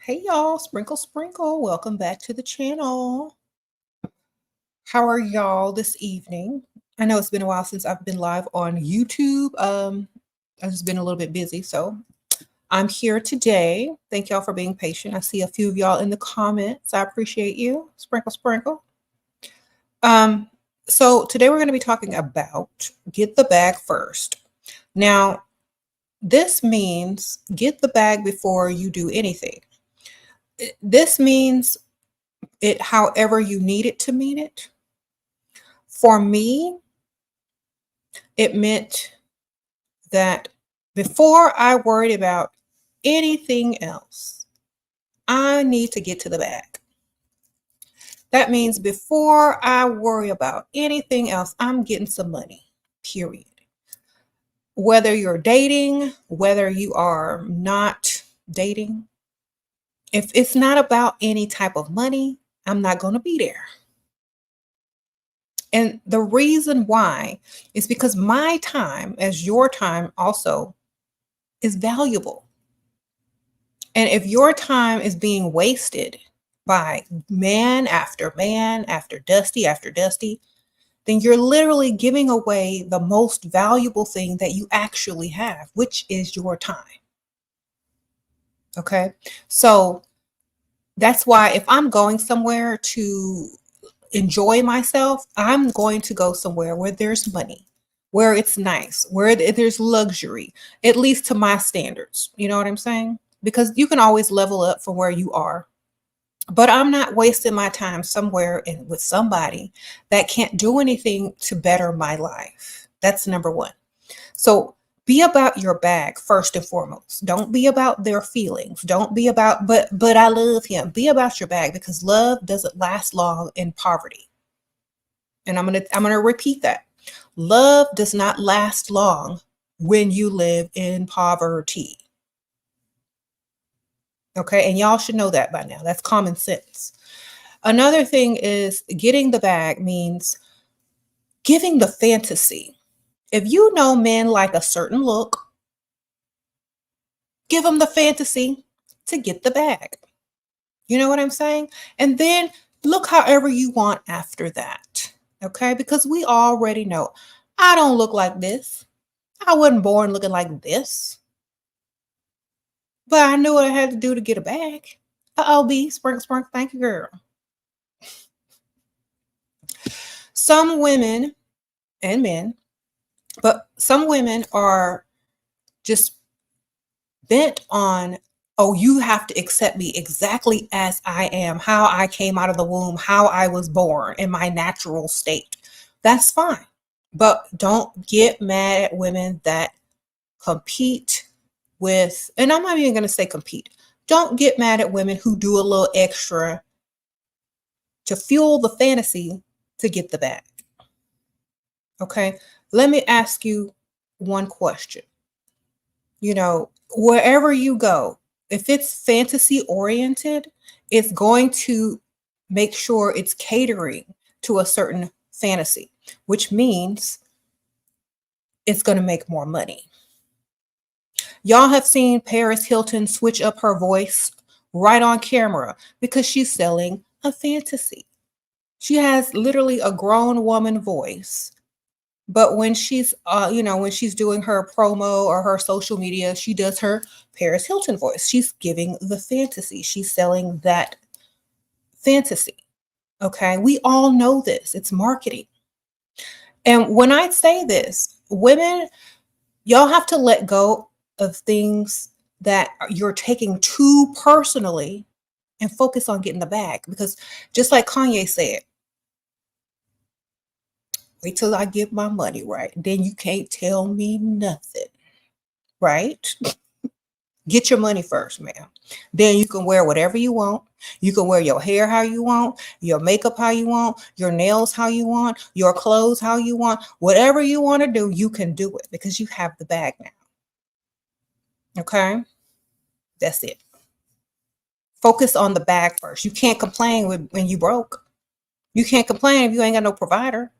Hey y'all, sprinkle sprinkle. Welcome back to the channel. How are y'all this evening? I know it's been a while since I've been live on YouTube. I've just been a little bit busy, so I'm here today. Thank y'all for being patient. I see a few of y'all in the comments. I appreciate you. Sprinkle sprinkle. So today we're going to be talking about get the bag first. Now, this means get the bag before you do anything. This means it however you need it to mean it. For me, it meant that before I worried about anything else, I need to get to the bag. That means before I worry about anything else, I'm getting some money, period. Whether you're dating, whether you are not dating, if it's not about any type of money, I'm not going to be there. And the reason why is because my time, as your time also, is valuable. And if your time is being wasted by man after dusty, then you're literally giving away the most valuable thing that you actually have, which is your time. Okay. So that's why if I'm going somewhere to enjoy myself, I'm going to go somewhere where there's money, where it's nice, where there's luxury, at least to my standards. You know what I'm saying? Because you can always level up from where you are. But I'm not wasting my time somewhere with somebody that can't do anything to better my life. That's number one. So be about your bag first and foremost. Don't be about their feelings. Don't be about, but I love him. Be about your bag, because love doesn't last long in poverty. And I'm gonna repeat that. Love does not last long when you live in poverty. Okay, and y'all should know that by now. That's common sense. Another thing is getting the bag means giving the fantasy. If you know men like a certain look, give them the fantasy to get the bag. You know what I'm saying? And then look however you want after that. Okay, because we already know I don't look like this. I wasn't born looking like this. But I knew what I had to do to get a bag. B, sprinkle, sprinkle, thank you, girl. Some women and men, but some women are just bent on, oh, you have to accept me exactly as I am, how I came out of the womb, how I was born in my natural state. That's fine. But don't get mad at women that compete with, and I'm not even going to say compete. Don't get mad at women who do a little extra to fuel the fantasy to get the bag. Okay, let me ask you one question. You know, wherever you go, if it's fantasy oriented, it's going to make sure it's catering to a certain fantasy, which means it's going to make more money. Y'all have seen Paris Hilton switch up her voice right on camera because she's selling a fantasy. She has literally a grown woman voice. But when she's, when she's doing her promo or her social media, she does her Paris Hilton voice. She's giving the fantasy. She's selling that fantasy. Okay. We all know this. It's marketing. And when I say this, women, y'all have to let go of things that you're taking too personally and focus on getting the bag. Because just like Kanye said, wait till I get my money right. Then you can't tell me nothing. Right? Get your money first, ma'am. Then you can wear whatever you want. You can wear your hair how you want, your makeup how you want, your nails how you want, your clothes how you want. Whatever you want to do, you can do it because you have the bag now. Okay? That's it. Focus on the bag first. You can't complain when you broke. You can't complain if you ain't got no provider.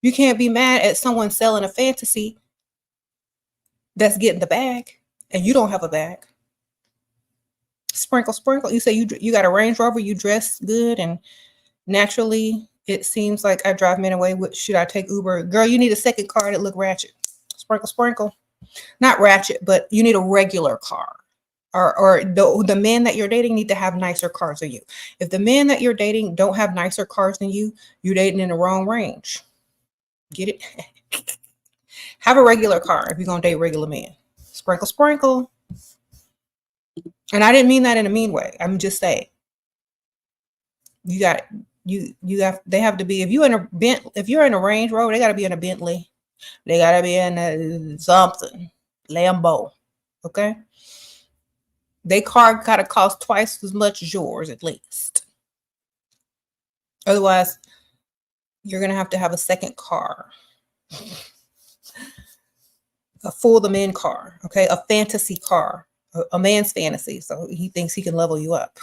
You can't be mad at someone selling a fantasy that's getting the bag and you don't have a bag. Sprinkle, sprinkle. You say you got a Range Rover, you dress good, and naturally it seems like I drive men away. Should I take Uber? Girl, you need a second car that look ratchet. Sprinkle, sprinkle. Not ratchet, but you need a regular car. Or the men that you're dating need to have nicer cars than you. If the men that you're dating don't have nicer cars than you, you're dating in the wrong range. Get it? Have a regular car if you're gonna date regular men. Sprinkle, sprinkle. And I didn't mean that in a mean way. I'm just saying, you got they have to be, if you're in a Range Rover, they got to be in a Bentley. They got to be in a something Lambo. Okay, they car got to cost twice as much as yours at least. Otherwise, you're gonna have to have a second car, a full the men car. Okay, a fantasy car, a man's fantasy, so he thinks he can level you up.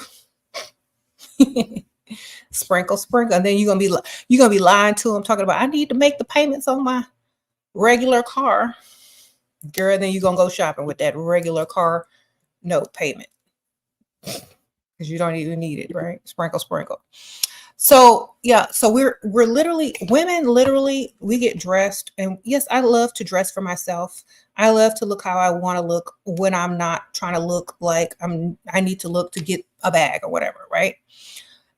Sprinkle, sprinkle, and then you're gonna be lying to him, talking about I need to make the payments on my regular car. Girl, then you're gonna go shopping with that regular car note payment because you don't even need it, right? Sprinkle, sprinkle. So yeah, so we're literally, women literally, we get dressed, and yes, I love to dress for myself. I love to look how I want to look when I'm not trying to look like I need to look to get a bag or whatever, right?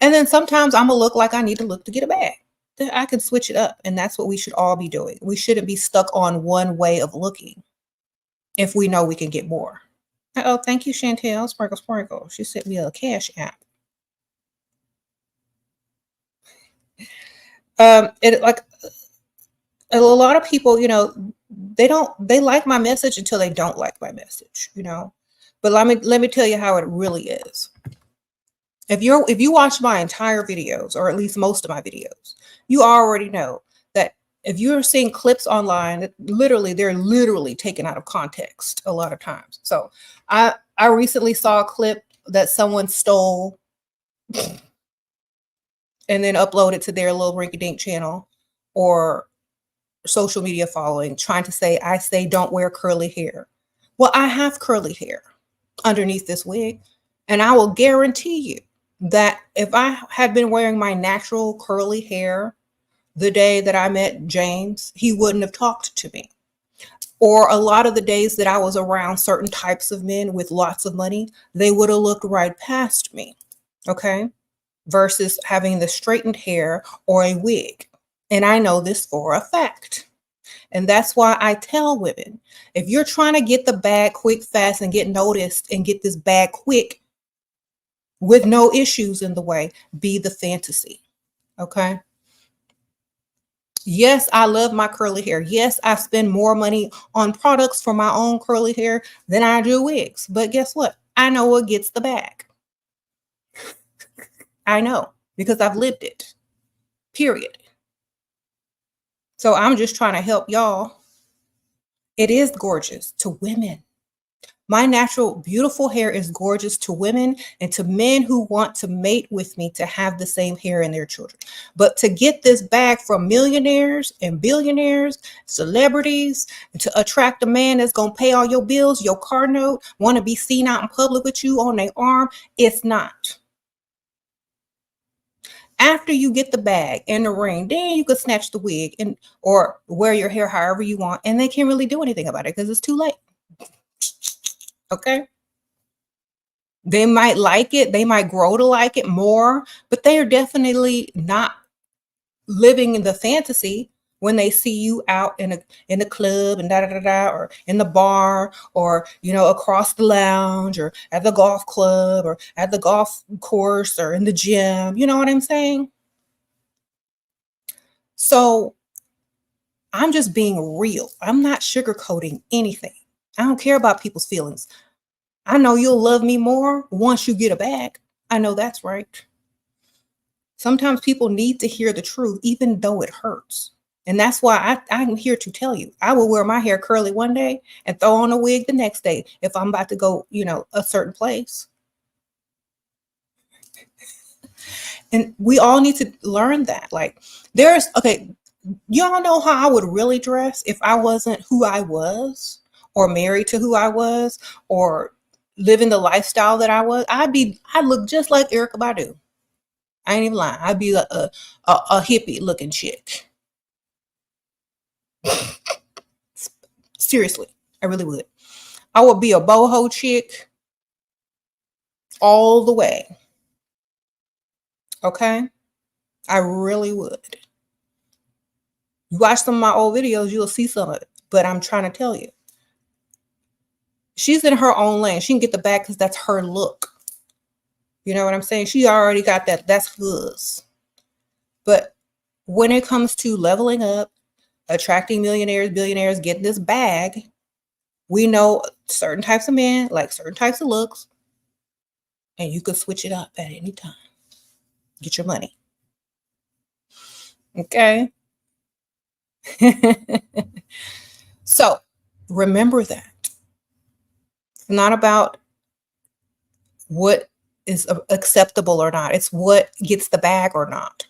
And then sometimes I'm gonna look like I need to look to get a bag. Then I can switch it up, and that's what we should all be doing. We shouldn't be stuck on one way of looking if we know we can get more. Oh, thank you, Chantel. Sprinkle, sprinkle. She sent me a Cash App. It like a lot of people, they like my message until they don't like my message, But let me tell you how it really is. If you watch my entire videos, or at least most of my videos, you already know that if you're seeing clips online, they're literally taken out of context a lot of times. So I recently saw a clip that someone stole and then uploaded to their little rinky-dink channel or social media following, trying to say, I say don't wear curly hair. Well, I have curly hair underneath this wig, and I will guarantee you that if I had been wearing my natural curly hair the day that I met James, he wouldn't have talked to me. Or a lot of the days that I was around certain types of men with lots of money, they would have looked right past me, okay? Versus having the straightened hair or a wig. And I know this for a fact. And that's why I tell women, if you're trying to get the bag quick, fast, and get noticed and get this bag quick with no issues in the way, be the fantasy, okay? Yes, I love my curly hair. Yes, I spend more money on products for my own curly hair than I do wigs. But guess what? I know what gets the bag. I know, because I've lived it, period. So I'm just trying to help y'all. It is gorgeous to women. My natural, beautiful hair is gorgeous to women and to men who want to mate with me to have the same hair in their children. But to get this bag from millionaires and billionaires, celebrities, and to attract a man that's going to pay all your bills, your car note, want to be seen out in public with you on their arm, it's not. After you get the bag and the ring, then you could snatch the wig or wear your hair however you want, and they can't really do anything about it because it's too late. Okay? They might like it, they might grow to like it more, but they are definitely not living in the fantasy when they see you out in the club and or in the bar, or across the lounge, or at the golf club, or at the golf course, or in the gym. You know what I'm saying? So I'm just being real. I'm not sugarcoating anything. I don't care about people's feelings. I know you'll love me more once you get a bag. I know that's right. Sometimes people need to hear the truth, even though it hurts. And that's why I'm here to tell you, I will wear my hair curly one day and throw on a wig the next day if I'm about to go, a certain place. And we all need to learn that. Like y'all know how I would really dress if I wasn't who I was, or married to who I was, or living the lifestyle that I was, I'd look just like Erykah Badu. I ain't even lying. I'd be a hippie looking chick. Seriously, I really would. I would be a boho chick all the way. Okay? I really would. You watch some of my old videos, you'll see some of it. But I'm trying to tell you, she's in her own lane. She can get the bag because that's her look. You know what I'm saying? She already got that. That's hers. But when it comes to leveling up, attracting millionaires, billionaires, getting this bag, we know certain types of men like certain types of looks, and you can switch it up at any time. Get your money. Okay? So remember that. It's not about what is acceptable or not. It's what gets the bag or not.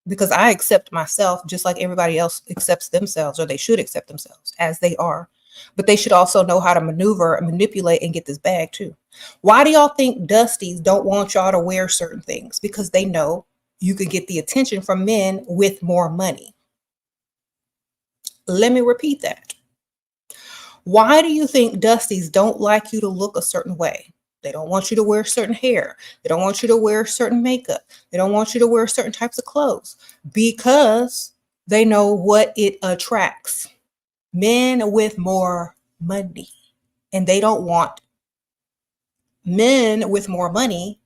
Because I accept myself just like everybody else accepts themselves, or they should accept themselves as they are. But they should also know how to maneuver and manipulate and get this bag too. Why do y'all think Dusties don't want y'all to wear certain things? Because they know you could get the attention from men with more money. Let me repeat that. Why do you think Dusties don't like you to look a certain way? They don't want you to wear certain hair. They don't want you to wear certain makeup. They don't want you to wear certain types of clothes because they know what it attracts. Men with more money. And they don't want men with more money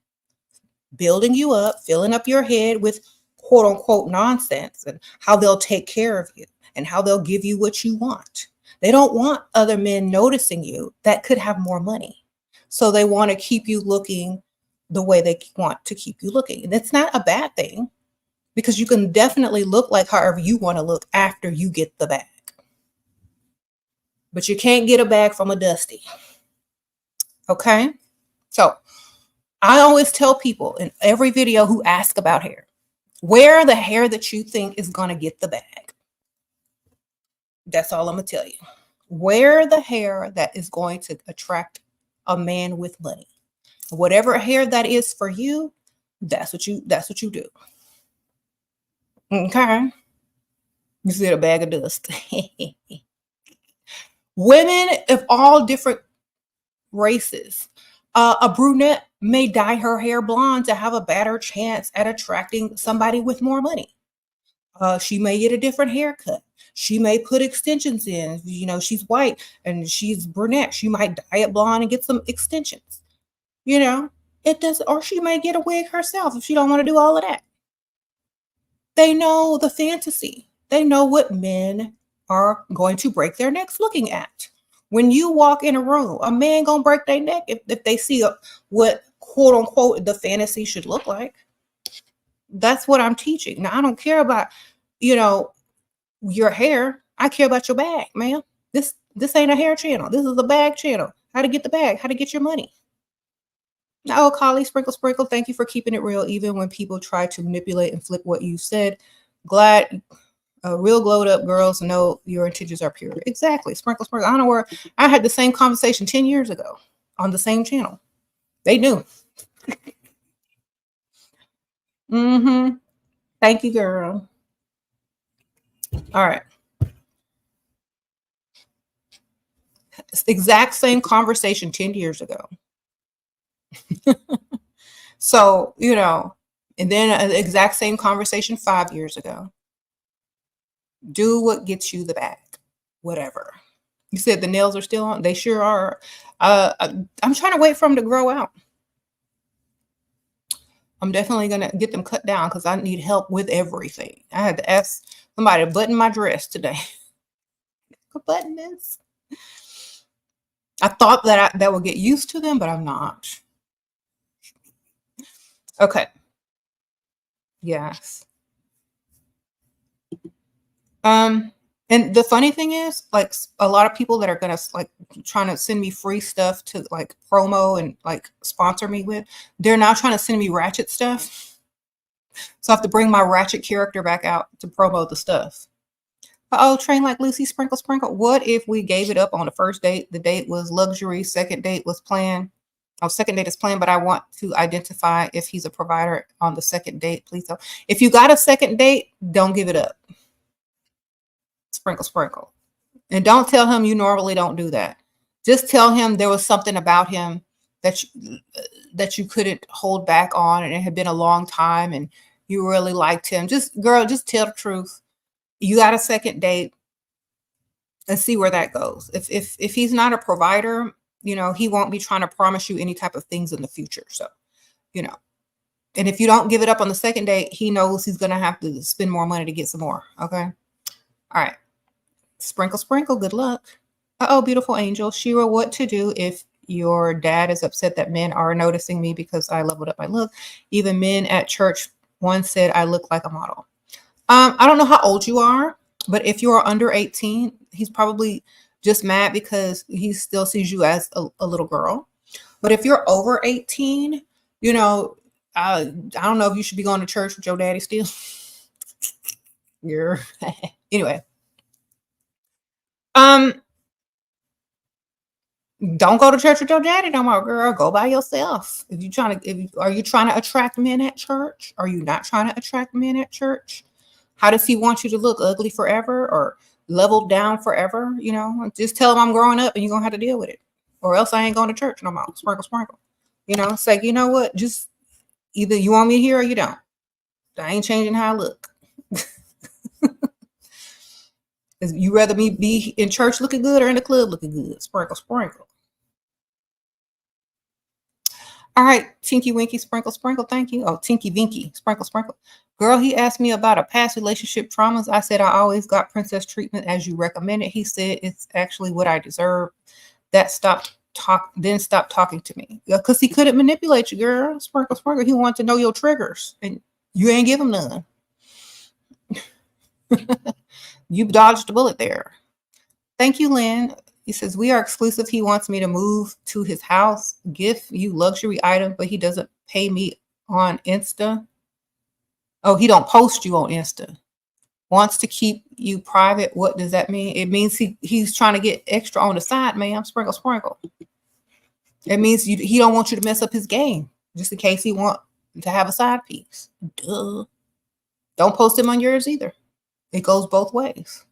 building you up, filling up your head with quote unquote nonsense and how they'll take care of you and how they'll give you what you want. They don't want other men noticing you that could have more money. So they want to keep you looking the way they want to keep you looking. And it's not a bad thing because you can definitely look like however you want to look after you get the bag. But you can't get a bag from a Dusty. Okay? So I always tell people in every video who ask about hair, wear the hair that you think is going to get the bag. That's all I'm going to tell you. Wear the hair that is going to attract a man with money. Whatever hair that is for you, that's what you do. Okay? You see a bag of dust. Women of all different races. A brunette may dye her hair blonde to have a better chance at attracting somebody with more money. She may get a different haircut. She may put extensions in. You know, she's white and she's brunette. She might dye it blonde and get some extensions. You know, it does, or she may get a wig herself if she don't want to do all of that. They know the fantasy. They know what men are going to break their necks looking at. When you walk in a room, a man gonna break their neck if they see what quote unquote the fantasy should look like. That's what I'm teaching. Now I don't care about, you know, your hair. I care about your bag, man. This ain't a hair channel. This is a bag channel. How to get the bag, how to get your money. Now, Kali, Sprinkle, thank you for keeping it real, even when people try to manipulate and flip what you said. Glad real glowed up girls know your intentions are pure. Exactly. Sprinkle. I don't know where I had the same conversation 10 years ago on the same channel. They knew. Thank you, girl. All right. It's the exact same conversation 10 years ago. So, you know, and then the exact same conversation 5 years ago. Do what gets you the bag, whatever. You said the nails are still on. They sure are. I'm trying to wait for them to grow out. I'm definitely going to get them cut down because I need help with everything. I had to ask somebody to button my dress today. Button this. I thought that that would get used to them, but I'm not. Okay. Yes. And the funny thing is, like, a lot of people that are gonna like trying to send me free stuff to like promo and like sponsor me with, they're now trying to send me ratchet stuff. So I have to bring my ratchet character back out to promote the stuff. Oh, train like Lucy, sprinkle. What if we gave it up on the first date? The date was luxury. Second date was planned. Oh, second date is planned, but I want to identify if he's a provider on the second date. Please don't. If you got a second date, don't give it up. Sprinkle, sprinkle. And don't tell him you normally don't do that. Just tell him there was something about him that you couldn't hold back on, and it had been a long time and you really liked him. Just, girl, just tell the truth. You got a second date and see where that goes. If he's not a provider, you know, he won't be trying to promise you any type of things in the future. So, you know, and if you don't give it up on the second date, he knows he's going to have to spend more money to get some more. Okay. All right. Sprinkle, sprinkle. Good luck. Uh-oh, beautiful angel. Shera, what to do if your dad is upset that men are noticing me because I leveled up my look? Even men at church once said I look like a model. I don't know how old you are, but if you are under 18, he's probably just mad because he still sees you as a little girl. But if you're over 18, you know, I don't know if you should be going to church with your daddy still. You're anyway. Don't go to church with your daddy no more, girl. Go by yourself. Are you trying to attract men at church? Are you not trying to attract men at church? How does he want you to look, ugly forever or leveled down forever? You know, just tell him I'm growing up and you're gonna have to deal with it, or else I ain't going to church no more. Sprinkle, sprinkle. You know, it's like, you know what? Just either you want me here or you don't. I ain't changing how I look. You rather me be in church looking good or in the club looking good? Sprinkle, sprinkle. All right, Tinky Winky, sprinkle, sprinkle. Thank you. Oh, Tinky Vinky, sprinkle, sprinkle. Girl, he asked me about a past relationship traumas. I said I always got princess treatment as you recommended. He said it's actually what I deserve. Then stopped talking to me because he couldn't manipulate you, girl. Sprinkle, sprinkle. He wanted to know your triggers, and you ain't give him none. You dodged a bullet there. Thank you, Lynn. He says, we are exclusive. He wants me to move to his house, gift you luxury item, but he doesn't pay me on Insta. Oh, he don't post you on Insta. Wants to keep you private. What does that mean? It means he's trying to get extra on the side, ma'am. Sprinkle, sprinkle. It means he don't want you to mess up his game, just in case he want to have a side piece. Duh. Don't post him on yours either. It goes both ways.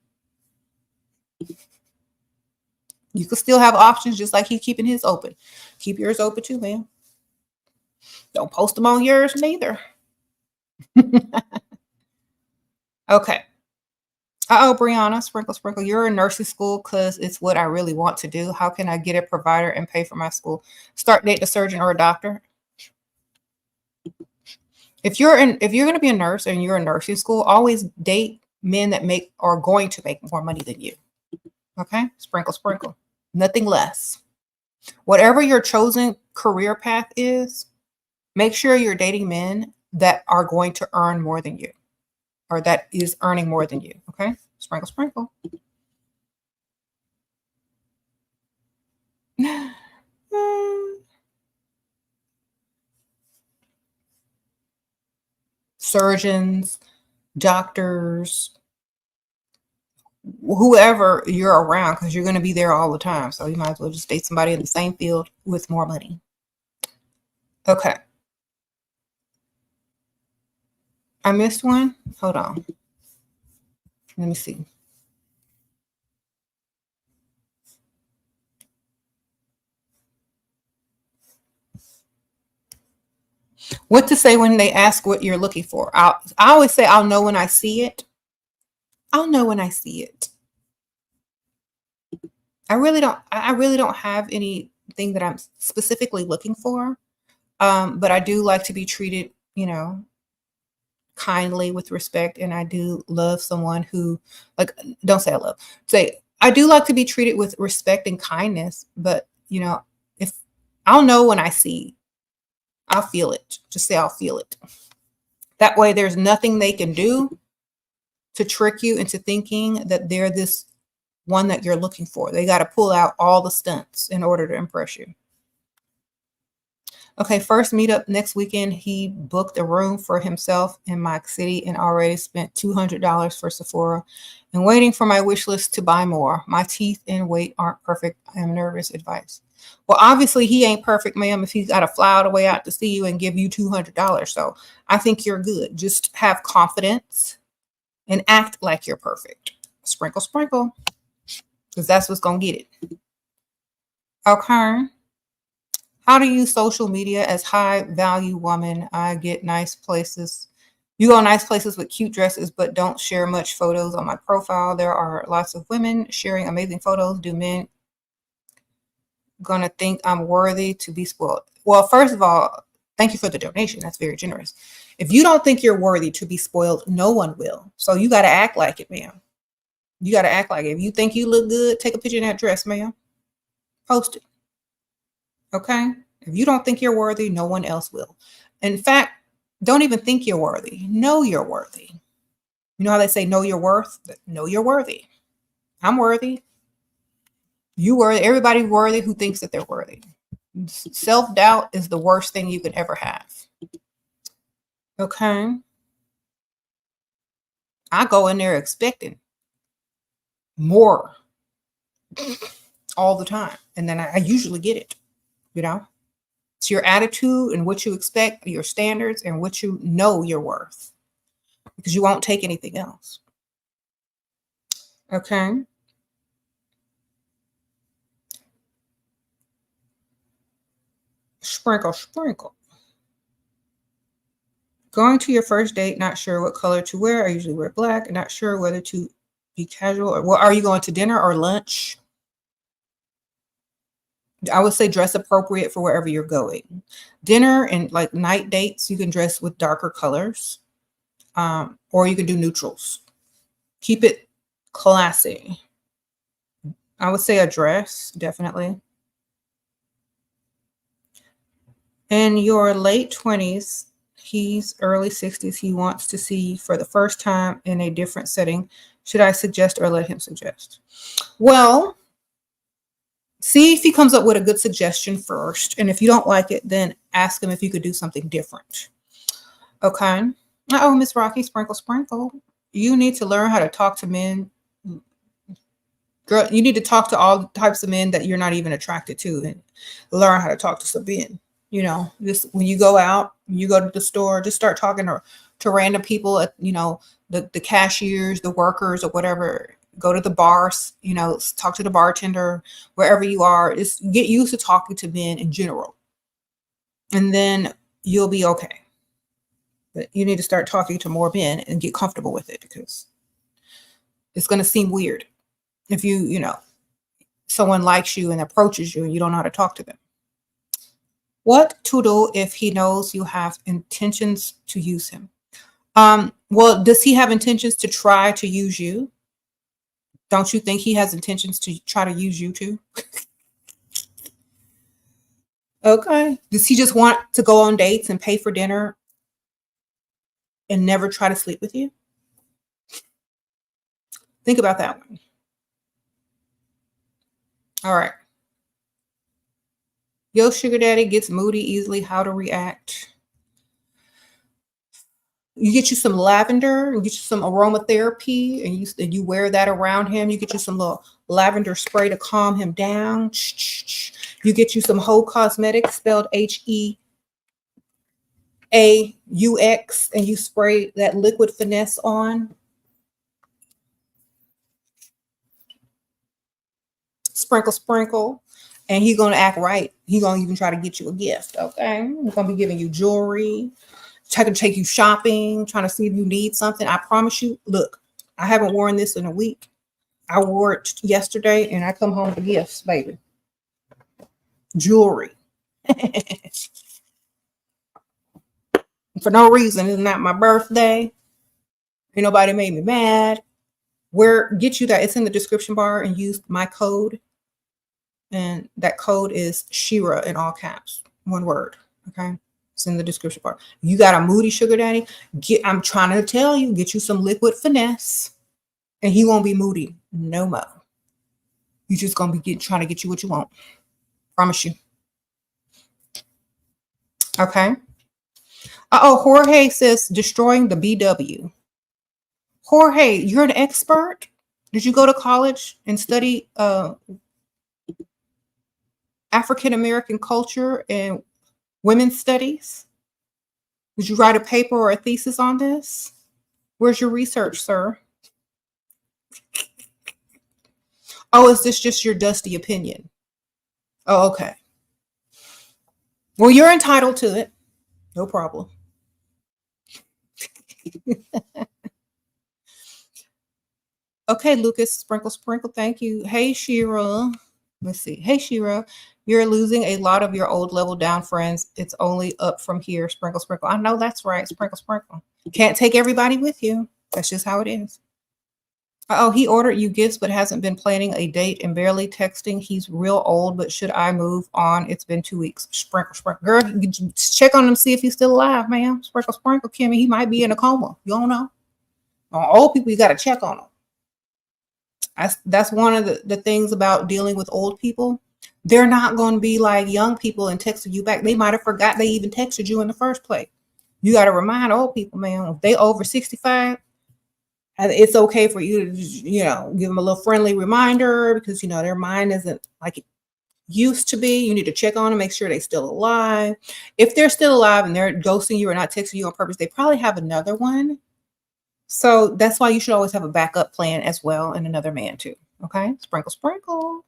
You could still have options just like he's keeping his open. Keep yours open too, man. Don't post them on yours neither. Okay. Uh-oh, Brianna, sprinkle, sprinkle. You're in nursing school because it's what I really want to do. How can I get a provider and pay for my school? Start dating a surgeon or a doctor. If you're going to be a nurse and you're in nursing school, always date men that are going to make more money than you. Okay? Sprinkle, sprinkle. Nothing less. Whatever your chosen career path is, make sure you're dating men that are going to earn more than you, or that is earning more than you. Okay? Sprinkle, sprinkle. Surgeons, doctors, whoever you're around, because you're going to be there all the time. So you might as well just date somebody in the same field with more money. Okay. I missed one. Hold on. Let me see. What to say when they ask what you're looking for? I always say, I'll know when I see it. I'll know when I see it. I really don't have anything that I'm specifically looking for. But I do like to be treated, you know, kindly, with respect. And I do love someone who, like, don't say I love, say I do like to be treated with respect and kindness. But, you know, if I'll know when I see, I'll feel it. Just say I'll feel it. That way there's nothing they can do to trick you into thinking that they're this one that you're looking for. They got to pull out all the stunts in order to impress you. Okay, first meetup next weekend. He booked a room for himself in my city and already spent $200 for Sephora and waiting for my wish list to buy more. My teeth and weight aren't perfect. I am nervous. Advice. Well, obviously he ain't perfect, ma'am, if he's got to fly all the way out to see you and give you $200. So I think you're good. Just have confidence and act like you're perfect. Sprinkle, sprinkle, because that's what's going to get it. Okay. How to use social media as high value woman. I get nice places. You go nice places with cute dresses, but don't share much photos on my profile. There are lots of women sharing amazing photos. Do men gonna think I'm worthy to be spoiled? Well, first of all, thank you for the donation. That's very generous. If you don't think you're worthy to be spoiled, no one will. So you got to act like it, ma'am. You got to act like it. If you think you look good, take a picture in that dress, ma'am. Post it. Okay? If you don't think you're worthy, no one else will. In fact, don't even think you're worthy. Know you're worthy. You know how they say know your worth? Know you're worthy. I'm worthy. You worthy. Everybody's worthy who thinks that they're worthy. Self-doubt is the worst thing you could ever have. Okay? I go in there expecting more all the time. And then I usually get it, you know? It's your attitude and what you expect, your standards, and what you know you're worth. Because you won't take anything else. Okay? Sprinkle, sprinkle. Going to your first date, not sure what color to wear. I usually wear black. Not sure whether to be casual or well, are you going to dinner or lunch? I would say dress appropriate for wherever you're going. Dinner and like night dates, you can dress with darker colors, or you can do neutrals. Keep it classy. I would say a dress, definitely. In your late 20s, he's early 60s, he wants to see you for the first time in a different setting. Should I suggest or let him suggest? Well, see if he comes up with a good suggestion first. And if you don't like it, then ask him if you could do something different. Okay. Oh, Miss Rocky, sprinkle, sprinkle. You need to learn how to talk to men. Girl, you need to talk to all types of men that you're not even attracted to and learn how to talk to some men. You know, just when you go out, you go to the store, just start talking to random people at, you know, the cashiers, the workers or whatever. Go to the bars, you know, talk to the bartender, wherever you are. Just get used to talking to men in general. And then you'll be okay. But you need to start talking to more men and get comfortable with it because it's going to seem weird if you know, someone likes you and approaches you and you don't know how to talk to them. What to do if he knows you have intentions to use him? Well, does he have intentions to try to use you? Don't you think he has intentions to try to use you too? Okay. Does he just want to go on dates and pay for dinner and never try to sleep with you? Think about that one. All right. Yo, sugar daddy gets moody easily. How to react? You get you some lavender, you get you some aromatherapy, and you wear that around him. You get you some little lavender spray to calm him down. You get you some Heaux Cosmetics, spelled HEAUX, and you spray that liquid finesse on. Sprinkle, sprinkle. And he's gonna act right. He's gonna even try to get you a gift. Okay. He's gonna be giving you jewelry, trying to take you shopping, trying to see if you need something. I promise you, look, I haven't worn this in a week. I wore it yesterday and I come home with gifts, baby. Jewelry. For no reason. It's not my birthday. Ain't nobody made me mad. Get you that. It's in the description bar and use my code. And that code is SHERA in all caps. One word. Okay. It's in the description bar. You got a moody sugar daddy? I'm trying to tell you, get you some liquid finesse. And he won't be moody no more. You just gonna be trying to get you what you want. Promise you. Okay. Jorge says destroying the BW. Jorge, you're an expert. Did you go to college and study African American culture and women's studies? Did you write a paper or a thesis on this? Where's your research, sir? Oh, is this just your dusty opinion? Oh, okay. Well, you're entitled to it. No problem. Okay, Lucas, sprinkle, sprinkle. Thank you. Hey, Shira. Let's see. Hey, Shira, you're losing a lot of your old level down friends. It's only up from here. Sprinkle, sprinkle. I know that's right. Sprinkle, sprinkle. You can't take everybody with you. That's just how it is. Oh, he ordered you gifts but hasn't been planning a date and barely texting. He's real old, but should I move on? It's been 2 weeks. Sprinkle, sprinkle. Girl, check on him, see if he's still alive, ma'am. Sprinkle, sprinkle. Kimmy, he might be in a coma. You don't know. On old people, you got to check on them. That's one of the things about dealing with old people. They're not going to be like young people and texting you back. They might have forgot they even texted you in the first place. You got to remind old people, man, if they over 65, it's okay for you to, give them a little friendly reminder because, their mind isn't like it used to be. You need to check on them, make sure they're still alive. If they're still alive and they're ghosting you or not texting you on purpose, they probably have another one. So that's why you should always have a backup plan as well and another man too. Okay. Sprinkle, sprinkle.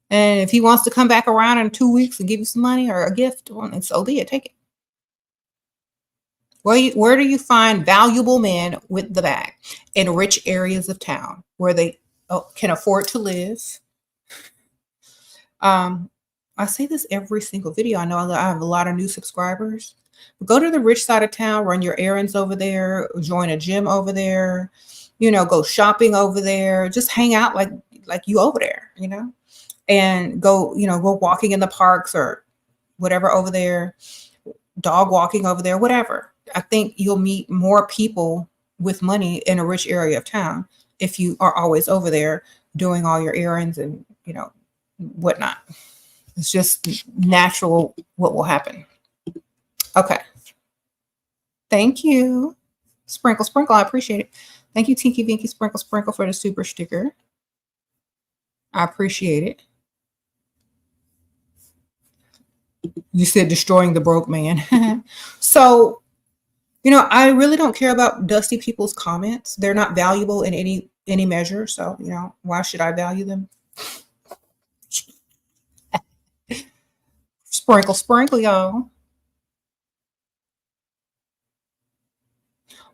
And if he wants to come back around in 2 weeks and give you some money or a gift, well, and so be it. Take it. Where do you find valuable men with the bag? In rich areas of town where they can afford to live. I say this every single video. I know I have a lot of new subscribers. Go to the rich side of town, run your errands over there, join a gym over there, go shopping over there, just hang out like you over there, and go walking in the parks or whatever over there, dog walking over there, whatever. I think you'll meet more people with money in a rich area of town if you are always over there doing all your errands and, whatnot. It's just natural what will happen. Okay. Thank you. Sprinkle, sprinkle. I appreciate it. Thank you, Tinky Vinky Sprinkle, sprinkle for the super sticker. I appreciate it. You said destroying the broke man. So, I really don't care about dusty people's comments. They're not valuable in any measure. So, why should I value them? Sprinkle, sprinkle, y'all.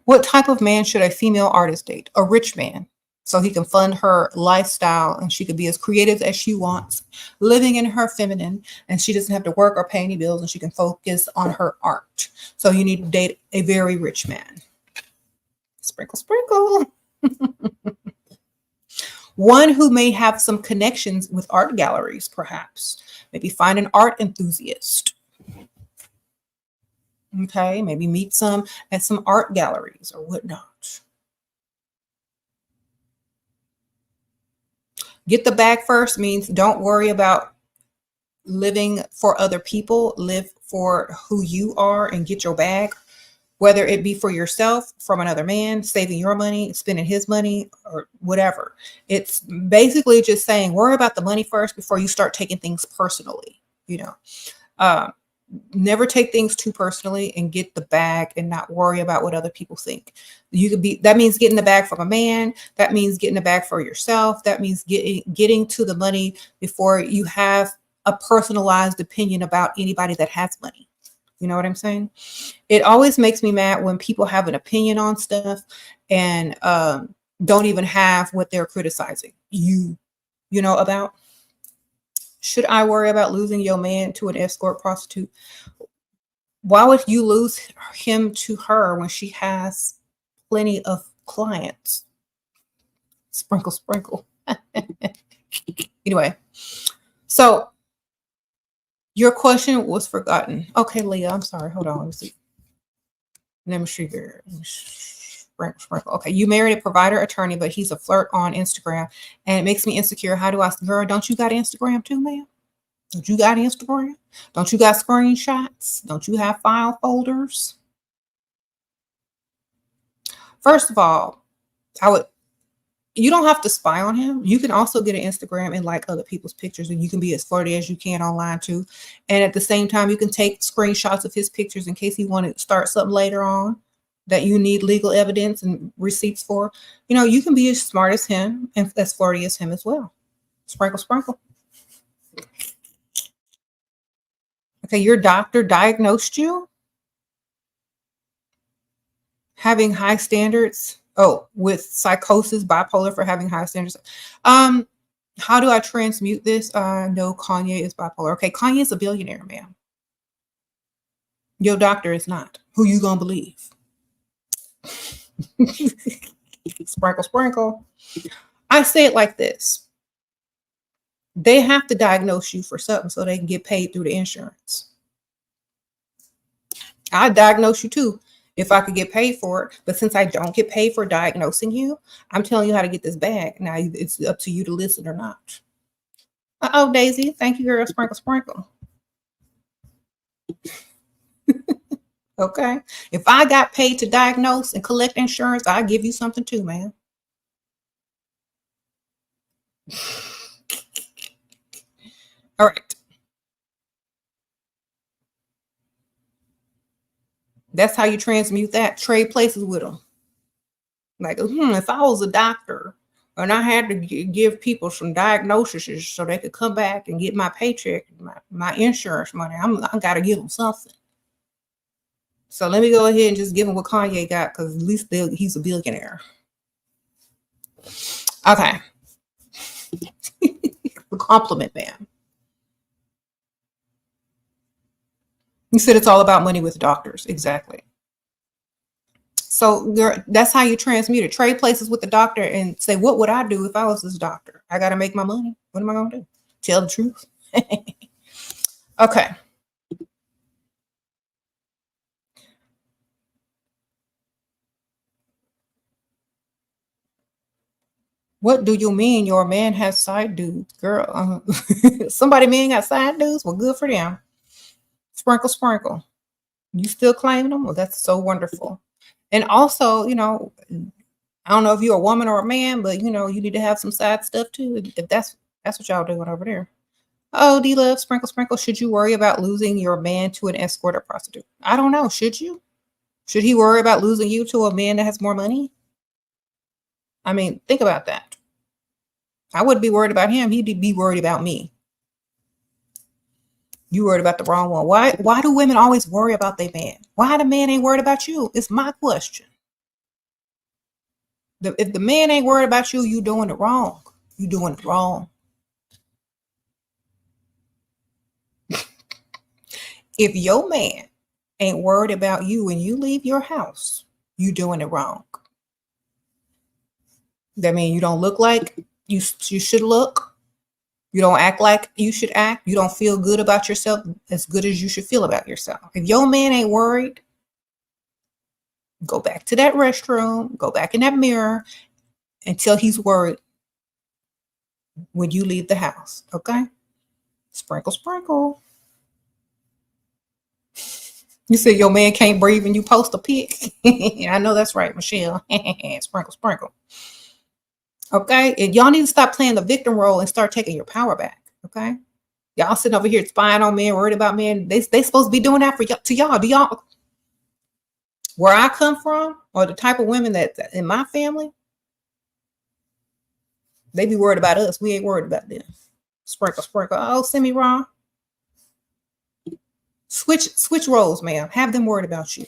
What type of man should a female artist date? A rich man, so he can fund her lifestyle and she could be as creative as she wants, living in her feminine, and she doesn't have to work or pay any bills and she can focus on her art. So you need to date a very rich man. Sprinkle, sprinkle. One who may have some connections with art galleries, perhaps. Maybe find an art enthusiast. Okay, maybe meet some at some art galleries or whatnot. Get the bag first means don't worry about living for other people. Live for who you are and get your bag, whether it be for yourself, from another man, saving your money, spending his money, or whatever. It's basically just saying worry about the money first before you start taking things personally. Never take things too personally and get the bag and not worry about what other people think. That means getting the bag from a man. That means getting the bag for yourself. That means getting to the money before you have a personalized opinion about anybody that has money. You know what I'm saying? It always makes me mad when people have an opinion on stuff and don't even have what they're criticizing about. Should I worry about losing your man to an escort prostitute? Why would you lose him to her when she has plenty of clients? Sprinkle, sprinkle. Anyway, so your question was forgotten. Okay, Leah, I'm sorry. Hold on. Let me see. Let me trigger. Sprinkle, sprinkle. Okay, you married a provider attorney, but he's a flirt on Instagram, and it makes me insecure. How do I? Girl, don't you got Instagram too, ma'am? Don't you got Instagram? Don't you got screenshots? Don't you have file folders? First of all, You don't have to spy on him. You can also get an Instagram and like other people's pictures, and you can be as flirty as you can online too. And at the same time, you can take screenshots of his pictures in case he wanted to start something later on that you need legal evidence and receipts for. You know, you can be as smart as him and as flirty as him as well. Sprinkle, sprinkle. Okay, your doctor diagnosed you having high standards. Oh, with psychosis, bipolar for having high standards. How do I transmute this? No, Kanye is bipolar. Okay, Kanye is a billionaire, man. Your doctor is not. Who you gonna believe? Sprinkle, sprinkle. I say it like this. They have to diagnose you for something so they can get paid through the insurance. I diagnose you too if I could get paid for it. But since I don't get paid for diagnosing you, I'm telling you how to get this bag. Now it's up to you to listen or not. Oh, Daisy. Thank you, girl. Sprinkle, sprinkle. Okay. If I got paid to diagnose and collect insurance, I'll give you something too, man. All right. That's how you transmute that. Trade places with them. Like, if I was a doctor and I had to give people some diagnoses so they could come back and get my paycheck, my insurance money, I got to give them something. So let me go ahead and just give him what Kanye got, because at least he's a billionaire. Okay. The compliment, man. You said it's all about money with doctors. Exactly. So that's how you transmute it. Trade places with the doctor and say, what would I do if I was this doctor? I got to make my money. What am I going to do? Tell the truth. Okay. What do you mean your man has side dudes? Girl, somebody man got side dudes? Well, good for them. Sprinkle, sprinkle. You still claim them? Well, that's so wonderful. And also, I don't know if you're a woman or a man, but you need to have some side stuff too. If that's what y'all doing over there. Oh, D-Love, sprinkle, sprinkle. Should you worry about losing your man to an escort or prostitute? I don't know. Should you? Should he worry about losing you to a man that has more money? I mean, think about that. I wouldn't be worried about him. He'd be worried about me. You worried about the wrong one. Why do women always worry about their man? Why the man ain't worried about you? It's my question. If the man ain't worried about you, you doing it wrong. You doing it wrong. If your man ain't worried about you when you leave your house, you doing it wrong. That means you don't look like you should look. You don't act like you should act. You don't feel good about yourself as good as you should feel about yourself. If your man ain't worried, go back to that restroom, go back in that mirror until he's worried when you leave the house. Okay? Sprinkle, sprinkle. You said your man can't breathe and you post a pic. I know that's right, Michelle. Sprinkle, sprinkle. Okay? And y'all need to stop playing the victim role and start taking your power back. Okay? Y'all sitting over here spying on men, worried about men. They supposed to be doing that to y'all. Do y'all? Where I come from, or the type of women that in my family, they be worried about us. We ain't worried about them. Sprinkle, sprinkle. Oh, send me wrong. Switch roles, ma'am. Have them worried about you.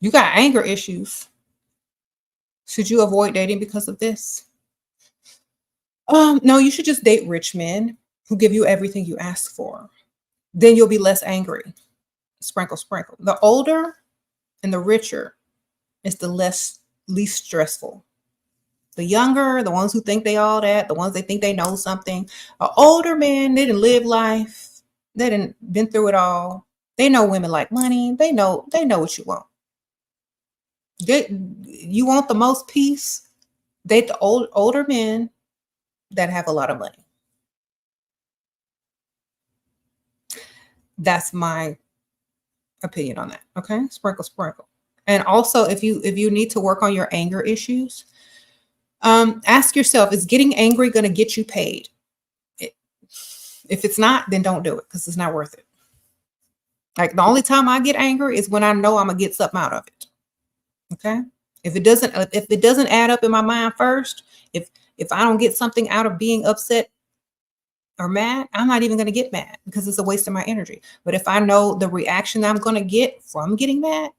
You got anger issues. Should you avoid dating because of this? No, you should just date rich men who give you everything you ask for. Then you'll be less angry. Sprinkle, sprinkle. The older and the richer is the least stressful. The younger, the ones who think they all that, the ones they think they know something. An older man, they didn't live life. They didn't been through it all. They know women like money. They know what you want. You want the most peace? Date the older men that have a lot of money. That's my opinion on that. Okay, sprinkle, sprinkle. And also, if you need to work on your anger issues, ask yourself: is getting angry going to get you paid? If it's not, then don't do it because it's not worth it. Like the only time I get angry is when I know I'm gonna get something out of it. Okay. If it doesn't add up in my mind first, if I don't get something out of being upset or mad, I'm not even gonna get mad because it's a waste of my energy. But if I know the reaction that I'm gonna get from getting mad,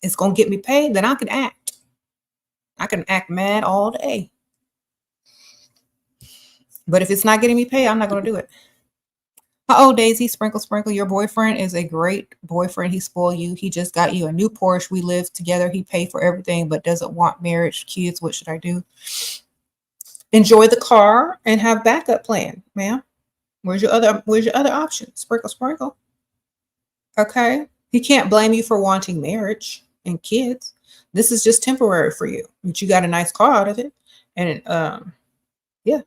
it's gonna get me paid, then I can act. I can act mad all day. But if it's not getting me paid, I'm not gonna do it. Oh, Daisy, sprinkle, sprinkle. Your boyfriend is a great boyfriend. He spoiled you. He just got you a new Porsche. We live together. He paid for everything, but doesn't want marriage, kids. What should I do? Enjoy the car and have backup plan, ma'am. Where's your other option? Sprinkle, sprinkle. Okay. He can't blame you for wanting marriage and kids. This is just temporary for you, but you got a nice car out of it. And yeah.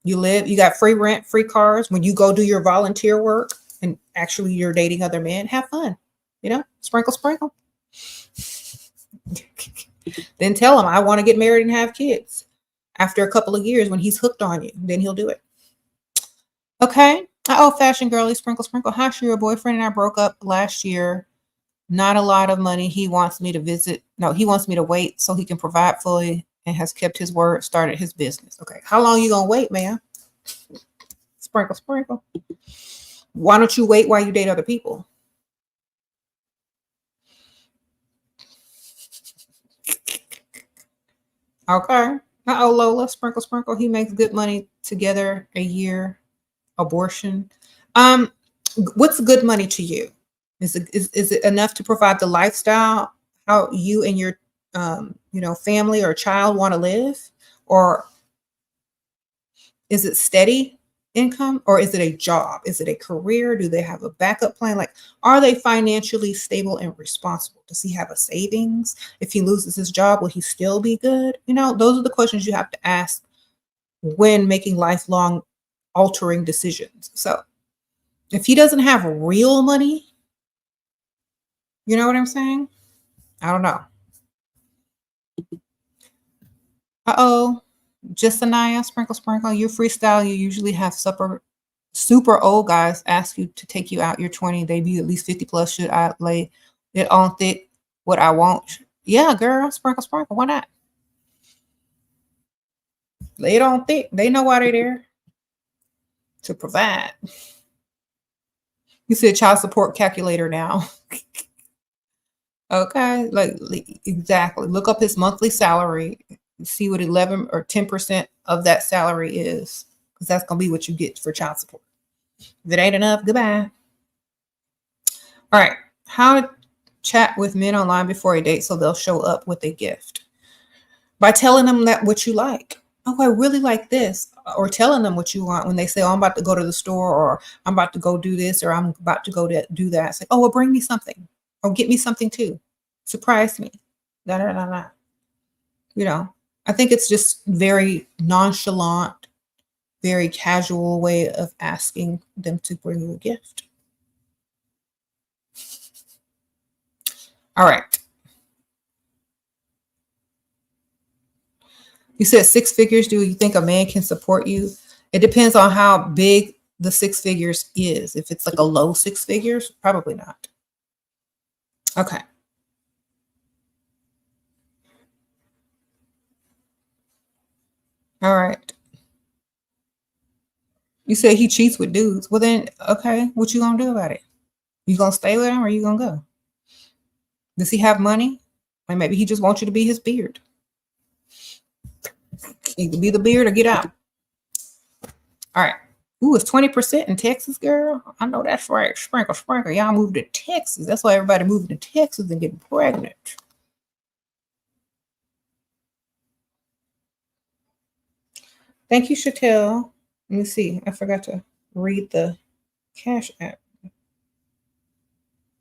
You got free rent, free cars. When you go do your volunteer work and actually you're dating other men, have fun. Sprinkle, sprinkle. Then tell him, I want to get married and have kids. After a couple of years, when he's hooked on you, then he'll do it. Okay. Fashion girly, sprinkle, sprinkle. Hi, your boyfriend and I broke up last year. Not a lot of money. He wants me to visit. No, he wants me to wait so he can provide fully and has kept his word, started his business. Okay. How long you going to wait, man? Sprinkle, sprinkle. Why don't you wait while you date other people? Okay. Lola, sprinkle, sprinkle. He makes good money together a year. Abortion. What's good money to you? Is it enough to provide the lifestyle how you and your family or child want to live? Or is it steady income, or is it a job? Is it a career? Do they have a backup plan? Like, are they financially stable and responsible? Does he have a savings? If he loses his job, will he still be good? Those are the questions you have to ask when making lifelong altering decisions. So if he doesn't have real money, you know what I'm saying? I don't know. Just Anaya, sprinkle, sprinkle. You freestyle, you usually have super old guys ask you to take you out. You're 20, they be at least 50 plus. Should I lay it on thick what I want? Yeah, girl, sprinkle, sprinkle. Why not? Lay it on thick. They know why they're there. To provide. You said child support calculator now. Okay, like exactly. Look up his monthly salary. See what 11 or 10% of that salary is, because that's gonna be what you get for child support. If it ain't enough, goodbye. All right, how to chat with men online before a date so they'll show up with a gift. By telling them that what you like. Oh, I really like this. Or telling them what you want when they say, oh, I'm about to go to the store, or I'm about to go do this, or I'm about to go to do that. It's like, oh, well, bring me something, or get me something too. Surprise me. Da, da, da, da. I think it's just very nonchalant, very casual way of asking them to bring you a gift. All right. You said 6 figures. Do you think a man can support you? It depends on how big the 6 figures is. If it's like a low 6 figures, probably not. Okay. All right. You said he cheats with dudes. Well then, okay, what you gonna do about it? You gonna stay with him, or you gonna go? Does he have money? Or maybe he just wants you to be his beard. Either be the beard or get out. All right. Ooh, it's 20% in Texas, girl. I know that's right. Sprinkle, sprinkle. Y'all moved to Texas. That's why everybody moving to Texas and getting pregnant. Thank you, Chantel. Let me see. I forgot to read the Cash App.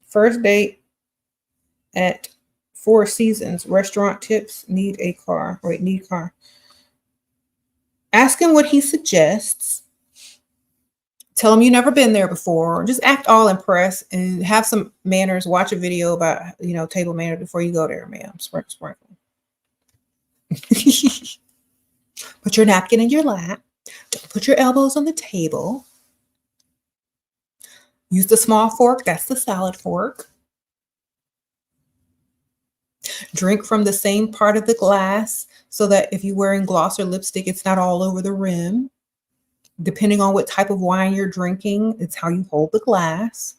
First date at Four Seasons, restaurant tips, need a car. Wait, need car. Ask him what he suggests. Tell him you've never been there before. Just act all impressed and have some manners. Watch a video about, table manners before you go there, ma'am. Sprinkle, sprinkle. Put your napkin in your lap. Don't put your elbows on the table. Use the small fork. That's the salad fork. Drink from the same part of the glass so that if you're wearing gloss or lipstick, it's not all over the rim. Depending on what type of wine you're drinking, it's how you hold the glass.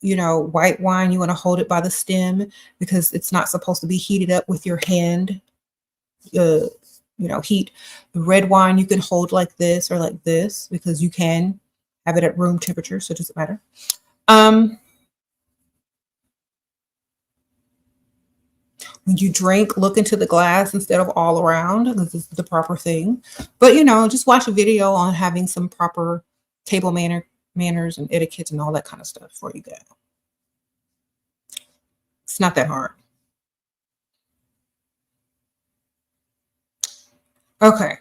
White wine, you want to hold it by the stem because it's not supposed to be heated up with your hand. Heat. The red wine, you can hold like this or like this because you can have it at room temperature, so it doesn't matter. When you drink, look into the glass instead of all around. This is the proper thing. But, just watch a video on having some proper table manners and etiquette and all that kind of stuff before you go. It's not that hard. Okay.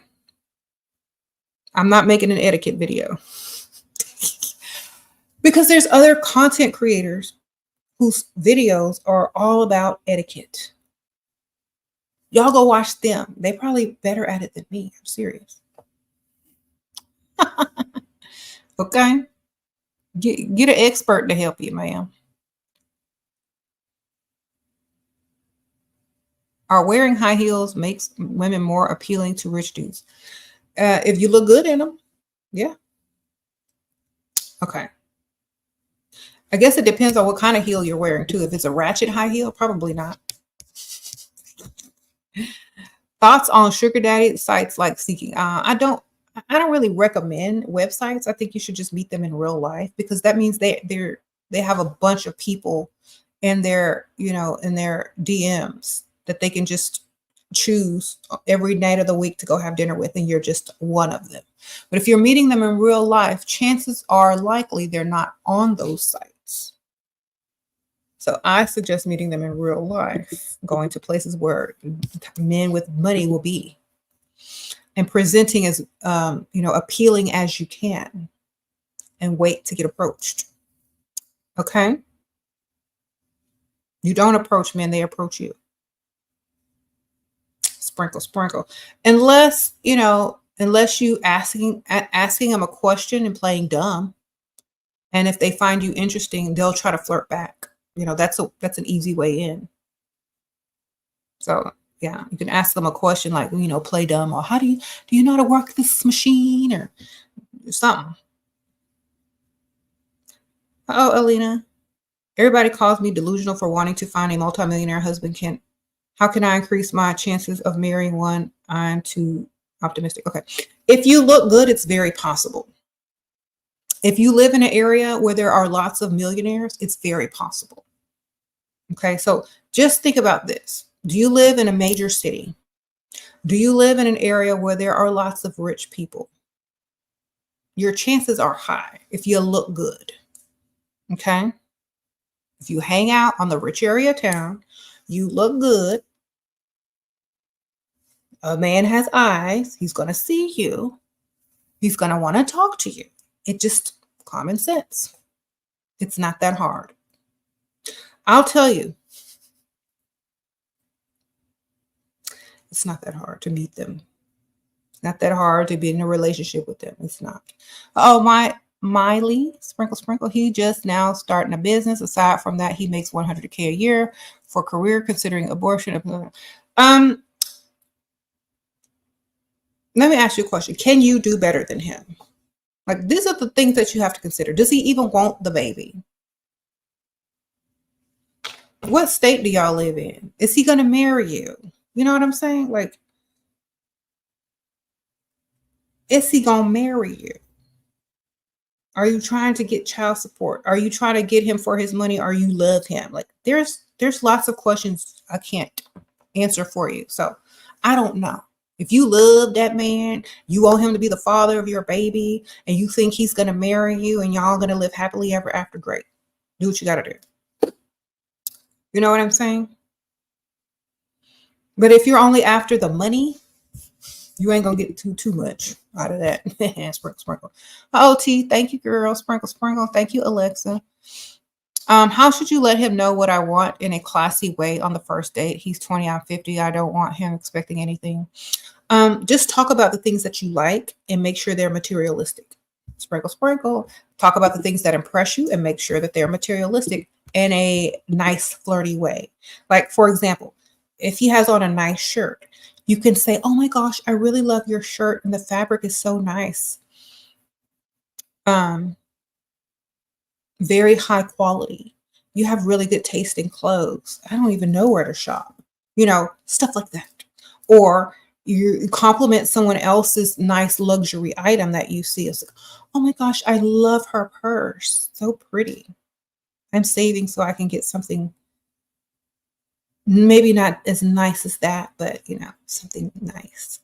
I'm not making an etiquette video because there's other content creators whose videos are all about etiquette. Y'all go watch them. They're probably better at it than me. I'm serious. Okay. Get an expert to help you, ma'am. Are wearing high heels makes women more appealing to rich dudes? If you look good in them, yeah. Okay. I guess it depends on what kind of heel you're wearing too. If it's a ratchet high heel, probably not. Thoughts on sugar daddy sites like Seeking? I don't really recommend websites. I think you should just meet them in real life because that means they have a bunch of people in their DMs that they can just choose every night of the week to go have dinner with, and you're just one of them. But if you're meeting them in real life, chances are likely they're not on those sites. So I suggest meeting them in real life, going to places where men with money will be, and presenting as appealing as you can, and wait to get approached. Okay? You don't approach men, they approach you. Sprinkle, sprinkle. Unless you asking them a question and playing dumb. And if they find you interesting, they'll try to flirt back. That's an easy way in. So yeah, you can ask them a question like, play dumb, or do you know how to work this machine, or something. Oh, Alina. Everybody calls me delusional for wanting to find a multimillionaire husband. How can I increase my chances of marrying one? I'm too optimistic. Okay. If you look good, it's very possible. If you live in an area where there are lots of millionaires, it's very possible. Okay. So just think about this. Do you live in a major city? Do you live in an area where there are lots of rich people? Your chances are high if you look good. Okay. If you hang out on the rich area of town, you look good. A man has eyes. He's going to see you. He's going to want to talk to you. It's just common sense. It's not that hard. I'll tell you. It's not that hard to meet them. It's not that hard to be in a relationship with them. It's not. Oh, Miley, sprinkle, sprinkle. He just now starting a business. Aside from that, he makes $100K a year for career, considering abortion. Let me ask you a question. Can you do better than him? Like, these are the things that you have to consider. Does he even want the baby? What state do y'all live in? Is he going to marry you? You know what I'm saying? Like, is he going to marry you? Are you trying to get child support? Are you trying to get him for his money, or you love him? Like, there's lots of questions I can't answer for you. So I don't know. If you love that man, you want him to be the father of your baby, and you think he's going to marry you and y'all going to live happily ever after, great. Do what you got to do. You know what I'm saying? But if you're only after the money, you ain't gonna get too much out of that. Sprinkle, sprinkle. OT, thank you, girl. Sprinkle, sprinkle. Thank you, Alexa. How should you let him know what I want in a classy way on the first date? He's 20, I'm 50. I don't want him expecting anything. Just talk about the things that you like and make sure they're materialistic. Sprinkle, sprinkle. Talk about the things that impress you and make sure that they're materialistic in a nice, flirty way. Like, for example, if he has on a nice shirt, you can say, oh my gosh, I really love your shirt and the fabric is so nice. Very high quality. You have really good taste in clothes. I don't even know where to shop. Stuff like that. Or you compliment someone else's nice luxury item that you see. It's like, oh my gosh, I love her purse. So pretty. I'm saving so I can get something maybe not as nice as that, but something nice.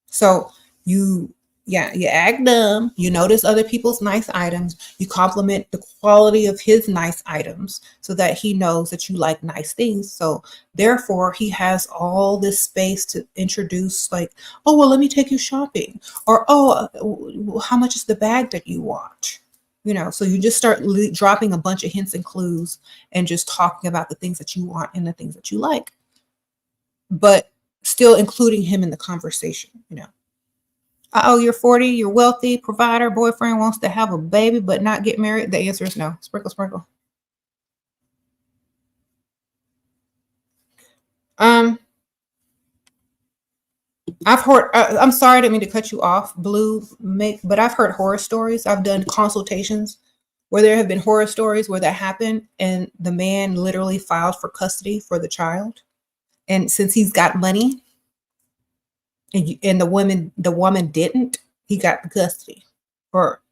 So you act dumb, you notice other people's nice items, you compliment the quality of his nice items so that he knows that you like nice things. So therefore he has all this space to introduce, like, oh, well, let me take you shopping, or, oh, how much is the bag that you want? So you just start dropping a bunch of hints and clues and just talking about the things that you want and the things that you like, but still including him in the conversation. Oh, you're 40, you're wealthy, provider, boyfriend wants to have a baby but not get married. The answer is no. Sprinkle, sprinkle. I've heard, I'm sorry, I didn't mean to cut you off, Blue, but I've heard horror stories. I've done consultations where there have been horror stories where that happened and the man literally filed for custody for the child. And since he's got money and the woman didn't, he got the custody, or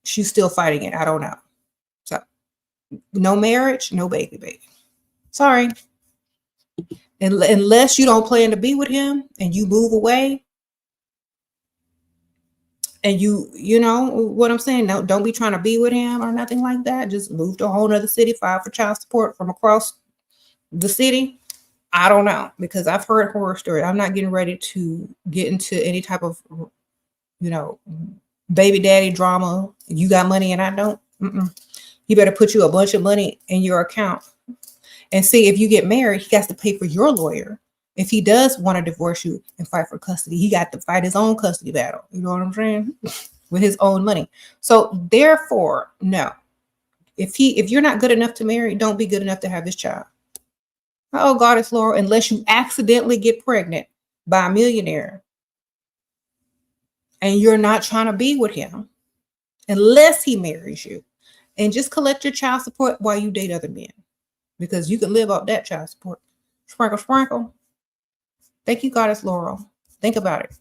she's still fighting it. I don't know. So no marriage, no baby. Sorry. Unless you don't plan to be with him and you move away and you know what I'm saying? No, don't be trying to be with him or nothing like that. Just move to a whole other city, file for child support from across the city. I don't know, because I've heard horror stories. I'm not getting ready to get into any type of, baby daddy drama. You got money and I don't. He better put you a bunch of money in your account. And see, if you get married, he has to pay for your lawyer. If he does want to divorce you and fight for custody, he got to fight his own custody battle. You know what I'm saying? With his own money. So therefore, no. If you're not good enough to marry, don't be good enough to have this child. Oh, Goddess Laura, unless you accidentally get pregnant by a millionaire and you're not trying to be with him, unless he marries you, and just collect your child support while you date other men, because you can live off that child support. Sprinkle, sprinkle. Thank you, Goddess Laurel. Think about it.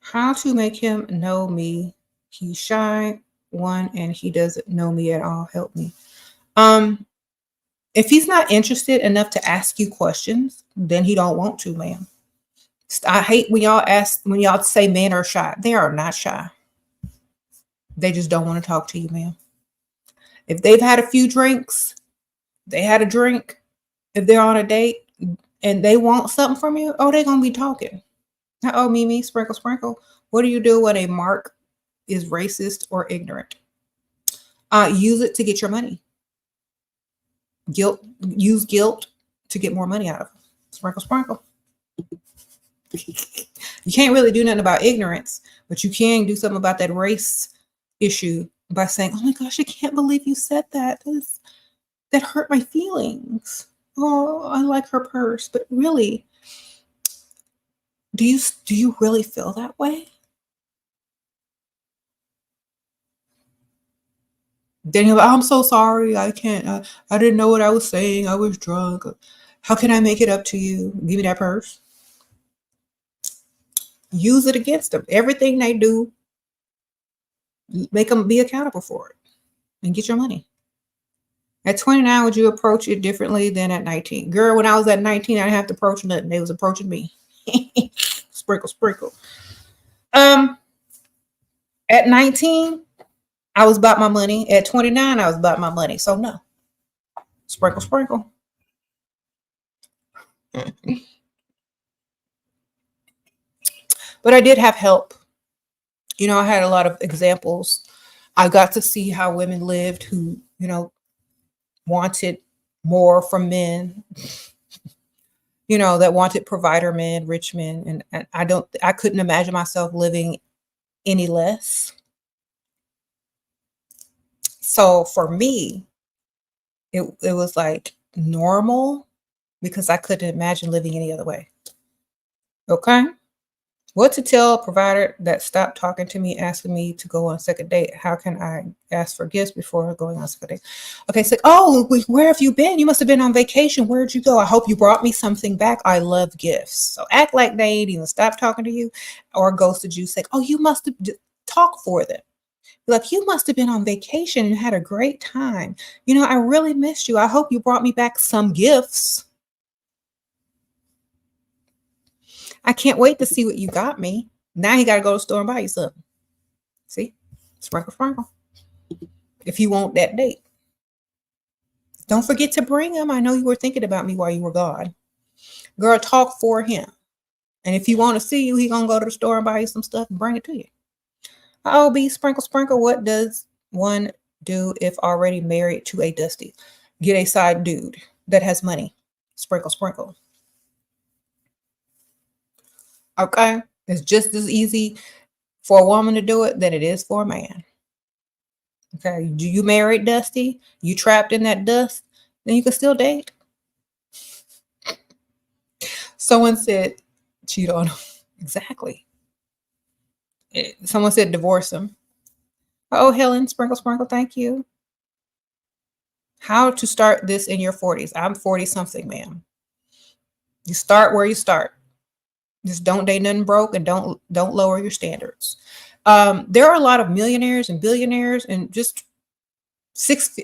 How to make him know me? He's shy, one, and he doesn't know me at all. Help me. If he's not interested enough to ask you questions, then he don't want to, ma'am. I hate when y'all say men are shy. They are not shy. They just don't want to talk to you, ma'am. If they've had a few drinks, they had a drink, if they're on a date and they want something from you, oh, they're gonna be talking. Oh, Mimi, sprinkle, sprinkle. What do you do when a mark is racist or ignorant? Use it to get your money. Use guilt to get more money out of them. Sprinkle, sprinkle. You can't really do nothing about ignorance, but you can do something about that race issue by saying, oh my gosh, I can't believe you said that. That hurt my feelings. Oh, I like her purse. But really, do you really feel that way? Then you're like, I'm so sorry. I can't. I didn't know what I was saying. I was drunk. How can I make it up to you? Give me that purse. Use it against them. Everything they do, make them be accountable for it and get your money. At 29, would you approach it differently than at 19? Girl, when I was at 19, I didn't have to approach nothing. They was approaching me. Sprinkle, sprinkle. At 19, I was about my money. At 29, I was about my money. So no. Sprinkle, sprinkle. But I did have help. You know, I had a lot of examples. I got to see how women lived who, you know, wanted more from men, you know, that wanted provider men, rich men. And I couldn't imagine myself living any less. So for me, it was like normal because I couldn't imagine living any other way. Okay. What to tell a provider that stopped talking to me, asking me to go on a second date? How can I ask for gifts before going on a second date? Okay, it's like, oh, where have you been? You must have been on vacation. Where'd you go? I hope you brought me something back. I love gifts. So act like they ain't even stopped talking to you or ghosted you. Say, oh, you must have talk for them. Like, you must have been on vacation and had a great time. You know, I really missed you. I hope you brought me back some gifts. I can't wait to see what you got me. Now you got to go to the store and buy you something. See? Sprinkle, sprinkle. If you want that date. Don't forget to bring him. I know you were thinking about me while you were gone. Girl, talk for him. And if he want to see you, he going to go to the store and buy you some stuff and bring it to you. OB, sprinkle, sprinkle. What does one do if already married to a dusty? Get a side dude that has money. Sprinkle, sprinkle. Okay? It's just as easy for a woman to do it than it is for a man. Okay? Do you married dusty? You trapped in that dust? Then you can still date. Someone said cheat on him. Exactly. Someone said divorce him. Oh, Helen, sprinkle, sprinkle. Thank you. How to start this in your 40s? I'm 40 something, ma'am. You start where you start. Just don't date nothing broke and don't lower your standards. There are a lot of millionaires and billionaires and just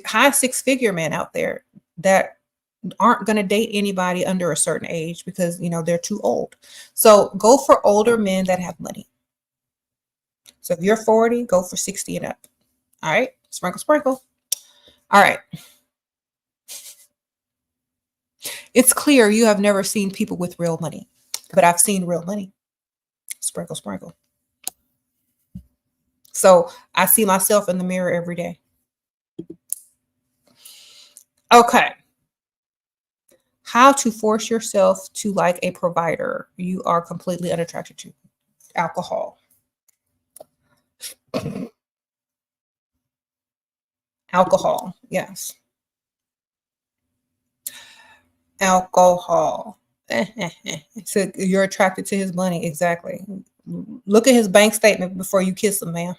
high six-figure men out there that aren't going to date anybody under a certain age because, you know, they're too old. So go for older men that have money. So if you're 40, go for 60 and up. All right. Sprinkle, sprinkle. All right. It's clear you have never seen people with real money, but I've seen real money. Sprinkle, sprinkle. So I see myself in the mirror every day. Okay. How to force yourself to like a provider you are completely unattracted to. Alcohol. Alcohol. Yes. Alcohol. So you're attracted to his money. Exactly. Look at his bank statement before you kiss him, man.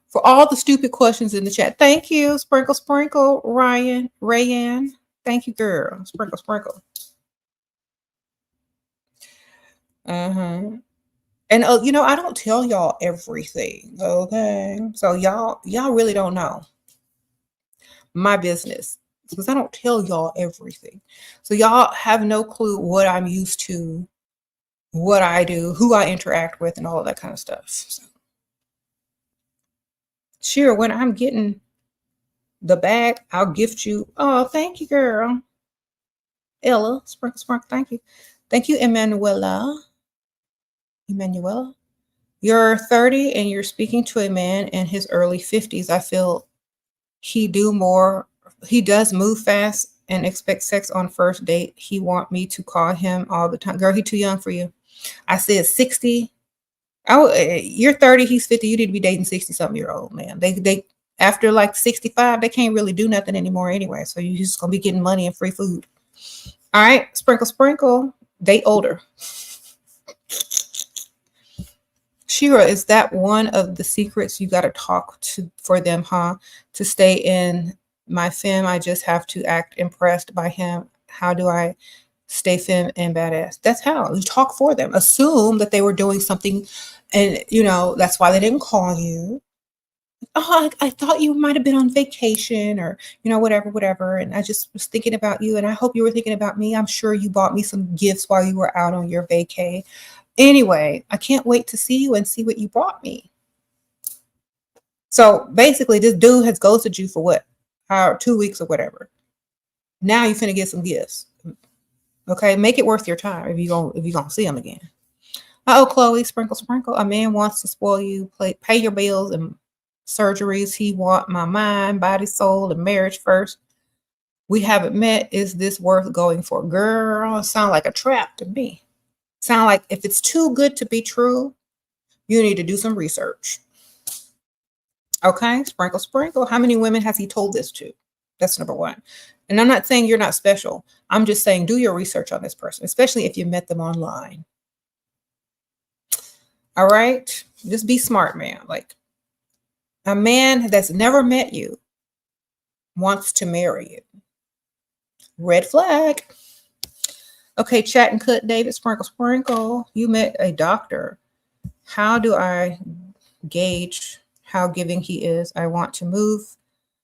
For all the stupid questions in the chat. Thank you. Sprinkle, sprinkle. Rayanne. Thank you, girl. Sprinkle, sprinkle. And you know, I don't tell y'all everything. Okay. So y'all really don't know my business because I don't tell y'all everything. So y'all have no clue what I'm used to, what I do, who I interact with, and all of that kind of stuff. So, sure, when I'm getting the bag, I'll gift you. Oh, thank you, girl. Ella, sprinkle, sprinkle. Thank you. Thank you, Emanuela. You're 30 and you're speaking to a man in his early 50s. I feel he does move fast and expect sex on first date. He want me to call him all the time. Girl, he too young for you. I said 60. Oh, you're 30, he's 50. You need to be dating 60-something-year-old, man. They after like 65, they can't really do nothing anymore anyway. So you're just gonna be getting money and free food. All right, sprinkle, sprinkle. Date older. SHERA, is that one of the secrets you got to talk to for them, huh? To stay in my femme, I just have to act impressed by him. How do I stay femme and badass? That's how you talk for them. Assume that they were doing something and, you know, that's why they didn't call you. Oh, I thought you might have been on vacation or, whatever, whatever. And I just was thinking about you. And I hope you were thinking about me. I'm sure you bought me some gifts while you were out on your vacay. Anyway, I can't wait to see you and see what you brought me. So basically, this dude has ghosted you for what? 2 weeks or whatever. Now you finna get some gifts. Okay, make it worth your time if you gonna see him again. Oh, Chloe, sprinkle, sprinkle. A man wants to spoil you, pay your bills and surgeries. He want my mind, body, soul, and marriage first. We haven't met. Is this worth going for? Girl, sound like a trap to me. Sound like if it's too good to be true, you need to do some research. Okay, sprinkle, sprinkle. How many women has he told this to? That's number one. And I'm not saying you're not special. I'm just saying do your research on this person, especially if you met them online. All right, just be smart, man. Like a man that's never met you wants to marry you. Red flag. Okay, chat and cut, David, sprinkle, sprinkle. You met a doctor. How do I gauge how giving he is? I want to move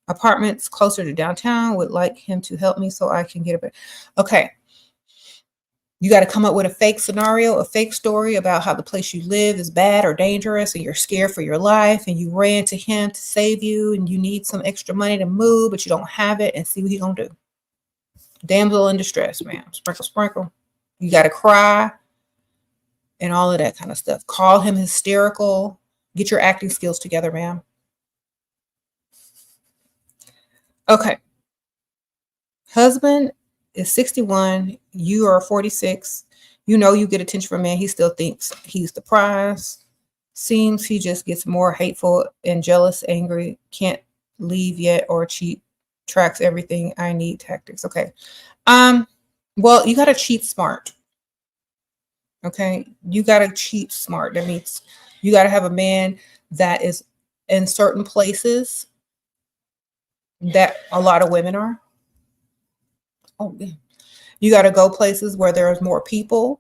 apartments closer to downtown. Would like him to help me so I can get a bit. Okay. You got to come up with a fake scenario, a fake story about how the place you live is bad or dangerous and you're scared for your life and you ran to him to save you and you need some extra money to move, but you don't have it, and see what he's going to do. Damsel in distress, man. Sprinkle, sprinkle. You got to cry and all of that kind of stuff. Call him hysterical. Get your acting skills together, man. Okay. Husband is 61. You are 46. You know you get attention from a man. He still thinks he's the prize. Seems he just gets more hateful and jealous, angry. Can't leave yet or cheat. Tracks everything. I need tactics. Okay. Well, you got to cheat smart. Okay. You got to cheat smart. That means you got to have a man that is in certain places that a lot of women are. Oh, yeah. You got to go places where there's more people.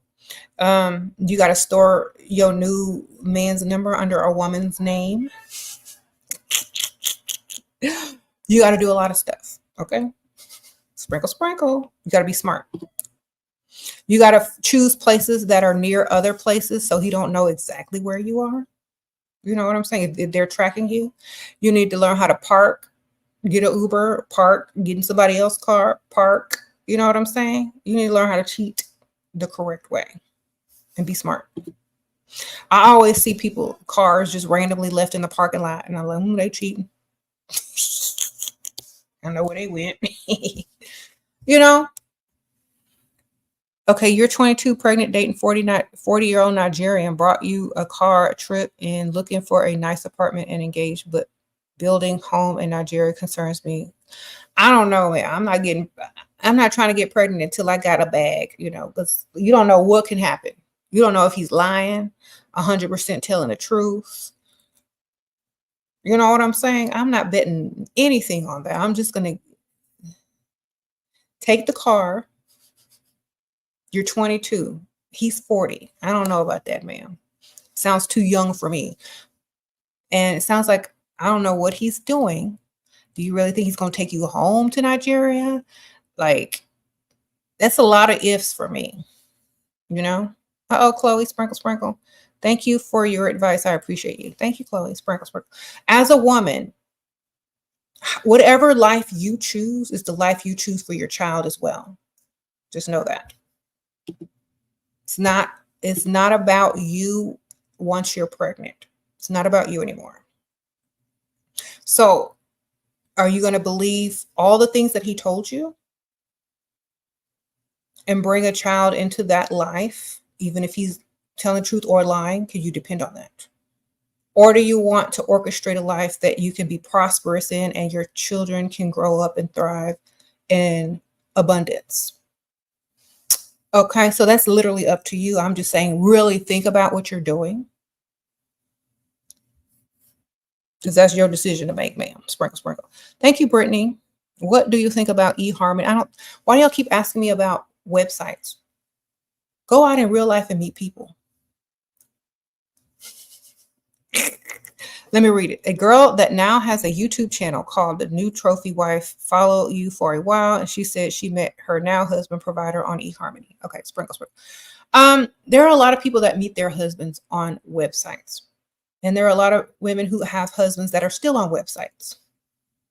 You got to store your new man's number under a woman's name. You got to do a lot of stuff. Okay. Sprinkle, sprinkle. You got to be smart. You got to choose places that are near other places so he don't know exactly where you are. You know what I'm saying? If they're tracking you, you need to learn how to park, get an Uber, park, get in somebody else's car, park. You know what I'm saying? You need to learn how to cheat the correct way and be smart. I always see people, cars just randomly left in the parking lot, and I'm like, they cheating. I know where they went. You know? Okay, you're 22, pregnant, dating 40-year-old Nigerian, brought you a car, a trip, and looking for a nice apartment and engaged, but building home in Nigeria concerns me. I don't know, man. I'm not trying to get pregnant until I got a bag, because you don't know what can happen. You don't know if he's lying, 100% telling the truth. You know what I'm saying? I'm not betting anything on that. I'm just going to take the car. You're 22. He's 40. I don't know about that, man. Sounds too young for me. And it sounds like I don't know what he's doing. Do you really think he's going to take you home to Nigeria? Like, that's a lot of ifs for me, Uh-oh, Chloe, sprinkle, sprinkle. Thank you for your advice. I appreciate you. Thank you, Chloe, sprinkle, sprinkle. As a woman, whatever life you choose is the life you choose for your child as well. Just know that. It's not about you once you're pregnant. It's not about you anymore. So, are you going to believe all the things that he told you and bring a child into that life, even if he's telling the truth or lying? Can you depend on that? Or do you want to orchestrate a life that you can be prosperous in and your children can grow up and thrive in abundance? Okay, so that's literally up to you. I'm just saying, really think about what you're doing, because that's your decision to make, ma'am. Sprinkle, sprinkle. Thank you, Brittany. What do you think about eHarmony? Why do y'all keep asking me about websites? Go out in real life and meet people. Let me read it. A girl that now has a YouTube channel called The New Trophy Wife followed you for a while, and she said she met her now husband provider on eHarmony. Okay, sprinkle, sprinkle. There are a lot of people that meet their husbands on websites. And there are a lot of women who have husbands that are still on websites.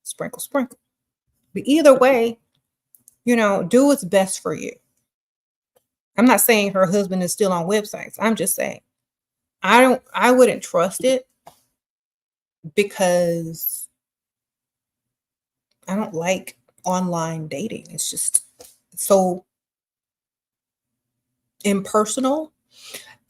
Sprinkle, sprinkle. But either way, do what's best for you. I'm not saying her husband is still on websites. I'm just saying I wouldn't trust it because I don't like online dating. It's just so impersonal.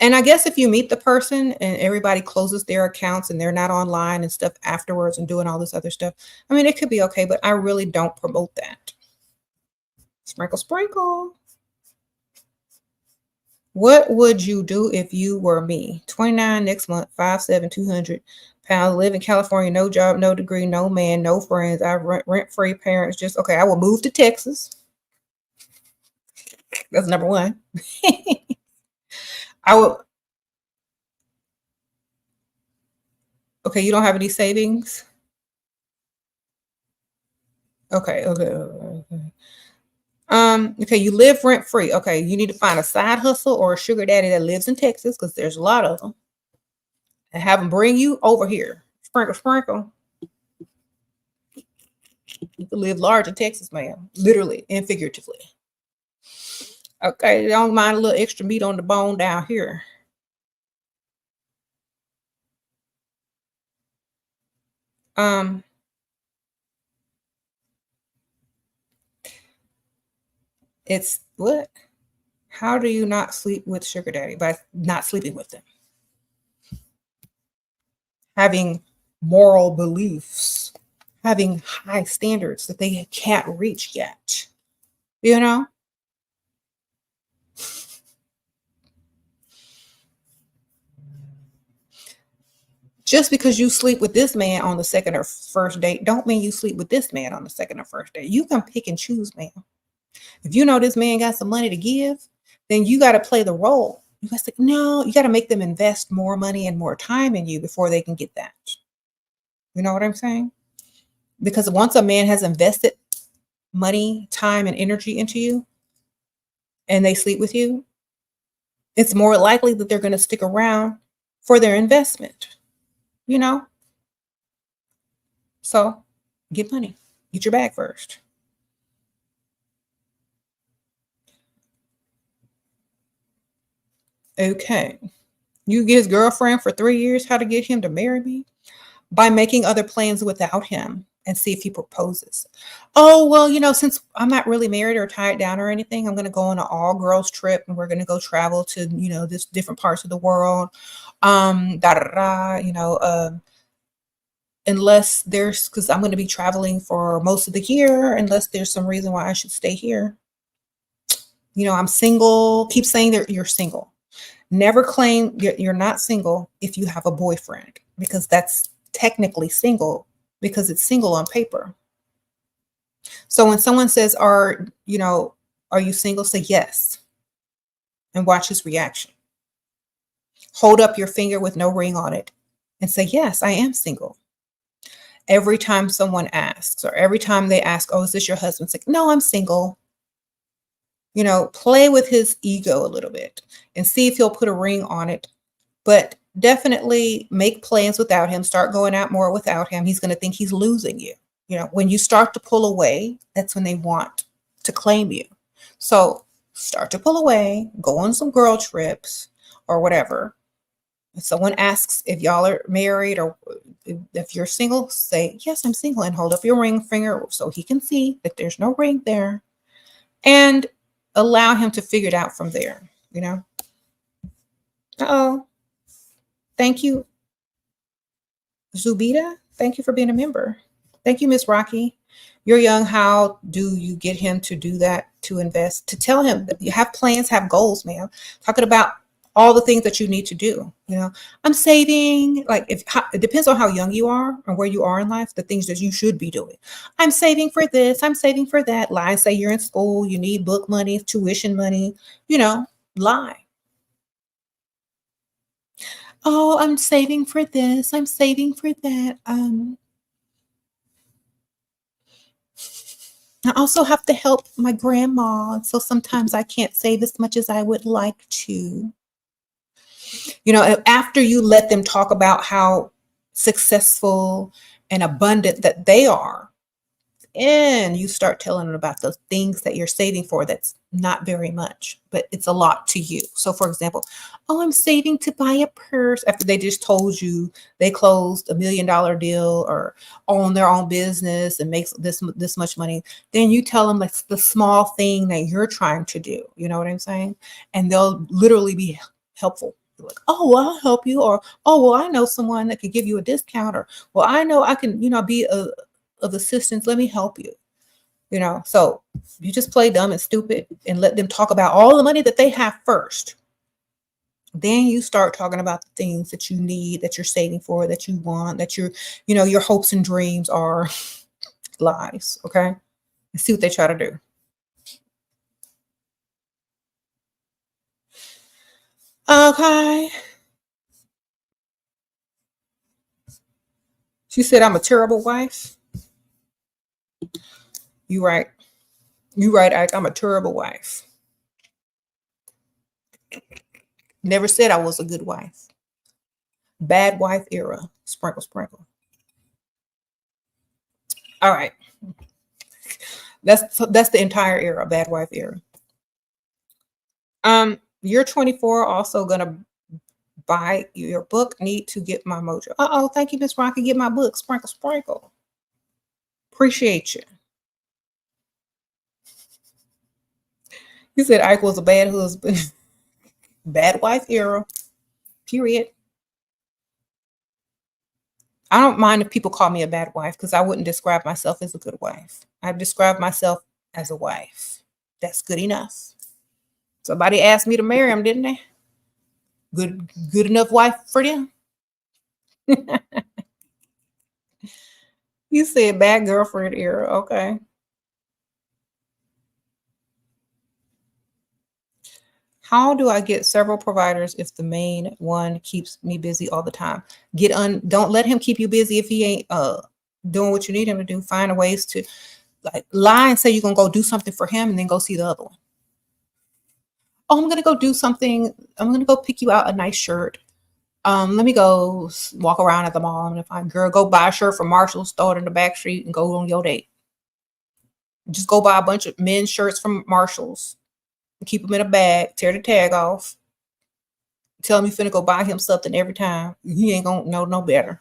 And I guess if you meet the person and everybody closes their accounts and they're not online and stuff afterwards and doing all this other stuff, I mean, it could be okay, but I really don't promote that. Sprinkle, sprinkle. What would you do if you were me? 29 next month, 5'7", 200 pounds, live in California, no job, no degree, no man, no friends. I rent-free parents. Just okay. I will move to Texas. That's number one. I will. Okay, you don't have any savings? Okay. Okay, you live rent free. Okay, you need to find a side hustle or a sugar daddy that lives in Texas because there's a lot of them. And have them bring you over here. Sprinkle, sprinkle. You can live large in Texas, ma'am. Literally and figuratively. Okay, don't mind a little extra meat on the bone down here. It's what? How do you not sleep with sugar daddy? By not sleeping with them. Having moral beliefs, having high standards that they can't reach yet. Just because you sleep with this man on the second or first date don't mean you sleep with this man on the second or first date. You can pick and choose, man. If you know this man got some money to give, then you got to play the role. You got to say, no, you got to make them invest more money and more time in you before they can get that. You know what I'm saying? Because once a man has invested money, time, and energy into you, and they sleep with you, it's more likely that they're going to stick around for their investment. So get money, get your bag first. Okay. You get his girlfriend for 3 years. How to get him to marry me? By making other plans without him and see if he proposes. Oh, well, since I'm not really married or tied down or anything, I'm going to go on an all girls trip and we're going to go travel to, this different parts of the world. Unless because I'm going to be traveling for most of the year, unless there's some reason why I should stay here. I'm single. Keep saying that you're single. Never claim you're not single if you have a boyfriend, because that's technically single because it's single on paper. So when someone says, are you single? Say yes and watch his reaction. Hold up your finger with no ring on it and say, yes, I am single. Every time someone asks, or every time they ask, oh, is this your husband? It's like, no, I'm single. Play with his ego a little bit and see if he'll put a ring on it. But definitely make plans without him. Start going out more without him. He's going to think he's losing you. When you start to pull away, that's when they want to claim you. So start to pull away, go on some girl trips or whatever. If someone asks if y'all are married or if you're single, say, yes, I'm single, and hold up your ring finger so he can see that there's no ring there, and allow him to figure it out from there. Uh-oh. Thank you, Zubida. Thank you for being a member. Thank you, Miss Rocky. You're young. How do you get him to do that, to invest, to tell him that you have plans, have goals, man? Talking about all the things that you need to do. I'm saving, like it depends on how young you are or where you are in life, the things that you should be doing. I'm saving for this, I'm saving for that. Lie, say you're in school, you need book money, tuition money, lie. Oh, I'm saving for this. I'm saving for that. I also have to help my grandma, so sometimes I can't save as much as I would like to. You know, after you let them talk about how successful and abundant that they are, and you start telling them about those things that you're saving for that's not very much, but it's a lot to you. So for example, oh, I'm saving to buy a purse after they just told you they closed $1 million deal or own their own business and makes this much money. Then you tell them like the small thing that you're trying to do. You know what I'm saying? And they'll literally be helpful. Like, oh, well, I'll help you, or oh, well, I know someone that could give you a discount, or well, I know I can, be of assistance. Let me help you. So you just play dumb and stupid and let them talk about all the money that they have first. Then you start talking about the things that you need, that you're saving for, that you want, that your hopes and dreams are lies. Okay. And see what they try to do. Okay. She said, I'm a terrible wife. You right. You right, Ike. I'm a terrible wife. Never said I was a good wife. Bad wife era. Sprinkle, sprinkle. All right. That's the entire era, bad wife era. You're 24, also gonna buy your book. Need to get my mojo. Uh-oh, thank you, Miss Rocky. Get my book. Sprinkle, sprinkle. Appreciate you. You said Ike was a bad husband. Bad wife era. Period. I don't mind if people call me a bad wife because I wouldn't describe myself as a good wife. I describe myself as a wife. That's good enough. Somebody asked me to marry him, didn't they? Good enough wife for them. You said bad girlfriend era. Okay. How do I get several providers if the main one keeps me busy all the time? Don't let him keep you busy if he ain't doing what you need him to do. Find ways to like lie and say you're gonna go do something for him and then go see the other one. Oh, I'm gonna go do something. I'm gonna go pick you out a nice shirt. Let me go walk around at the mall. I'm gonna find girl, go buy a shirt from Marshalls, throw it in the back street, and go on your date. Just go buy a bunch of men's shirts from Marshalls, keep them in a bag, tear the tag off, tell him you finna go buy him something every time. He ain't gonna know no better.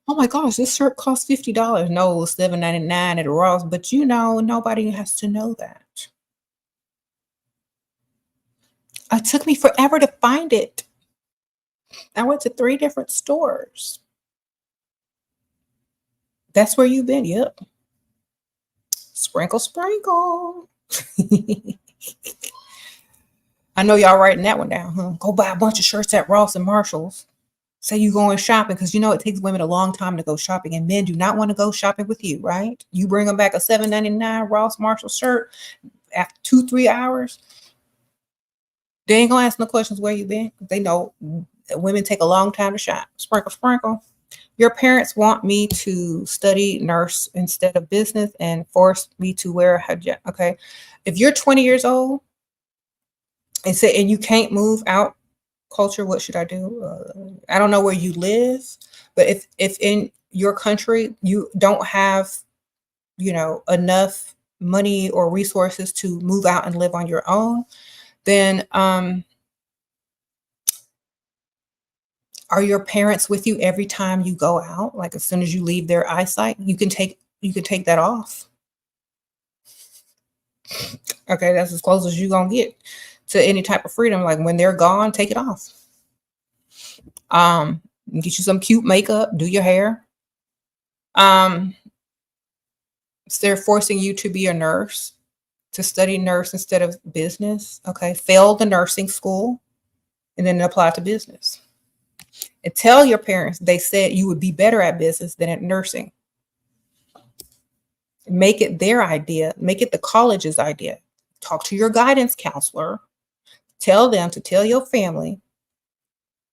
Oh my gosh, this shirt costs $50. No, $7.99 at Ross, but nobody has to know that. It took me forever to find it. I went to 3 different stores. That's where you've been. Yep. Sprinkle, sprinkle. I know y'all writing that one down, huh? Go buy a bunch of shirts at Ross and Marshalls. Say you going shopping because it takes women a long time to go shopping, and men do not want to go shopping with you, right? You bring them back a $7.99 Ross Marshall shirt after 2-3 hours. They ain't gonna ask no questions where you been. They know that women take a long time to shop. Sprinkle, sprinkle. Your parents want me to study nurse instead of business and force me to wear a hijab. Okay. If you're 20 years old and you can't move out culture, what should I do? I don't know where you live, but if in your country you don't have, enough money or resources to move out and live on your own, then are your parents with you every time you go out? Like as soon as you leave their eyesight, you can take that off. Okay, that's as close as you're gonna get to any type of freedom. Like when they're gone, take it off. Get you some cute makeup, do your hair. So they're forcing you to be a nurse, to study nurse instead of business. Okay, fail the nursing school and then apply to business. And tell your parents they said you would be better at business than at nursing. Make it their idea. Make it the college's idea. talk to your guidance counselor. Tell them to tell your family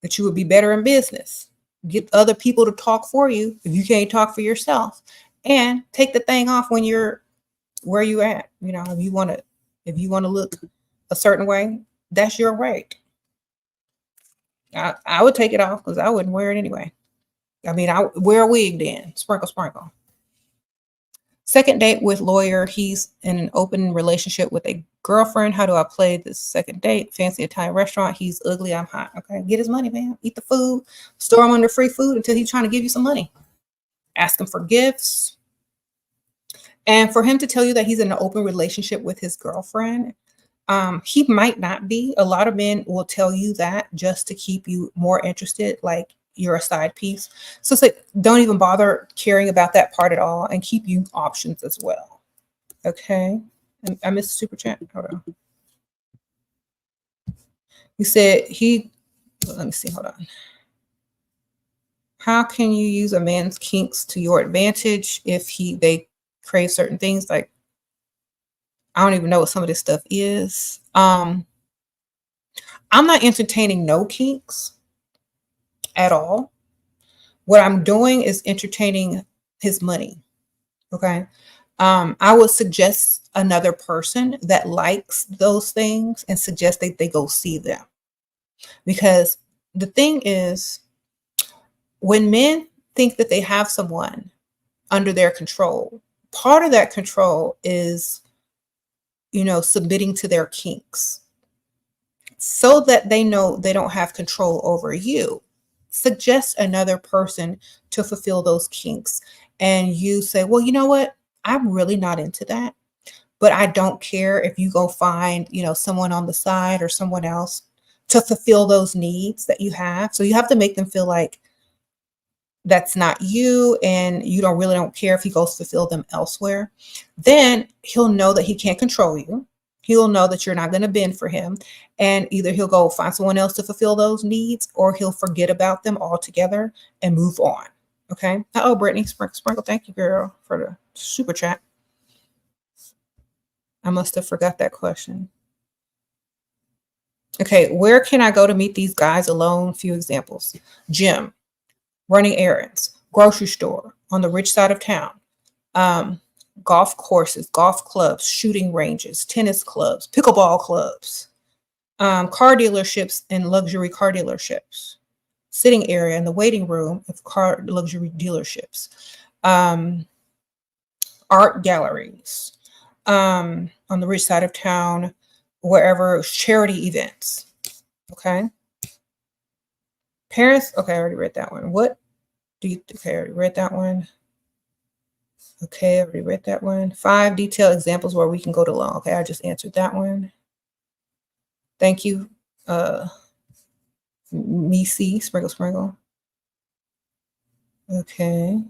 that you would be better in business. Get other people to talk for you if you can't talk for yourself. And take the thing off when you're where you at. You know, if you want to look a certain way, that's your right. I would take it off because I wouldn't wear it anyway. I mean, I wear a wig then. Sprinkle, sprinkle. Second date with lawyer. He's in an open relationship with a girlfriend. How do I play this second date? Fancy Italian restaurant. He's ugly. I'm hot. Okay. Get his money, man. Eat the food. Store him under free food until he's trying to give you some money. Ask him for gifts. And for him to tell you that he's in an open relationship with his girlfriend, he might not be. A lot of men will tell you that just to keep you more interested, like you're a side piece. So it's like, don't even bother caring about that part at all and keep you options as well. Okay. I missed the super chat. Hold on. You said let me see, hold on. How can you use a man's kinks to your advantage if they crave certain things? Like, I don't even know what some of this stuff is. I'm not entertaining no kinks at all. What I'm doing is entertaining his money. Okay. I would suggest another person that likes those things and suggest that they go see them. Because the thing is, when men think that they have someone under their control, part of that control is, you know, submitting to their kinks so that they know they don't have control over you. Suggest another person to fulfill those kinks. And you say, well, you know what? I'm really not into that, but I don't care if you go find, you know, someone on the side or someone else to fulfill those needs that you have. So you have to make them feel like that's not you and you don't care if he goes to fulfill them elsewhere. Then he'll know that he can't control you. He'll know that you're not going to bend for him, and either he'll go find someone else to fulfill those needs or he'll forget about them altogether and move on. Okay. Oh, Brittany, Sprinkle, thank you, girl, for the super chat. I must have forgot that question. Okay, where can I go to meet these guys alone? Few examples. Gym, running errands, grocery store, on the rich side of town, golf courses, golf clubs, shooting ranges, tennis clubs, pickleball clubs, car dealerships and luxury car dealerships, sitting area in the waiting room of car luxury dealerships, art galleries, on the rich side of town, wherever, charity events. Okay. Parents. Okay, I already read that one. What do you, okay, I already read that one. Okay, I already read that one. 5 detailed examples where we can go to loan. Okay, I just answered that one. Thank you. Missy, Sprinkle. Okay.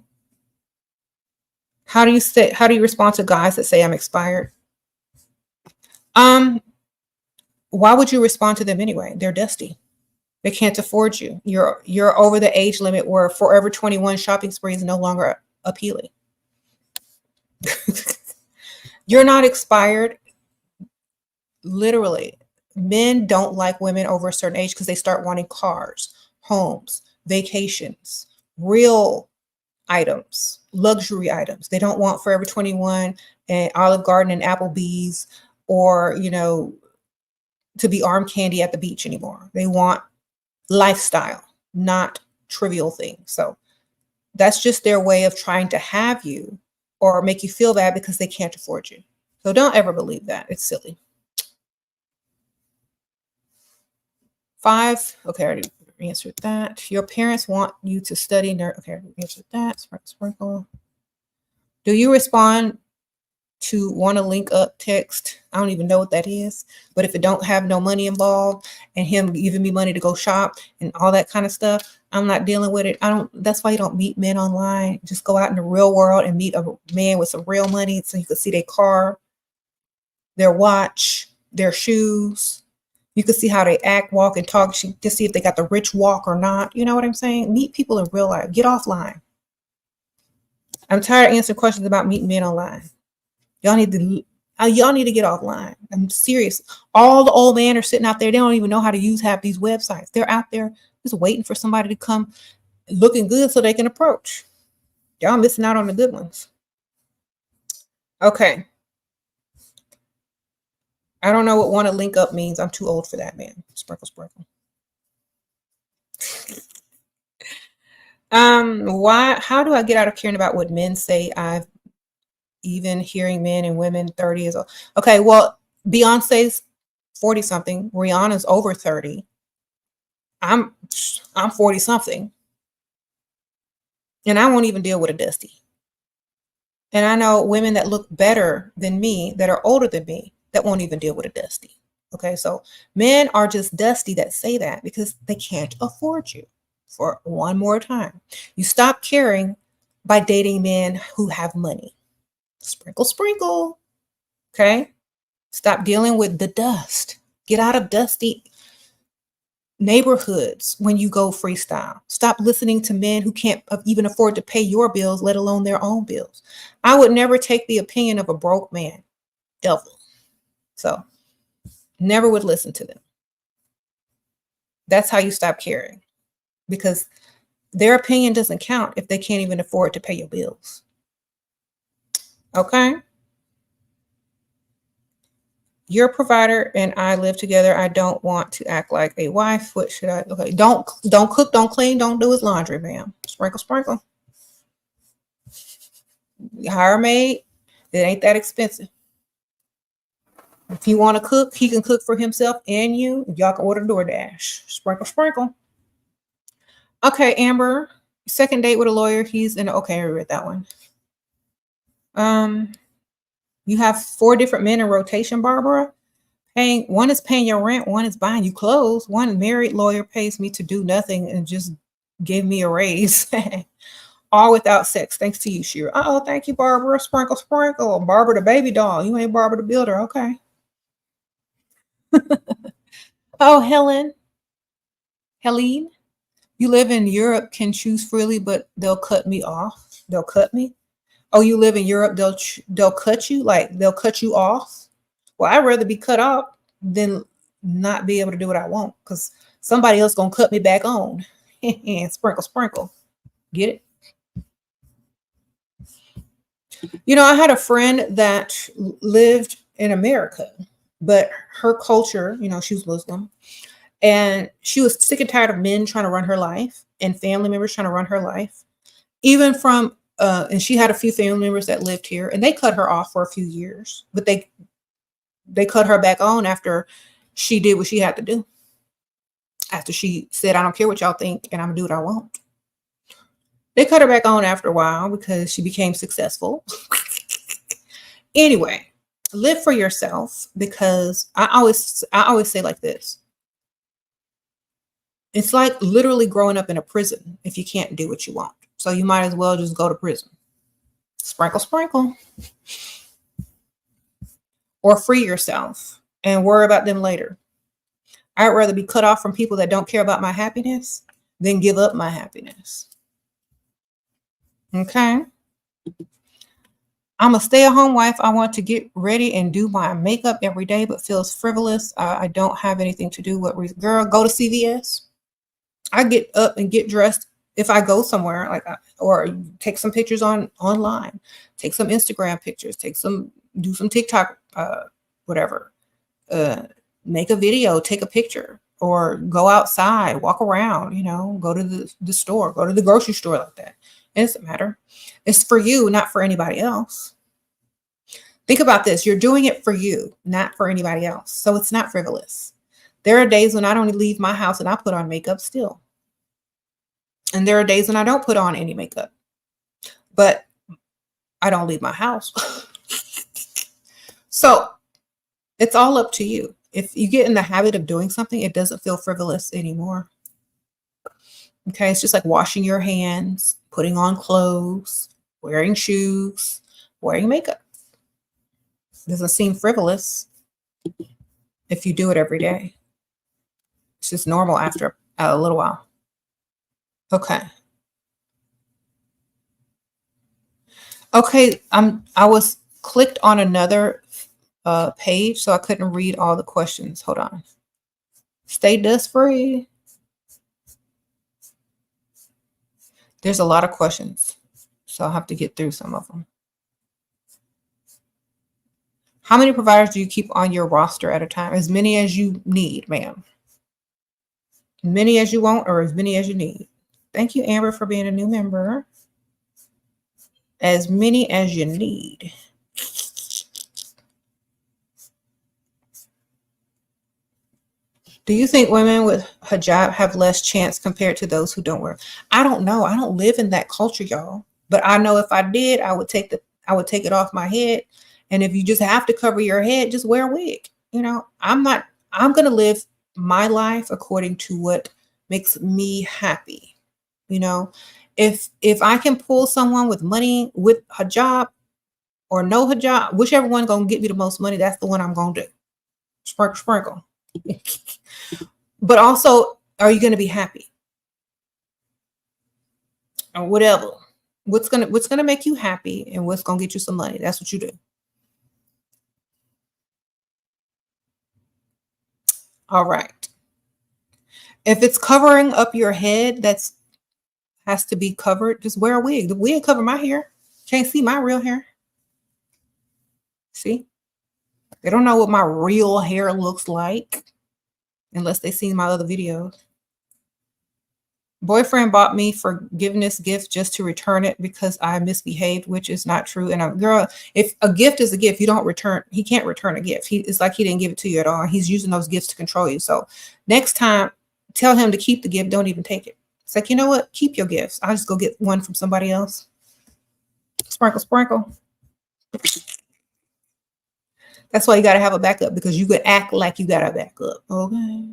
How do you respond to guys that say I'm expired? Why would you respond to them anyway? They're dusty. They can't afford you. You're over the age limit where Forever 21 shopping spree is no longer appealing. You're not expired. Literally, men don't like women over a certain age because they start wanting cars, homes, vacations, real items, luxury items. They don't want Forever 21 and Olive Garden and Applebee's, or, you know, to be arm candy at the beach anymore. They want lifestyle, not trivial things. So that's just their way of trying to have you or make you feel bad because they can't afford you. So don't ever believe that. It's silly. 5. Okay, I already answered that. Your parents want you to study. Okay, I already answered that. Sprinkle. Do you respond to want to link up text? I don't even know what that is, but if it don't have no money involved and him giving me money to go shop and all that kind of stuff, I'm not dealing with it. That's why you don't meet men online. Just go out in the real world and meet a man with some real money so you can see their car, their watch, their shoes. You can see how they act, walk, and talk to see if they got the rich walk or not. You know what I'm saying? Meet people in real life. Get offline. I'm tired of answering questions about meeting men online. Y'all need to, Y'all need to get offline. I'm serious. All the old men are sitting out there. They don't even know how to use half these websites. They're out there just waiting for somebody to come looking good so they can approach. Y'all missing out on the good ones. Okay. I don't know what want to link up means. I'm too old for that, man. Sprinkle, sprinkle. How do I get out of caring about what men say? I've even hearing men and women 30 years old. Okay, well, Beyonce's 40 something, Rihanna's over 30. I'm 40 something. And I won't even deal with a dusty. And I know women that look better than me, that are older than me, that won't even deal with a dusty. Okay, so men are just dusty that say that because they can't afford you. For one more time, you stop caring by dating men who have money. Sprinkle, sprinkle. Okay, stop dealing with the dust. Get out of dusty neighborhoods when you go freestyle. Stop listening to men who can't even afford to pay your bills, let alone their own bills. I would never take the opinion of a broke man, ever. So never would listen to them. That's how you stop caring, because their opinion doesn't count if they can't even afford to pay your bills. Okay? Your provider and I live together. I don't want to act like a wife. What should I? Okay, don't cook, don't clean, don't do his laundry, ma'am. Sprinkle, sprinkle. Hire a maid. It ain't that expensive. If you want to cook, he can cook for himself and you. Y'all can order DoorDash. Sprinkle, sprinkle. Okay, Amber. Second date with a lawyer. He's in. Okay, I read that one. You have 4 different men in rotation, Barbara. One is paying your rent, one is buying you clothes, one married lawyer pays me to do nothing and just give me a raise. All without sex. Thanks to you, Shira. Oh, thank you, Barbara. Sprinkle, sprinkle. Barbara the baby doll. You ain't Barbara the builder. Okay. Oh, Helene, you live in Europe, can choose freely, but they'll cut me off. They'll cut me. Oh, you live in Europe, they'll cut you, like they'll cut you off. Well, I'd rather be cut off than not be able to do what I want, because somebody else gonna cut me back on. Sprinkle, sprinkle. Get it? You know, I had a friend that lived in America, but her culture, you know, she was Muslim, and she was sick and tired of men trying to run her life and family members trying to run her life. Even from and she had a few family members that lived here, and they cut her off for a few years, but they cut her back on after she did what she had to do. After she said, I don't care what y'all think, and I'm gonna do what I want. They cut her back on after a while because she became successful. Anyway, live for yourself, because I always say like this. It's like literally growing up in a prison if you can't do what you want. So you might as well just go to prison. Sprinkle, sprinkle. Or free yourself and worry about them later. I'd rather be cut off from people that don't care about my happiness than give up my happiness. Okay. I'm a stay-at-home wife. I want to get ready and do my makeup every day, but feels frivolous. I don't have anything to do. Girl, go to CVS. I get up and get dressed if I go somewhere, or take some pictures online, take some Instagram pictures, do some TikTok, whatever, make a video, take a picture, or go outside, walk around, you know, go to the store, go to the grocery store like that. It doesn't matter. It's for you, not for anybody else. Think about this. You're doing it for you, not for anybody else. So it's not frivolous. There are days when I don't leave my house and I put on makeup still. And there are days when I don't put on any makeup, but I don't leave my house. So it's all up to you. If you get in the habit of doing something, it doesn't feel frivolous anymore. Okay, it's just like washing your hands, putting on clothes, wearing shoes, wearing makeup. It doesn't seem frivolous if you do it every day. It's just normal after a little while. Okay. Okay, I was clicked on another page, so I couldn't read all the questions. Hold on. Stay dust free. There's a lot of questions, so I'll have to get through some of them. How many providers do you keep on your roster at a time? As many as you need, ma'am. Many as you want, or as many as you need. Thank you, Amber, for being a new member. As many as you need. Do you think women with hijab have less chance compared to those who don't wear? I don't know. I don't live in that culture, y'all. But I know if I did, I would take it off my head. And if you just have to cover your head, just wear a wig. You know, I'm going to live my life according to what makes me happy. You know, if I can pull someone with money with hijab or no hijab, whichever one going to get me the most money, that's the one I'm going to do. Sprinkle, sprinkle. But also, are you going to be happy? Or whatever. What's gonna make you happy and what's gonna get you some money? That's what you do. All right. If it's covering up your head, that's has to be covered. Just wear a wig. The wig cover my hair. Can't see my real hair. See? They don't know what my real hair looks like unless they see my other videos. Boyfriend bought me forgiveness gift just to return it because I misbehaved, which is not true. And girl, if a gift is a gift, you don't return. He can't return a gift. It's like he didn't give it to you at all. He's using those gifts to control you. So next time, tell him to keep the gift. Don't even take it. It's like, you know what? Keep your gifts. I'll just go get one from somebody else. Sprinkle, sprinkle. That's why you got to have a backup, because you could act like you got a backup. Okay.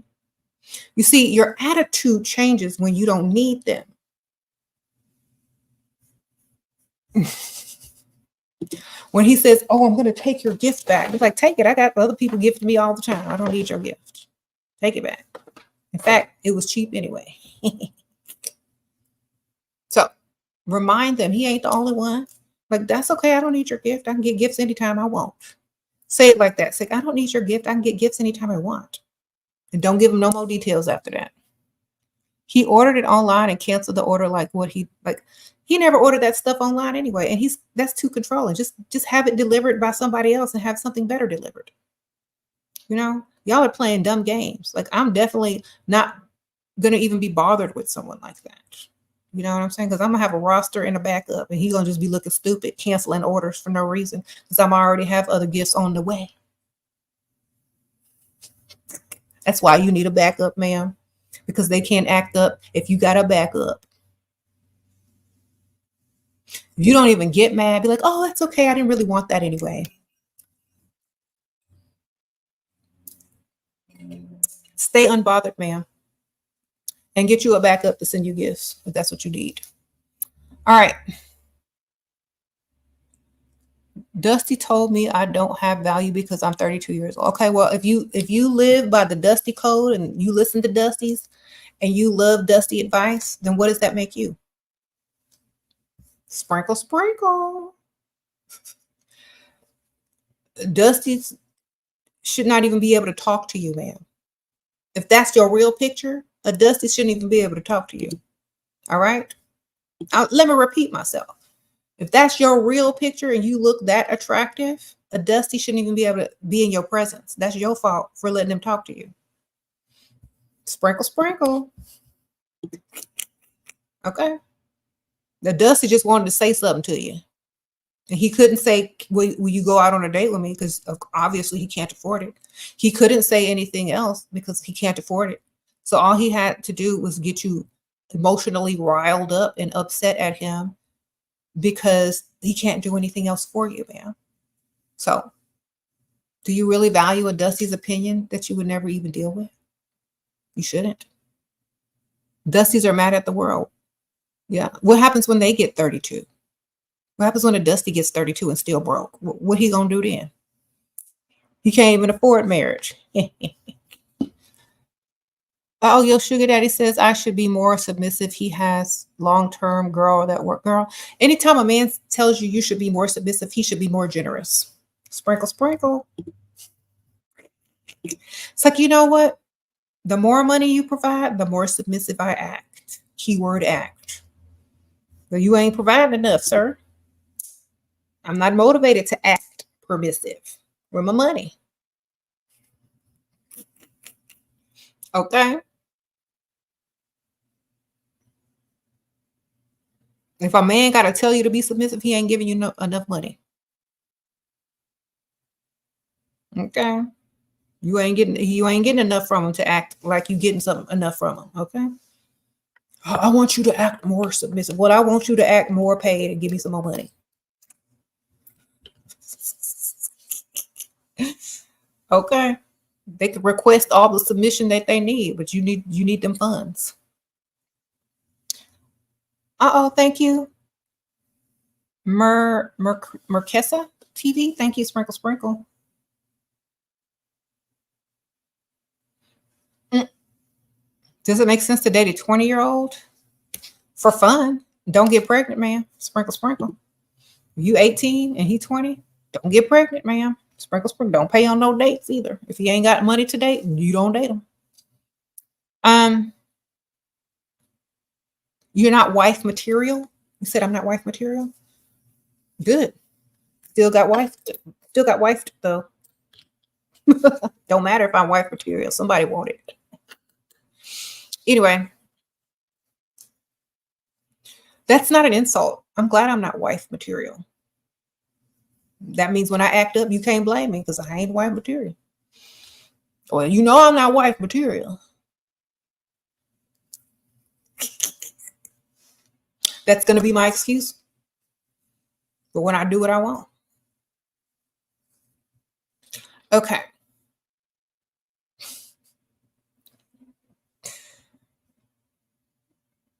You see, your attitude changes when you don't need them. When he says, oh, I'm going to take your gift back. It's like, take it. I got other people gifting me all the time. I don't need your gift. Take it back. In fact, it was cheap anyway. So remind them he ain't the only one. Like, that's okay. I don't need your gift. I can get gifts anytime I want. Say it like that. Say, I don't need your gift. I can get gifts anytime I want. And don't give him no more details after that. He ordered it online and canceled the order. He never ordered that stuff online anyway. And that's too controlling. Just have it delivered by somebody else and have something better delivered. You know, y'all are playing dumb games. Like, I'm definitely not going to even be bothered with someone like that. You know what I'm saying? Because I'm going to have a roster and a backup, and he's going to just be looking stupid, canceling orders for no reason, because I'm already have other gifts on the way. That's why you need a backup, ma'am, because they can't act up if you got a backup. You don't even get mad. Be like, oh, that's okay. I didn't really want that anyway. Stay unbothered, ma'am, and get you a backup to send you gifts if that's what you need. All right. Dusty told me I don't have value because I'm 32 years old. Okay, well, if you live by the Dusty code and you listen to Dusty's and you love Dusty advice, then what does that make you? Sprinkle, sprinkle. Dusty should not even be able to talk to you, ma'am. If that's your real picture, a Dusty shouldn't even be able to talk to you. All right? Let me repeat myself. If that's your real picture and you look that attractive, a Dusty shouldn't even be able to be in your presence. That's your fault for letting them talk to you. Sprinkle, sprinkle. Okay? The Dusty just wanted to say something to you. And he couldn't say, will you go out on a date with me? Because obviously he can't afford it. He couldn't say anything else because he can't afford it. So all he had to do was get you emotionally riled up and upset at him because he can't do anything else for you, man. So do you really value a Dusty's opinion that you would never even deal with? You shouldn't. Dusties are mad at the world. Yeah. What happens when they get 32? What happens when a Dusty gets 32 and still broke? What he gonna do then? He can't even afford marriage. Oh, your sugar daddy says I should be more submissive. He has long-term girl that work. Girl, anytime a man tells you you should be more submissive, he should be more generous. Sprinkle, sprinkle. It's like, you know what? The more money you provide, the more submissive I act. Keyword act. But you ain't providing enough, sir. I'm not motivated to act permissive. Where my money? Okay. If a man got to tell you to be submissive, he ain't giving you enough money. Okay. You ain't getting enough from him to act like you getting something enough from him. Okay. I want you to act more submissive. Well, I want you to act more paid and give me some more money. Okay. They can request all the submission that they need, but you need them funds. Thank you. Merkessa TV. Thank you, Sprinkle Sprinkle. Does it make sense to date a 20-year-old? For fun. Don't get pregnant, ma'am. Sprinkle Sprinkle. You 18 and he 20? Don't get pregnant, ma'am. Sprinkle Sprinkle. Don't pay on no dates either. If he ain't got money to date, you don't date him. You're not wife material? You said I'm not wife material? Good. Still got wifed though. Don't matter if I'm wife material. Somebody want it. Anyway, that's not an insult. I'm glad I'm not wife material. That means when I act up, you can't blame me because I ain't wife material. Well, you know I'm not wife material. That's going to be my excuse for when I do what I want. Okay.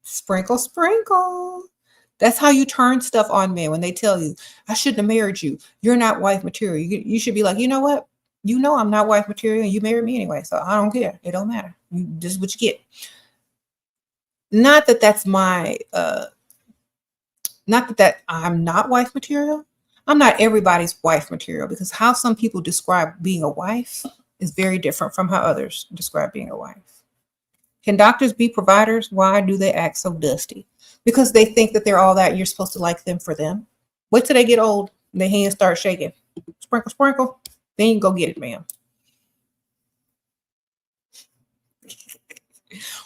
Sprinkle, sprinkle. That's how you turn stuff on men when they tell you, I shouldn't have married you. You're not wife material. You should be like, you know what? You know I'm not wife material and you married me anyway, so I don't care. It don't matter. This is what you get. Not that that's my, not that I'm not wife material. I'm not everybody's wife material because how some people describe being a wife is very different from how others describe being a wife. Can doctors be providers? Why do they act so dusty? Because they think that they're all that and you're supposed to like them for them. Wait till they get old and their hands start shaking. Sprinkle, sprinkle. Then you go get it, ma'am.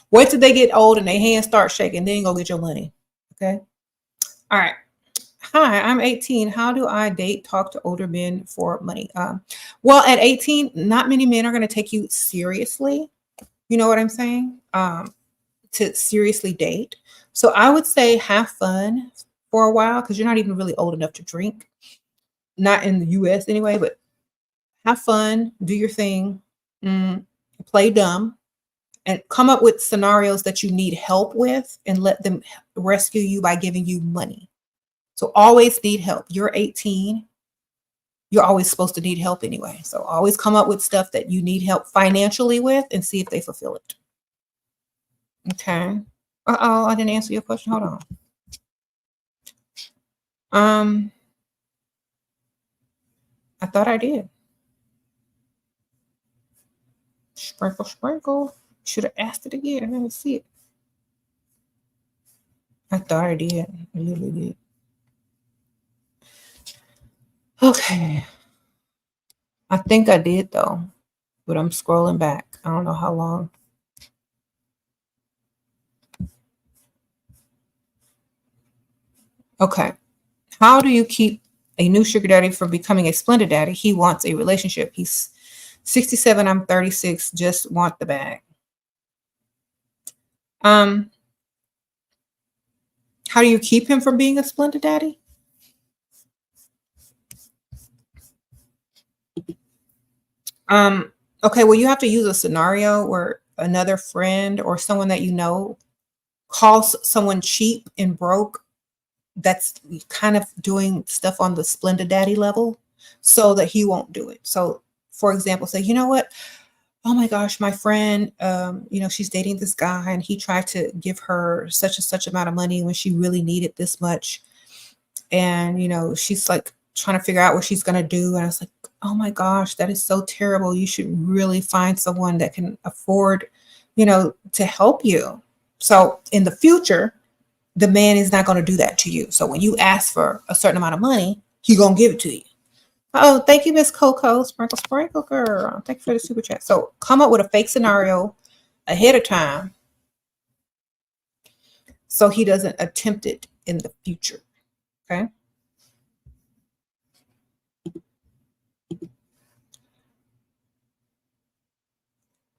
Wait till they get old and their hands start shaking. Then you go get your money. Okay. All right. Hi, I'm 18. How do I talk to older men for money? Well, at 18, not many men are going to take you seriously. You know what I'm saying? To seriously date. So I would say have fun for a while because you're not even really old enough to drink. Not in the US anyway, but have fun, do your thing, play dumb, and come up with scenarios that you need help with and let them rescue you by giving you money. So always need help. You're 18. You're always supposed to need help anyway. So always come up with stuff that you need help financially with and see if they fulfill it. Okay. I didn't answer your question. Hold on. I thought I did. Sprinkle, sprinkle. Should have asked it again. I didn't see it. I thought I did. I literally did. Okay. I think I did though, but I'm scrolling back. I don't know how long. Okay. How do you keep a new sugar daddy from becoming a splendid daddy? He wants a relationship. He's 67. I'm 36. Just want the bag. How do you keep him from being a splendid daddy? Okay, well, you have to use a scenario where another friend or someone that you know calls someone cheap and broke that's kind of doing stuff on the splendid daddy level so that he won't do it. So, for example, say, you know what? Oh my gosh, my friend, she's dating this guy and he tried to give her such and such amount of money when she really needed this much. And, she's like, trying to figure out what she's going to do. And I was like, oh my gosh, that is so terrible. You should really find someone that can afford, to help you. So in the future, the man is not going to do that to you. So when you ask for a certain amount of money, he's going to give it to you. Oh, thank you, Miss Coco. Sprinkle, sprinkle, girl. Thank you for the super chat. So come up with a fake scenario ahead of time so he doesn't attempt it in the future. Okay.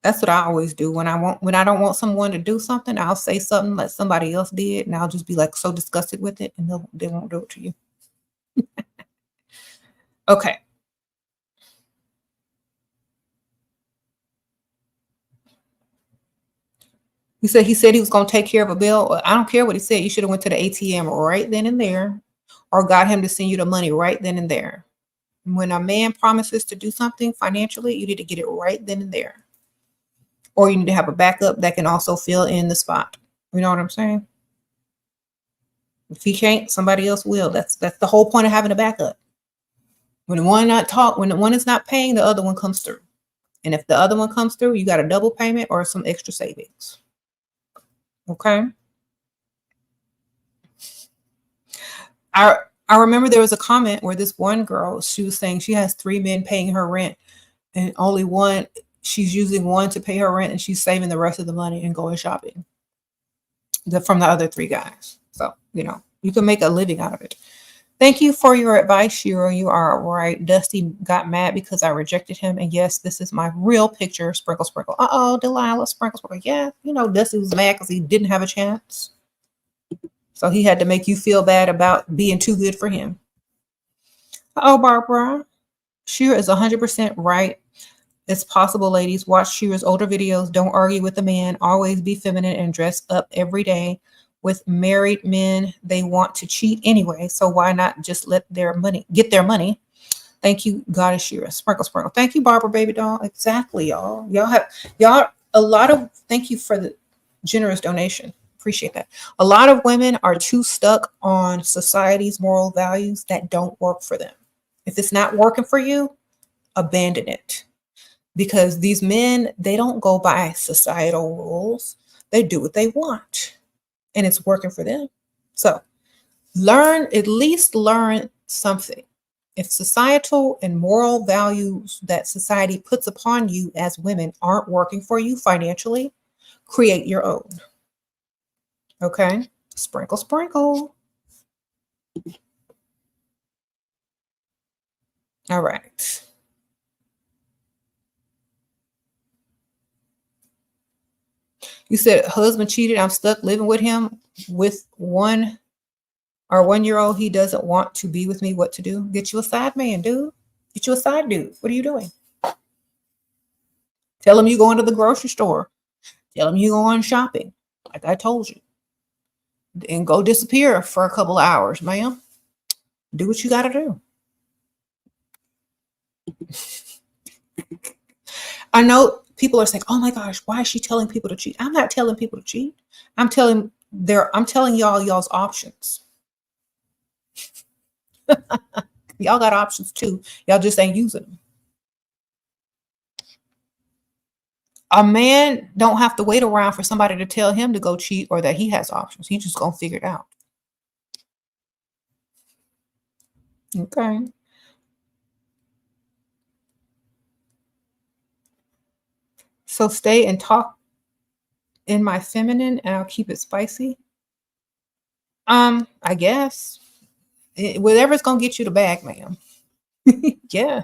That's what I always do when I don't want someone to do something. I'll say something that somebody else did, and I'll just be like so disgusted with it, and they won't do it to you. Okay. He said he was going to take care of a bill. Well, I don't care what he said. You should have went to the ATM right then and there, or got him to send you the money right then and there. When a man promises to do something financially, you need to get it right then and there, or you need to have a backup that can also fill in the spot. You know what I'm saying? If he can't, somebody else will. That's the whole point of having a backup. When the one is not paying, the other one comes through. And if the other one comes through, you got a double payment or some extra savings. Okay. I remember there was a comment where this one girl, she was saying she has 3 men paying her rent, and only one, she's using one to pay her rent, and she's saving the rest of the money and going shopping from the other 3 guys. So, you can make a living out of it. Thank you for your advice, Shira. You are right. Dusty got mad because I rejected him. And yes, this is my real picture. Sprinkle, sprinkle. Uh-oh, Delilah, sprinkle, sprinkle. Yeah, Dusty was mad because he didn't have a chance. So he had to make you feel bad about being too good for him. Uh-oh, Barbara. Shira is 100% right. It's possible, ladies. Watch Shira's older videos. Don't argue with a man. Always be feminine and dress up every day. With married men, they want to cheat anyway, so why not just get their money? Thank you, Goddess Shira. Sprinkle, sprinkle. Thank you, Barbara, baby doll. Exactly, y'all. Thank you for the generous donation. Appreciate that. A lot of women are too stuck on society's moral values that don't work for them. If it's not working for you, abandon it. Because these men, they don't go by societal rules. They do what they want. And it's working for them. So at least learn something. If societal and moral values that society puts upon you as women aren't working for you financially, create your own. Okay? Sprinkle, sprinkle. All right. You said husband cheated. I'm stuck living with him with 1-year-old. He doesn't want to be with me. What to do? Get you a side man, dude. Get you a side dude. What are you doing? Tell him you going to the grocery store. Tell him you going shopping, like I told you. And go disappear for a couple of hours, ma'am. Do what you got to do. I know people are saying, "Oh my gosh, why is she telling people to cheat?" I'm not telling people to cheat. I'm telling y'all's options. Y'all got options too. Y'all just ain't using them. A man don't have to wait around for somebody to tell him to go cheat or that he has options. He just gonna figure it out. Okay. So stay and talk in my feminine and I'll keep it spicy. I guess. Whatever's gonna get you the bag, ma'am. Yeah.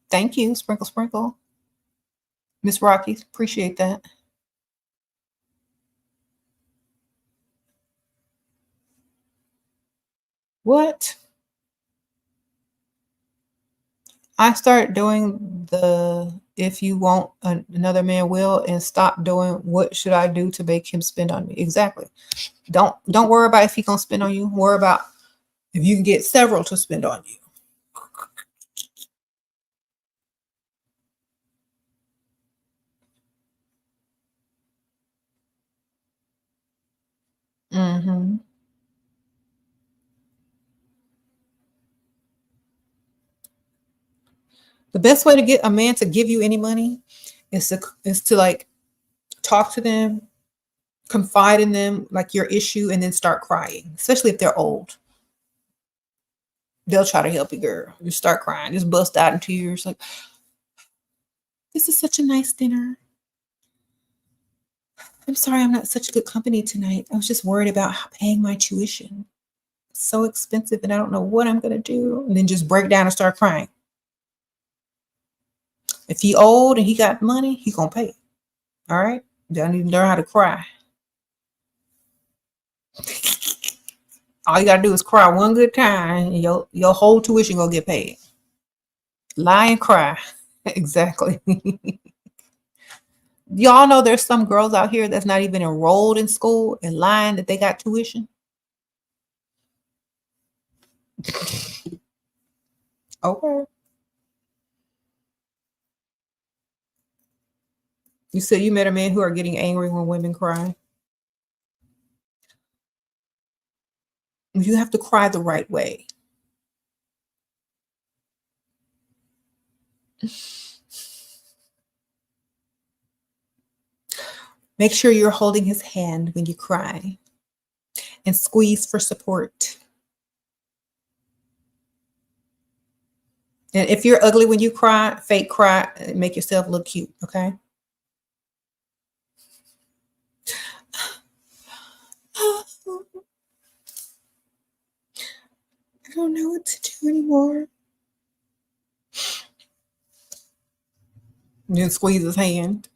Thank you. Sprinkle, sprinkle. Miss Rocky, appreciate that. What? I start doing the if you want another man will and stop doing what should I do to make him spend on me. Exactly. Don't worry about if he gonna spend on you. Worry about if you can get several to spend on you. Mm-hmm. The best way to get a man to give you any money is to like talk to them, confide in them, like your issue, and then start crying, especially if they're old. They'll try to help you, girl. You start crying, just bust out in tears. Like, this is such a nice dinner. I'm sorry I'm not such good company tonight. I was just worried about paying my tuition. It's so expensive and I don't know what I'm going to do. And then just break down and start crying. If he old and he got money, he going to pay it. All right? Don't even learn how to cry. All you got to do is cry one good time and your whole tuition going to get paid. Lie and cry. Exactly. Y'all know there's some girls out here that's not even enrolled in school and lying that they got tuition. Okay. You said you met a man who are getting angry when women cry. You have to cry the right way. Make sure you're holding his hand when you cry and squeeze for support. And if you're ugly when you cry, fake cry, make yourself look cute, okay? I don't know what to do anymore. And then squeeze his hand.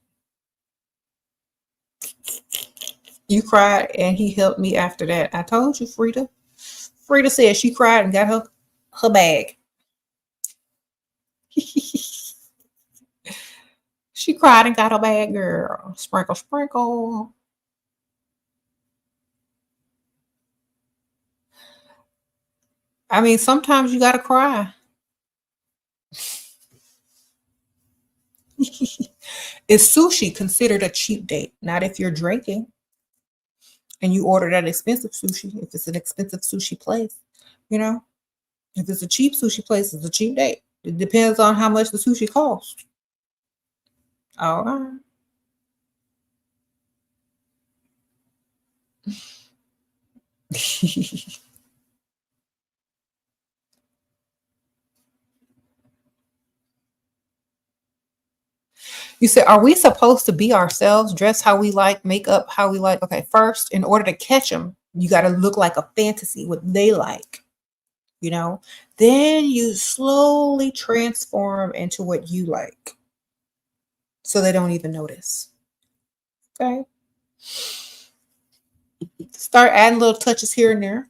You cried and he helped me after that. I told you, Frida. Frida said she cried and got her bag. She cried and got her bag, girl. Sprinkle, sprinkle. I mean, sometimes you got to cry. Is sushi considered a cheap date? Not if you're drinking and you order that expensive sushi. If it's an expensive sushi place, you know, if it's a cheap sushi place, it's a cheap date. It depends on how much the sushi costs. All right. You said, are we supposed to be ourselves, dress how we like, make up how we like? Okay, first, in order to catch them, you got to look like a fantasy, what they like, you know? Then you slowly transform into what you like so they don't even notice. Okay? Start adding little touches here and there.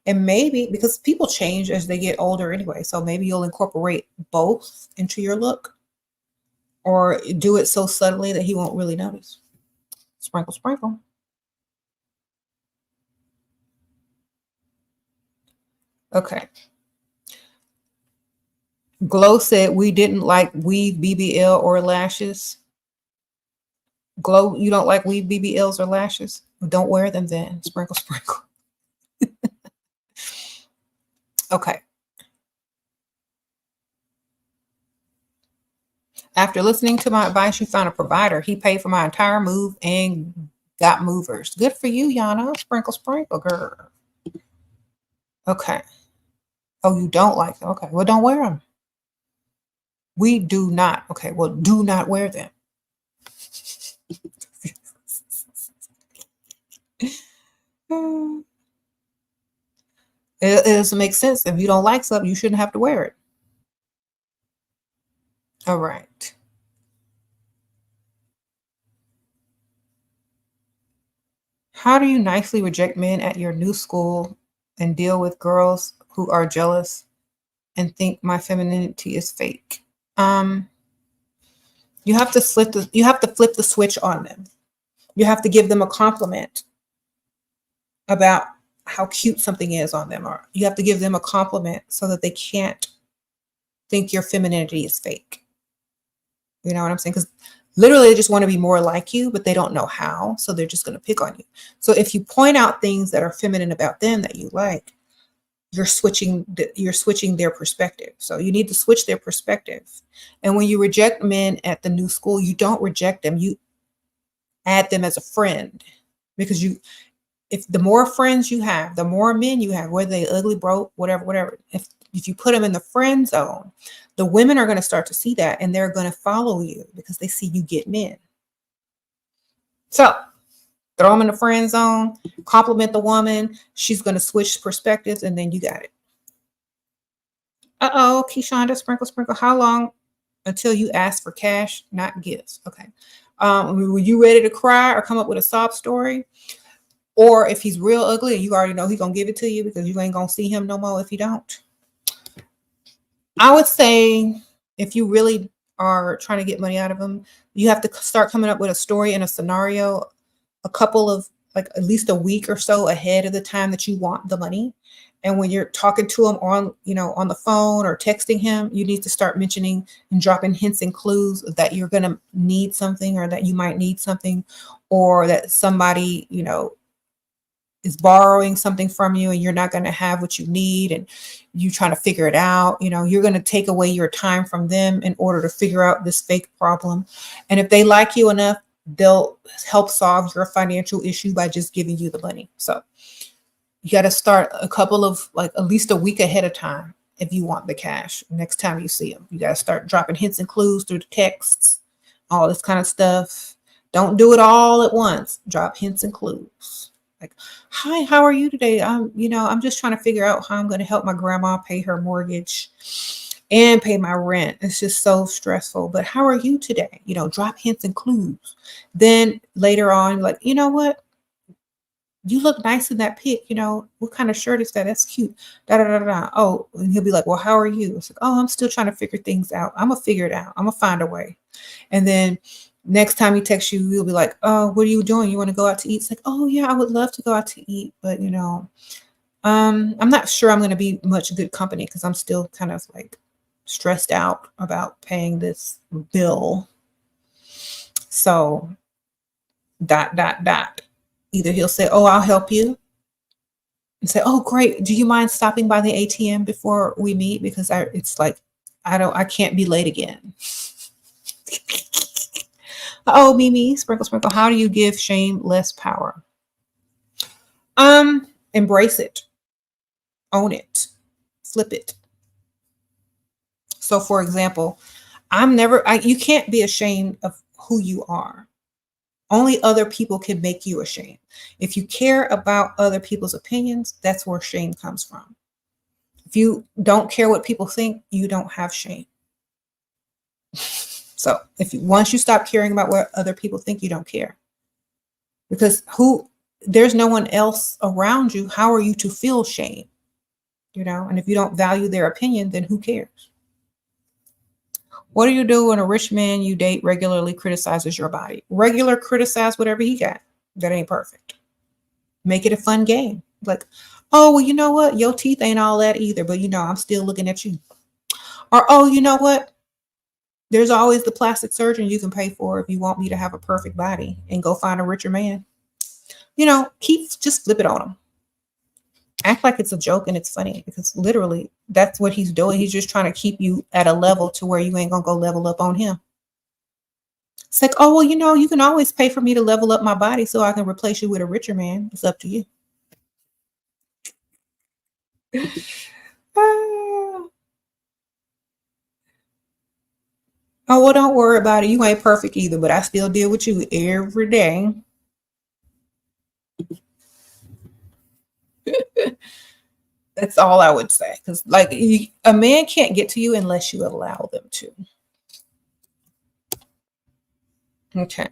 And maybe, because people change as they get older anyway, so maybe you'll incorporate both into your look. Or do it so subtly that he won't really notice. Sprinkle, sprinkle. Okay. Glow said we didn't like weave BBL or lashes. Glow, you don't like weave BBLs or lashes? Well, don't wear them then. Sprinkle, sprinkle. Okay. After listening to my advice, you found a provider. He paid for my entire move and got movers. Good for you, Yana. Sprinkle, sprinkle, girl. Okay. Oh, you don't like them? Okay. Well, don't wear them. We do not. Okay. Well, do not wear them. It doesn't make sense. If you don't like something, you shouldn't have to wear it. All right. How do you nicely reject men at your new school and deal with girls who are jealous and think my femininity is fake? You have to flip the switch on them. You have to give them a compliment about how cute something is on them, or you have to give them a compliment so that they can't think your femininity is fake. You know what I'm saying? Because literally they just want to be more like you, but they don't know how, so they're just going to pick on you. So if you point out things that are feminine about them that you like, you're switching their perspective. So you need to switch their perspective. And when you reject men at the new school, you don't reject them. You add them as a friend, because if the more friends you have, the more men you have, whether they ugly, broke, whatever, if you put them in the friend zone, the women are going to start to see that, and they're going to follow you because they see you get men. So throw them in the friend zone, compliment the woman. She's going to switch perspectives, and then you got it. Uh-oh, Keshonda, sprinkle. How long until you ask for cash, not gifts? Okay. Were you ready to cry or come up with a sob story? Or if he's real ugly and you already know he's going to give it to you because you ain't going to see him no more if you don't. I would say if you really are trying to get money out of him, you have to start coming up with a story and a scenario a couple of, like, at least a week or so ahead of the time that you want the money. And when you're talking to him on, on the phone or texting him, you need to start mentioning and dropping hints and clues that you're going to need something, or that you might need something, or that somebody, is borrowing something from you and you're not going to have what you need, and you trying to figure it out. You're going to take away your time from them in order to figure out this fake problem. And if they like you enough, they'll help solve your financial issue by just giving you the money. So you got to start a couple of, like, at least a week ahead of time if you want the cash. Next time you see them, you got to start dropping hints and clues through the texts, all this kind of stuff. Don't do it all at once. Drop hints and clues. Like, hi, how are you today? I'm just trying to figure out how I'm going to help my grandma pay her mortgage and pay my rent. It's just so stressful. But how are you today? Drop hints and clues. Then later on, like, you know what? You look nice in that pic. What kind of shirt is that? That's cute. Da da da da. Oh, and he'll be like, well, how are you? It's like, oh, I'm still trying to figure things out. I'm gonna figure it out. I'm gonna find a way. And then next time he texts you, he'll be like, oh, what are you doing? You want to go out to eat? It's like, oh yeah, I would love to go out to eat, but I'm not sure I'm going to be much good company because I'm still kind of like stressed out about paying this bill. So dot. Either he'll say, oh, I'll help you, and say, oh, great. Do you mind stopping by the ATM before we meet? Because I can't be late again. Oh, Mimi, sprinkle. How do you give shame less power? Embrace it, own it, flip it. So for example, you can't be ashamed of who you are. Only other people can make you ashamed. If you care about other people's opinions, that's where shame comes from. If you don't care what people think, you don't have shame. So once you stop caring about what other people think, you don't care. Because there's no one else around you. How are you to feel shame? And if you don't value their opinion, then who cares? What do you do when a rich man you date regularly criticizes your body? Criticize whatever he got. That ain't perfect. Make it a fun game. Like, oh, well, you know what? Your teeth ain't all that either, but I'm still looking at you. Or, oh, you know what? There's always the plastic surgeon you can pay for if you want me to have a perfect body, and go find a richer man. Just flip it on him. Act like it's a joke and it's funny, because literally that's what he's doing. He's just trying to keep you at a level to where you ain't gonna go level up on him. It's like, oh, well, you can always pay for me to level up my body so I can replace you with a richer man. It's up to you. Oh, well, don't worry about it. You ain't perfect either, but I still deal with you every day. That's all I would say. Because a man can't get to you unless you allow them to. Okay.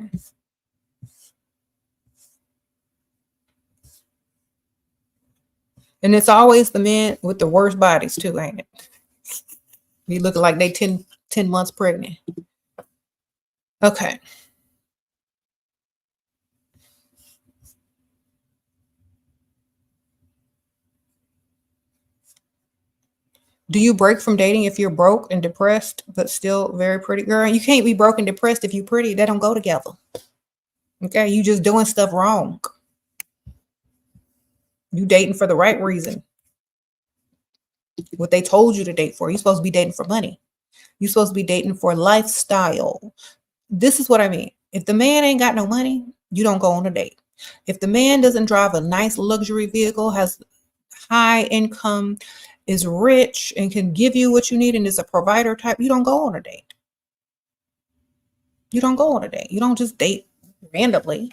And it's always the men with the worst bodies too, ain't it? You looking like they 10 months pregnant. Okay. Do you break from dating if you're broke and depressed, but still very pretty? Girl, you can't be broke and depressed if you're pretty. They don't go together. Okay, you just doing stuff wrong. You dating for the right reason. what they told you to date for. You're supposed to be dating for money. You're supposed to be dating for lifestyle. This is what I mean. If the man ain't got no money, you don't go on a date. If the man doesn't drive a nice luxury vehicle, has high income, is rich, and can give you what you need, and is a provider type, you don't go on a date. You don't go on a date. You don't just date randomly.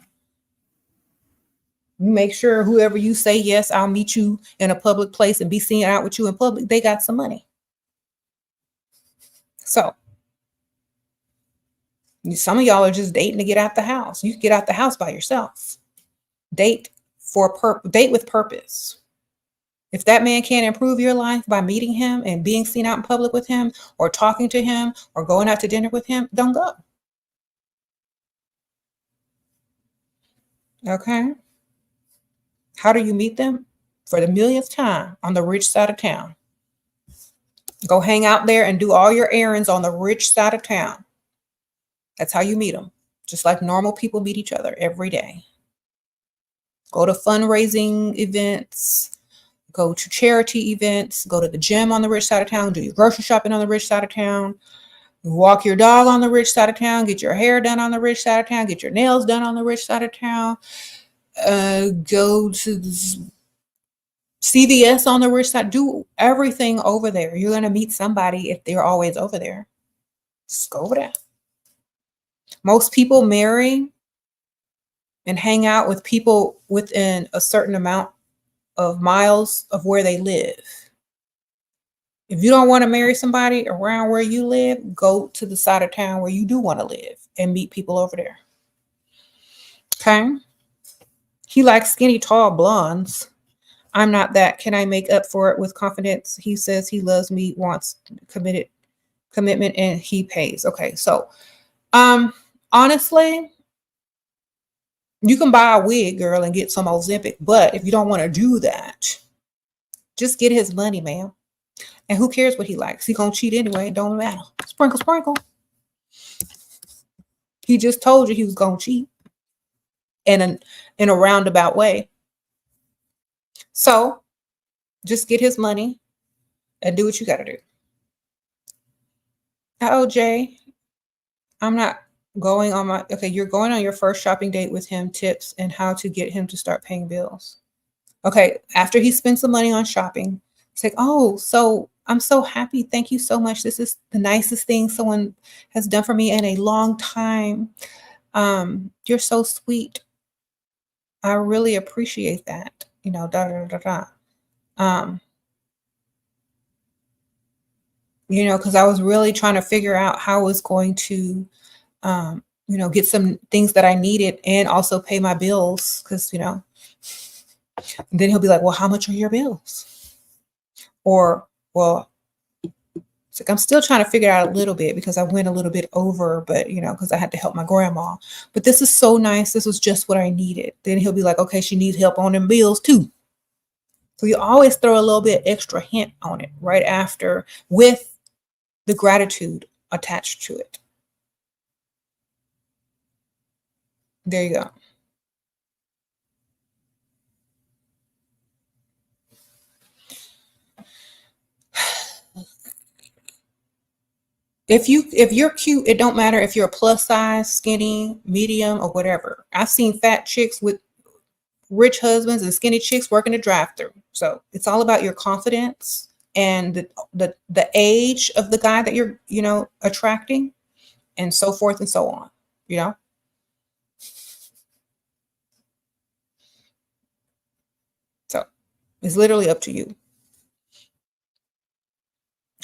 You make sure whoever you say, yes, I'll meet you in a public place and be seen out with you in public, they got some money. So some of y'all are just dating to get out the house. You can get out the house by yourself. Date date with purpose. If that man can't improve your life by meeting him and being seen out in public with him, or talking to him, or going out to dinner with him, don't go. Okay? How do you meet them? For the millionth time, on the rich side of town. Go hang out there and do all your errands on the rich side of town. That's how you meet them. Just like normal people meet each other every day. Go to fundraising events, go to charity events, go to the gym on the rich side of town, do your grocery shopping on the rich side of town, walk your dog on the rich side of town, get your hair done on the rich side of town, get your nails done on the rich side of town, go to CVS on the rich side, do everything over there. You're going to meet somebody if they're always over there. Just go over there. Most people marry and hang out with people within a certain amount of miles of where they live. If you don't want to marry somebody around where you live, go to the side of town where you do want to live and meet people over there. Okay? He likes skinny, tall blondes. I'm not that. Can I make up for it with confidence? He says he loves me, wants commitment, and he pays. Okay, so honestly, you can buy a wig, girl, and get some Ozempic, but if you don't want to do that, just get his money, ma'am. And who cares what he likes? He gonna cheat anyway. It don't matter. Sprinkle, sprinkle. He just told you he was gonna cheat in a roundabout way. So just get his money and do what you gotta do. Oh, Jay, I'm not going on my, okay, you're going on your first shopping date with him, tips and how to get him to start paying bills. Okay, after he spends the money on shopping, it's like, oh, so I'm so happy. Thank you so much. This is the nicest thing someone has done for me in a long time. You're so sweet. I really appreciate that. You know, da da da da. You know, because I was really trying to figure out how I was going to, you know, get some things that I needed and also pay my bills. Because, you know, and then he'll be like, well, how much are your bills? Or, well, it's like, I'm still trying to figure out a little bit because I went a little bit over, but, you know, because I had to help my grandma. But this is so nice. This was just what I needed. Then he'll be like, okay, she needs help on them bills too. So you always throw a little bit extra hint on it right after with the gratitude attached to it. There you go. If you're cute, it don't matter if you're a plus size, skinny, medium, or whatever. I've seen fat chicks with rich husbands and skinny chicks working the drive-through. So it's all about your confidence and the age of the guy that you're, you know, attracting, and so forth and so on, you know. So it's literally up to you.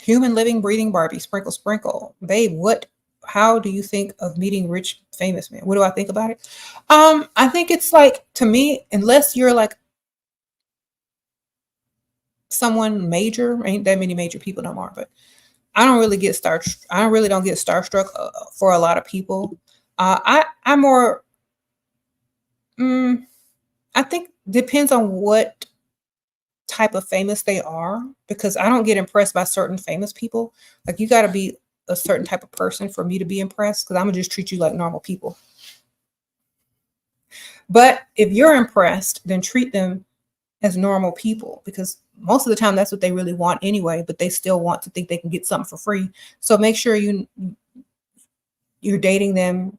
Human living, breathing Barbie, sprinkle, sprinkle. Babe, how do you think of meeting rich, famous men? What do I think about it? I think it's like, to me, unless you're like someone major, ain't that many major people no more, but I don't really get starstruck for a lot of people. I'm more, I think depends on what type of famous they are, because I don't get impressed by certain famous people. Like, you got to be a certain type of person for me to be impressed, because I'm gonna just treat you like normal people. But if you're impressed, then treat them as normal people, because most of the time that's what they really want anyway, but they still want to think they can get something for free. So make sure you're dating them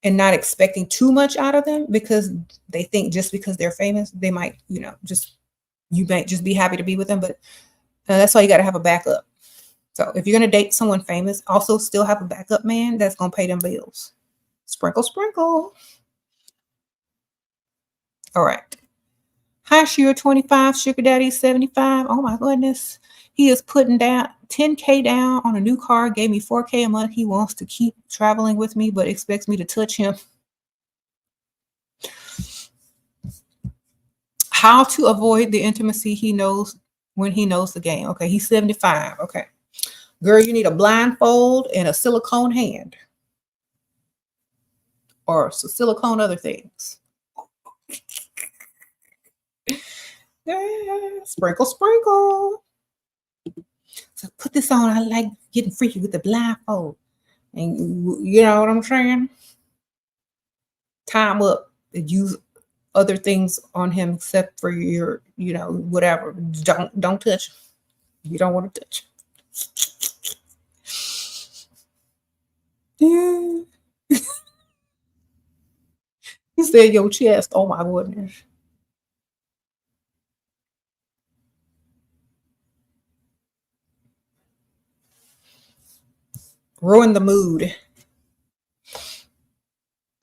and not expecting too much out of them, because they think just because they're famous, they might, just you might just be happy to be with them. But that's why you got to have a backup. So if you're going to date someone famous, also still have a backup man that's going to pay them bills. Sprinkle, sprinkle. All right. Hi, SHERA25, Sugar Daddy 75. Oh my goodness. He is putting down 10K down on a new car, gave me 4K a month. He wants to keep traveling with me, but expects me to touch him. How to avoid the intimacy he knows when he knows the game. Okay, he's 75. Okay. Girl, you need a blindfold and a silicone hand. Or silicone other things. Yeah, sprinkle, sprinkle. So put this on. I like getting freaky with the blindfold. And you know what I'm saying? Time up and use other things on him except for your, whatever. Don't touch him. You don't want to touch him. Yeah. You said your chest. Oh my goodness. Ruin the mood.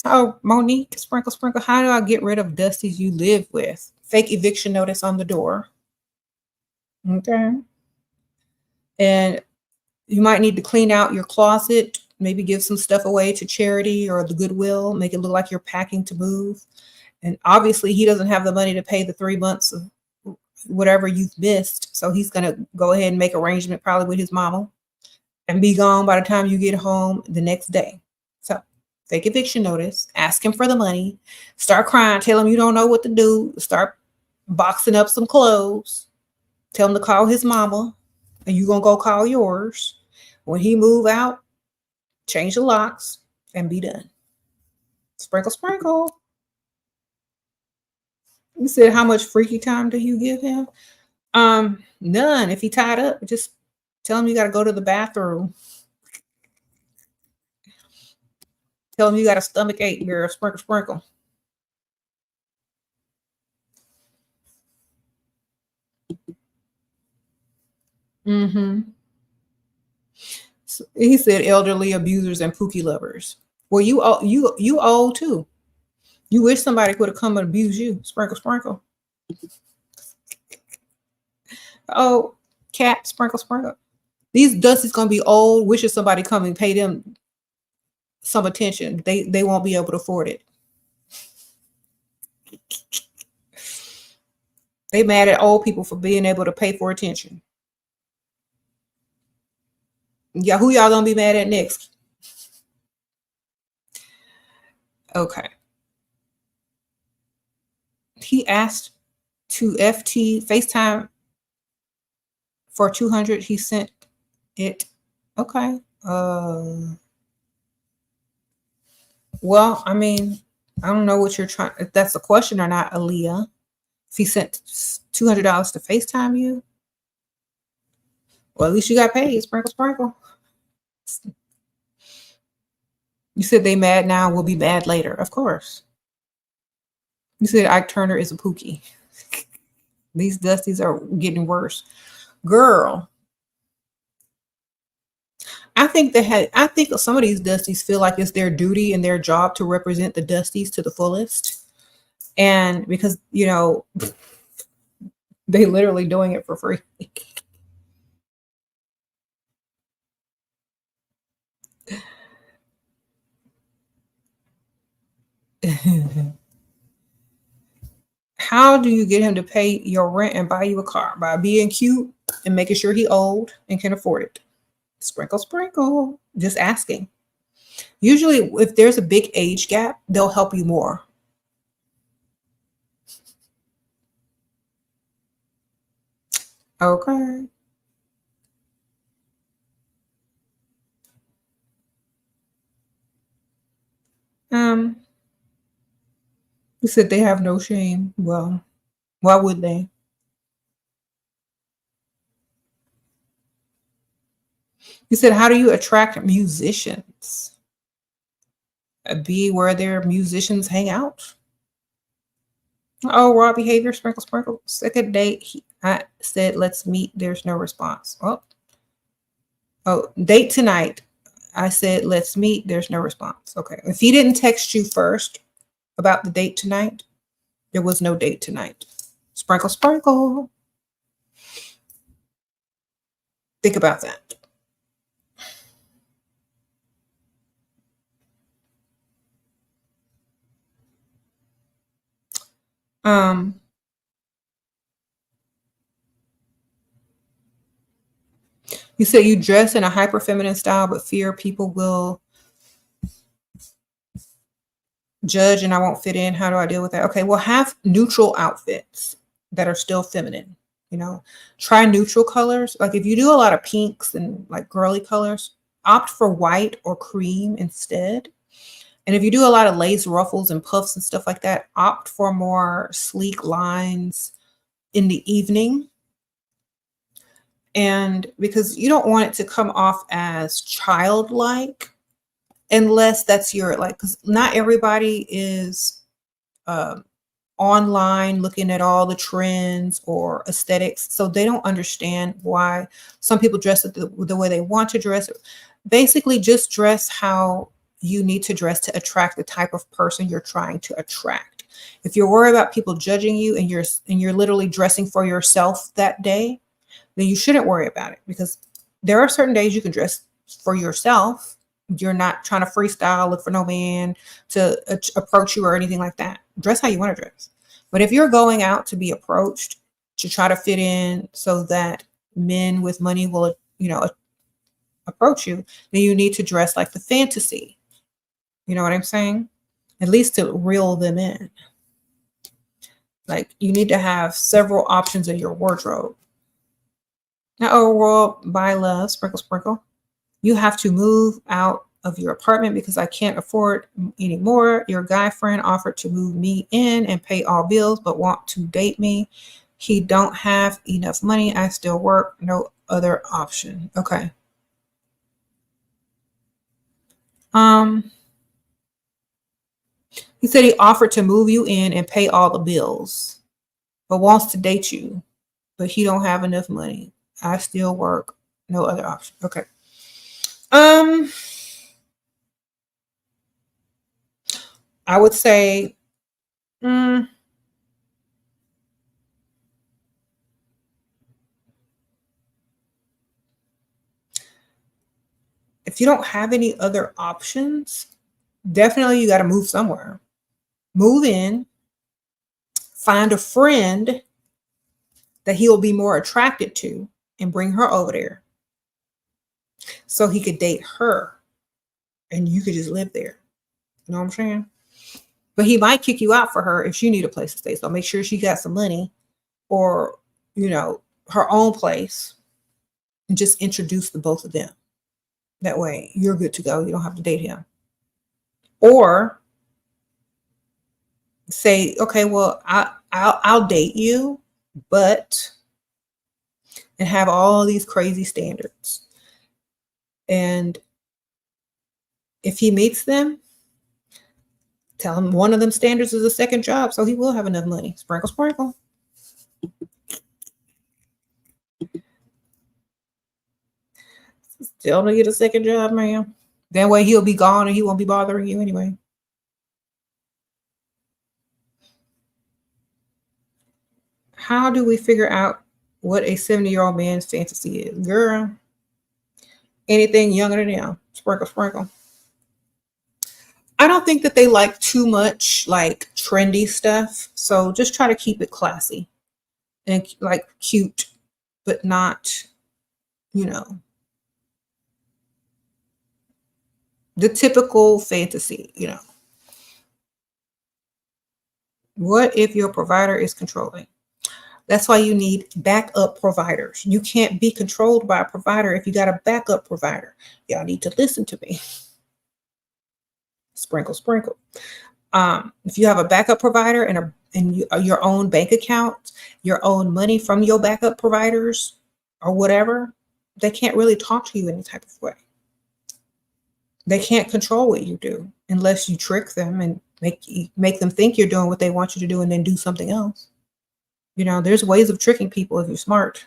Oh, Monique, sprinkle, sprinkle. How do I get rid of dusties you live with? Fake eviction notice on the door. Okay. And you might need to clean out your closet, maybe give some stuff away to charity or the Goodwill, make it look like you're packing to move. And obviously he doesn't have the money to pay the 3 months of whatever you've missed. So he's going to go ahead and make arrangement probably with his mama and be gone by the time you get home the next day. So fake eviction notice, ask him for the money, start crying, tell him you don't know what to do, start boxing up some clothes, tell him to call his mama, and you gonna go call yours. When he move out, change the locks and be done. Sprinkle, sprinkle. You said how much freaky time do you give him? None. If he tied up, just tell him you got to go to the bathroom. Tell him you got a stomach ache, girl. Sprinkle, sprinkle. So he said elderly abusers and pookie lovers. Well, you old too. You wish somebody would have come and abuse you. Sprinkle, sprinkle. Oh, cat, sprinkle, sprinkle. These dusties gonna be old, wishing somebody come and pay them some attention. They won't be able to afford it. They mad at old people for being able to pay for attention. Yeah, who y'all gonna be mad at next? Okay. He asked to FT FaceTime for 200. He sent it. Okay. Well, I mean, I don't know what you're trying, if that's a question or not, Aaliyah. If he sent $200 to FaceTime you, well, at least you got paid. Sprinkle, sprinkle. You said they mad now, will be mad later. Of course. You said Ike Turner is a pookie. These dusties are getting worse. Girl. I think some of these dusties feel like it's their duty and their job to represent the dusties to the fullest. And because, they literally doing it for free. How do you get him to pay your rent and buy you a car? By being cute and making sure he old and can afford it. Sprinkle, sprinkle. Just asking. Usually, if there's a big age gap, they'll help you more. Okay. You said they have no shame. Well, Why would they? You said, how do you attract musicians? Be where their musicians hang out. Oh, raw behavior, sprinkle, sprinkle. Second date, I said, let's meet. There's no response. Oh, date tonight. I said, let's meet. There's no response. Okay. If he didn't text you first about the date tonight, there was no date tonight. Sprinkle, sprinkle. Think about that. You said you dress in a hyper feminine style, but fear people will judge and I won't fit in. How do I deal with that? Okay, well, have neutral outfits that are still feminine. You know, try neutral colors. Like if you do a lot of pinks and like girly colors, opt for white or cream instead. And if you do a lot of lace ruffles and puffs and stuff like that, opt for more sleek lines in the evening. And because you don't want it to come off as childlike, unless that's your, like, because not everybody is online looking at all the trends or aesthetics. So they don't understand why some people dress the way they want to dress. Basically, just dress how you need to dress to attract the type of person you're trying to attract. If you're worried about people judging you and you're literally dressing for yourself that day, then you shouldn't worry about it, because there are certain days you can dress for yourself. You're not trying to freestyle, look for no man to approach you or anything like that. Dress how you want to dress. But if you're going out to be approached to try to fit in so that men with money will, approach you, then you need to dress like the fantasy. You know what I'm saying? At least to reel them in. Like, you need to have several options in your wardrobe. Now, world, buy love, sprinkle, sprinkle. You have to move out of your apartment because I can't afford anymore. Your guy friend offered to move me in and pay all bills, but want to date me. He don't have enough money. I still work. No other option. Okay. He said he offered to move you in and pay all the bills, but wants to date you, but he don't have enough money. I still work. No other option. Okay. I would say, if you don't have any other options, definitely you got to move somewhere. Move in, find a friend that he'll be more attracted to and bring her over there so he could date her and you could just live there. You know what I'm saying? But he might kick you out for her if she need a place to stay. So make sure she got some money or, her own place, and just introduce the both of them. That way you're good to go. You don't have to date him. Or say, okay, well, I'll date you, but, and have all these crazy standards. And if he meets them, tell him one of them standards is a second job, so he will have enough money. Sprinkle, sprinkle. Tell him to get a second job, man. That way he'll be gone and he won't be bothering you anyway. How do we figure out what a 70-year-old man's fantasy is? Girl, anything younger than him. Sprinkle, sprinkle. I don't think that they like too much like trendy stuff. So just try to keep it classy and like cute, but not, the typical fantasy, What if your provider is controlling? That's why you need backup providers. You can't be controlled by a provider if you got a backup provider. Y'all need to listen to me. Sprinkle, sprinkle. If you have a backup provider and and your own bank account, your own money from your backup providers or whatever, they can't really talk to you any type of way. They can't control what you do unless you trick them and make them think you're doing what they want you to do and then do something else. You know, there's ways of tricking people if you're smart.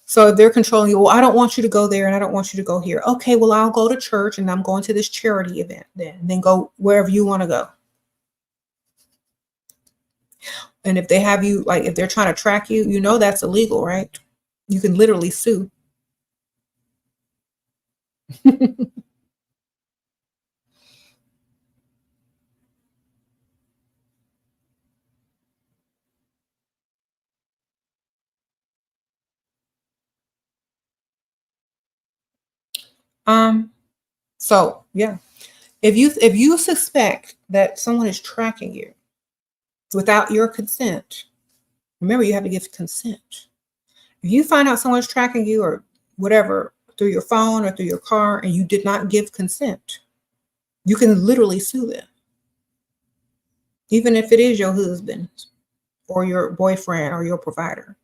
So if they're controlling you, well, I don't want you to go there and I don't want you to go here. Okay, well, I'll go to church and I'm going to this charity event then, and then go wherever you want to go. And if they have you, like if they're trying to track you, you know that's illegal, right? You can literally sue. So yeah. If you suspect that someone is tracking you without your consent, remember you have to give consent. If you find out someone's tracking you or whatever through your phone or through your car and you did not give consent, you can literally sue them. Even if it is your husband or your boyfriend or your provider.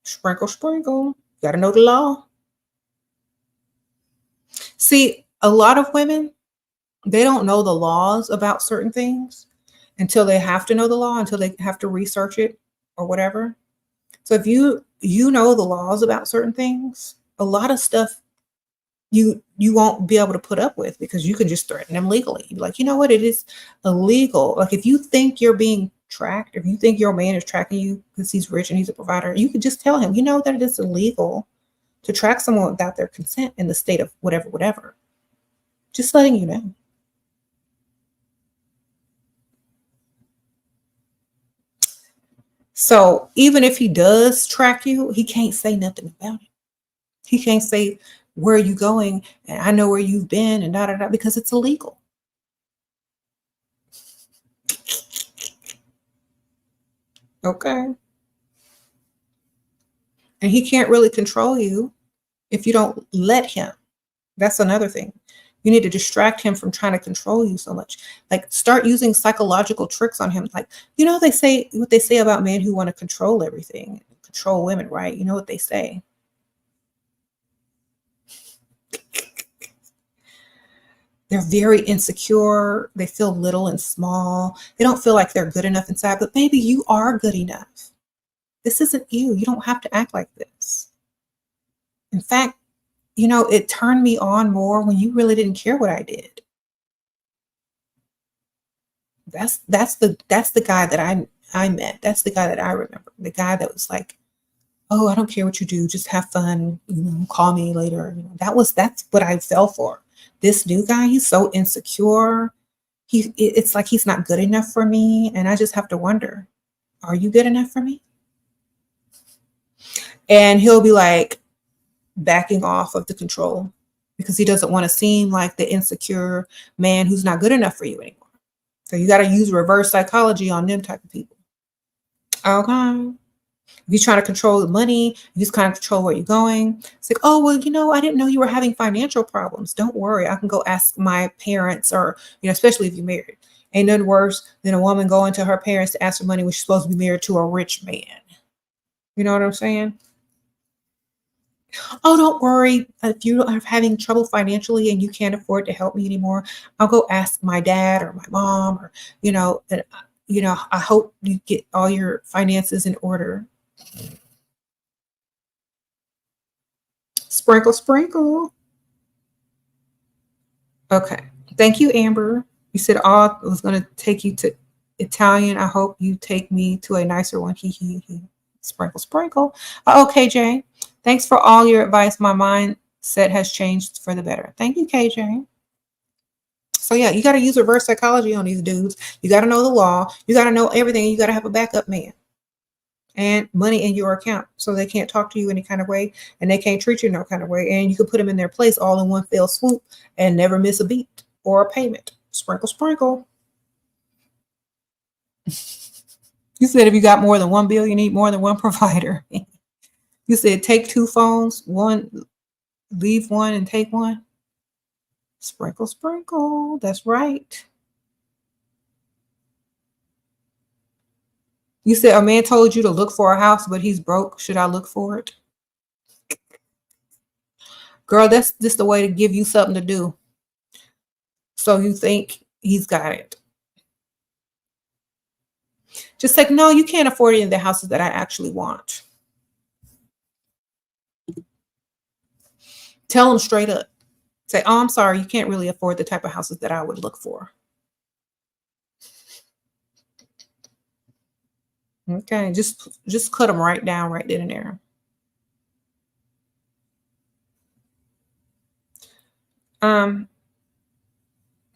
Sprinkle, sprinkle. You got to know the law. See, a lot of women, they don't know the laws about certain things until they have to know the law, until they have to research it or whatever. So if you know the laws about certain things, a lot of stuff you won't be able to put up with because you can just threaten them legally. You're like, you know what? It is illegal. Like if you think you're being tracked, if you think your man is tracking you because he's rich and he's a provider, you could just tell him, you know that it is illegal to track someone without their consent in the state of whatever, whatever. Just letting you know. So even if he does track you, he can't say nothing about it. He can't say, where are you going? And I know where you've been and da da da, because it's illegal. Okay. And he can't really control you if you don't let him. That's another thing. You need to distract him from trying to control you so much. Like start using psychological tricks on him. Like, you know, they say what they say about men who want to control everything, control women, right? You know what they say. They're very insecure. They feel little and small. They don't feel like they're good enough inside, but maybe you are good enough. This isn't you. You don't have to act like this. In fact, you know, it turned me on more when you really didn't care what I did. That's the guy that I met. That's the guy that I remember. The guy that was like, "Oh, I don't care what you do. Just have fun. You know, call me later." You know, that's what I fell for. This new guy, he's so insecure. It's like he's not good enough for me, and I just have to wonder, are you good enough for me? And he'll be like backing off of the control because he doesn't want to seem like the insecure man who's not good enough for you anymore. So you got to use reverse psychology on them type of people. Okay. If you're trying to control the money, you just kind of control where you're going. It's like, oh, well, you know, I didn't know you were having financial problems. Don't worry. I can go ask my parents or, you know, especially if you're married. Ain't nothing worse than a woman going to her parents to ask for money when she's supposed to be married to a rich man. You know what I'm saying? Oh, don't worry. If you are having trouble financially and you can't afford to help me anymore, I'll go ask my dad or my mom or, you know, and, you know, I hope you get all your finances in order. Sprinkle, sprinkle. Okay. Thank you, Amber. You said, oh, I was going to take you to Italian. I hope you take me to a nicer one. He, he. Sprinkle, sprinkle. Okay, Jay. Thanks for all your advice. My mindset has changed for the better. Thank you, KJ. So yeah, you got to use reverse psychology on these dudes. You got to know the law. You got to know everything. You got to have a backup man and money in your account so they can't talk to you any kind of way and they can't treat you no kind of way. And you can put them in their place all in one fell swoop and never miss a beat or a payment. Sprinkle, sprinkle. You said if you got more than one bill, you need more than one provider. You said take two phones, one, leave one and take one. Sprinkle, sprinkle. That's right. You said a man told you to look for a house, but he's broke. Should I look for it? Girl, that's just the way to give you something to do. So you think he's got it. Just like, no, you can't afford any of the houses that I actually want. Tell him straight up. Say, oh, I'm sorry, you can't really afford the type of houses that I would look for. Okay, just cut them right down right then and there.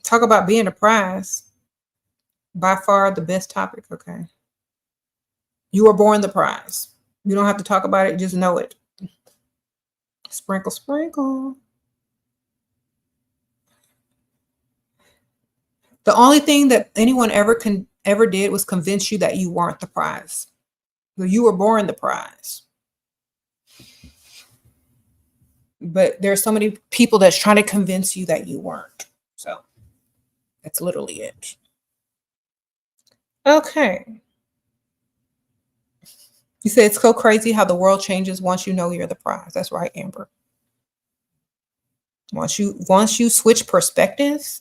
Talk about being a prize. By far the best topic. Okay. You were born the prize. You don't have to talk about it, just know it. Sprinkle, sprinkle. The only thing that anyone ever did was convince you that you weren't the prize. You were born the prize. But there's so many people that's trying to convince you that you weren't. So that's literally it. Okay. You said it's so crazy how the world changes once you know you're the prize. That's right, Amber. Once you switch perspectives,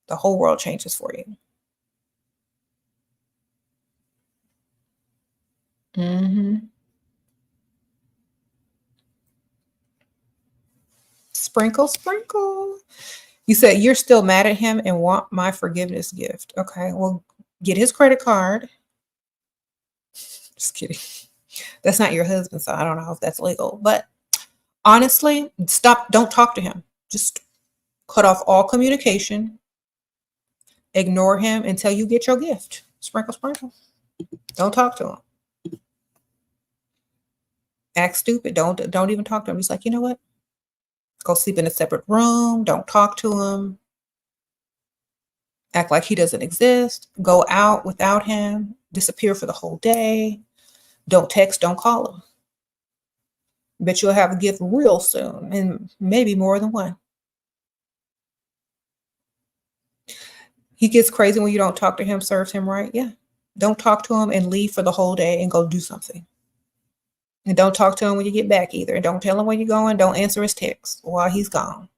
the whole world changes for you. Sprinkle, sprinkle. You said you're still mad at him and want my forgiveness gift. Okay, well, get his credit card. Just kidding. That's not your husband, so I don't know if that's legal. But honestly, don't talk to him. Just cut off all communication. Ignore him until you get your gift. Sprinkle, sprinkle. Don't talk to him. Act stupid. Don't even talk to him. Just like, you know what? Go sleep in a separate room. Don't talk to him. Act like he doesn't exist. Go out without him. Disappear for the whole day. Don't text. Don't call him. Bet you'll have a gift real soon, and maybe more than one. He gets crazy when you don't talk to him, serves him right. Yeah. Don't talk to him and leave for the whole day and go do something. And don't talk to him when you get back either. And don't tell him where you're going. Don't answer his texts while he's gone.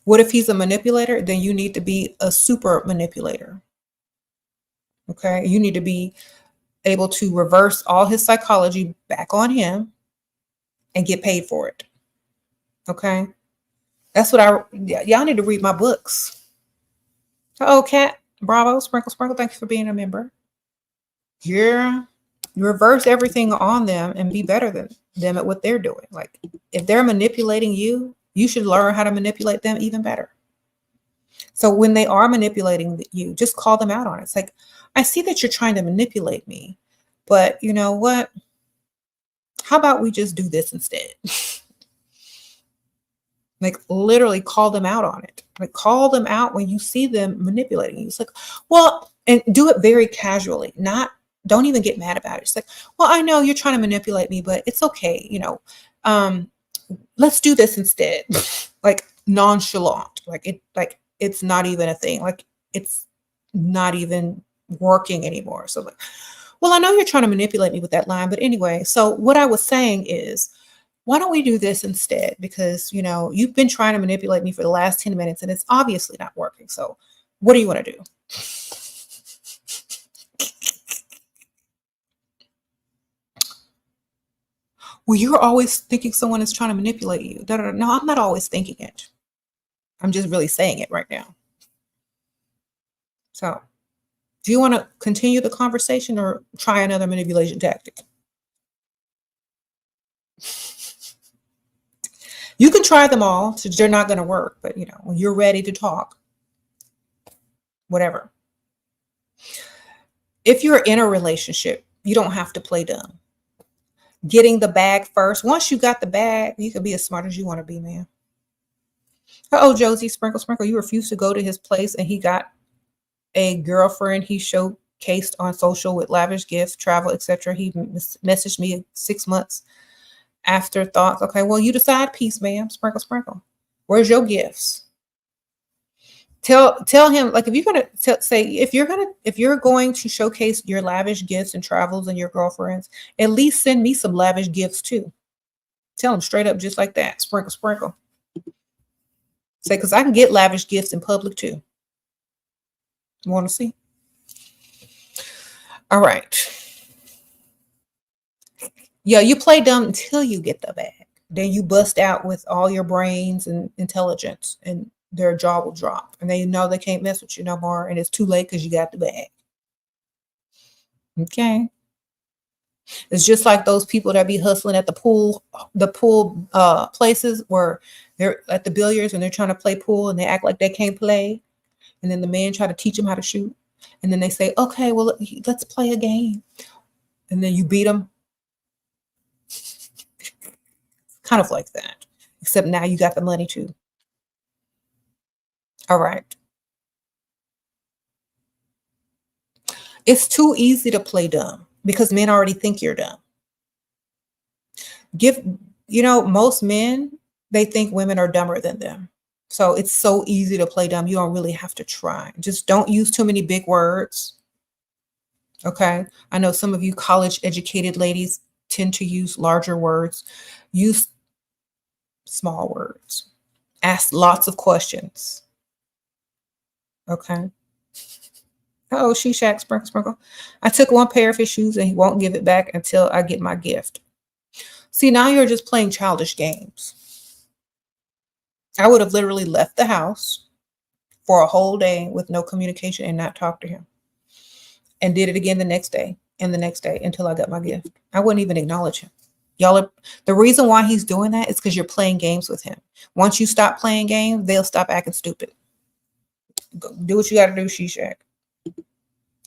What if he's a manipulator? Then you need to be a super manipulator. Okay. You need to be able to reverse all his psychology back on him and get paid for it. Okay. That's what y'all need to read my books. Oh, Kat, bravo, sprinkle, sprinkle. Thank you for being a member. Yeah. You reverse everything on them and be better than them at what they're doing. Like if they're manipulating you, you should learn how to manipulate them even better. So when they are manipulating you, just call them out on it. It's like, I see that you're trying to manipulate me, but you know what? How about we just do this instead? Like literally call them out on it. Like call them out when you see them manipulating you. It's like, well, and do it very casually, don't even get mad about it. It's like, well, I know you're trying to manipulate me, but it's okay. You know, let's do this instead. Like nonchalant, like it's not even a thing. Like it's not even working anymore. So like, well, I know you're trying to manipulate me with that line, but anyway, so what I was saying is, why don't we do this instead? Because, you know, you've been trying to manipulate me for the last 10 minutes and it's obviously not working. So what do you want to do? Well, you're always thinking someone is trying to manipulate you. No, I'm not always thinking it. I'm just really saying it right now. So do you want to continue the conversation or try another manipulation tactic? You can try them all, so they're not going to work. But, you know, when you're ready to talk, whatever. If you're in a relationship, you don't have to play dumb. Getting the bag first. Once you got the bag, you can be as smart as you want to be, man. Oh, Josie, sprinkle, sprinkle. You refused to go to his place and he got a girlfriend he showcased on social with lavish gifts, travel, etc. He messaged me 6 months after thoughts. Okay, well, you decide, peace, ma'am. Sprinkle, sprinkle. Where's your gifts? Tell him, like, if you're gonna say, if you're going to showcase your lavish gifts and travels and your girlfriends, at least send me some lavish gifts too. Tell him straight up, just like that. Sprinkle, sprinkle. Say, because I can get lavish gifts in public too. Want to see? All right. Yeah, you play dumb until you get the bag. Then you bust out with all your brains and intelligence, and their jaw will drop, and they know they can't mess with you no more, and it's too late because you got the bag. Okay. It's just like those people that be hustling at the pool places where they're at the billiards and they're trying to play pool and they act like they can't play. And then the man try to teach them how to shoot. And then they say, okay, well, let's play a game. And then you beat them. Kind of like that. Except now you got the money too. All right. It's too easy to play dumb because men already think you're dumb. Most men, they think women are dumber than them. So it's so easy to play dumb. You don't really have to try. Just don't use too many big words. Okay. I know some of you college educated ladies tend to use larger words. Use small words. Ask lots of questions. Okay. Oh, she shack, sprinkle, sprinkle. I took one pair of his shoes and he won't give it back until I get my gift. See, now you're just playing childish games. I would have literally left the house for a whole day with no communication and not talk to him. And did it again the next day and the next day until I got my gift. I wouldn't even acknowledge him. The reason why he's doing that is because you're playing games with him. Once you stop playing games, they'll stop acting stupid. Do what you got to do, she-shack.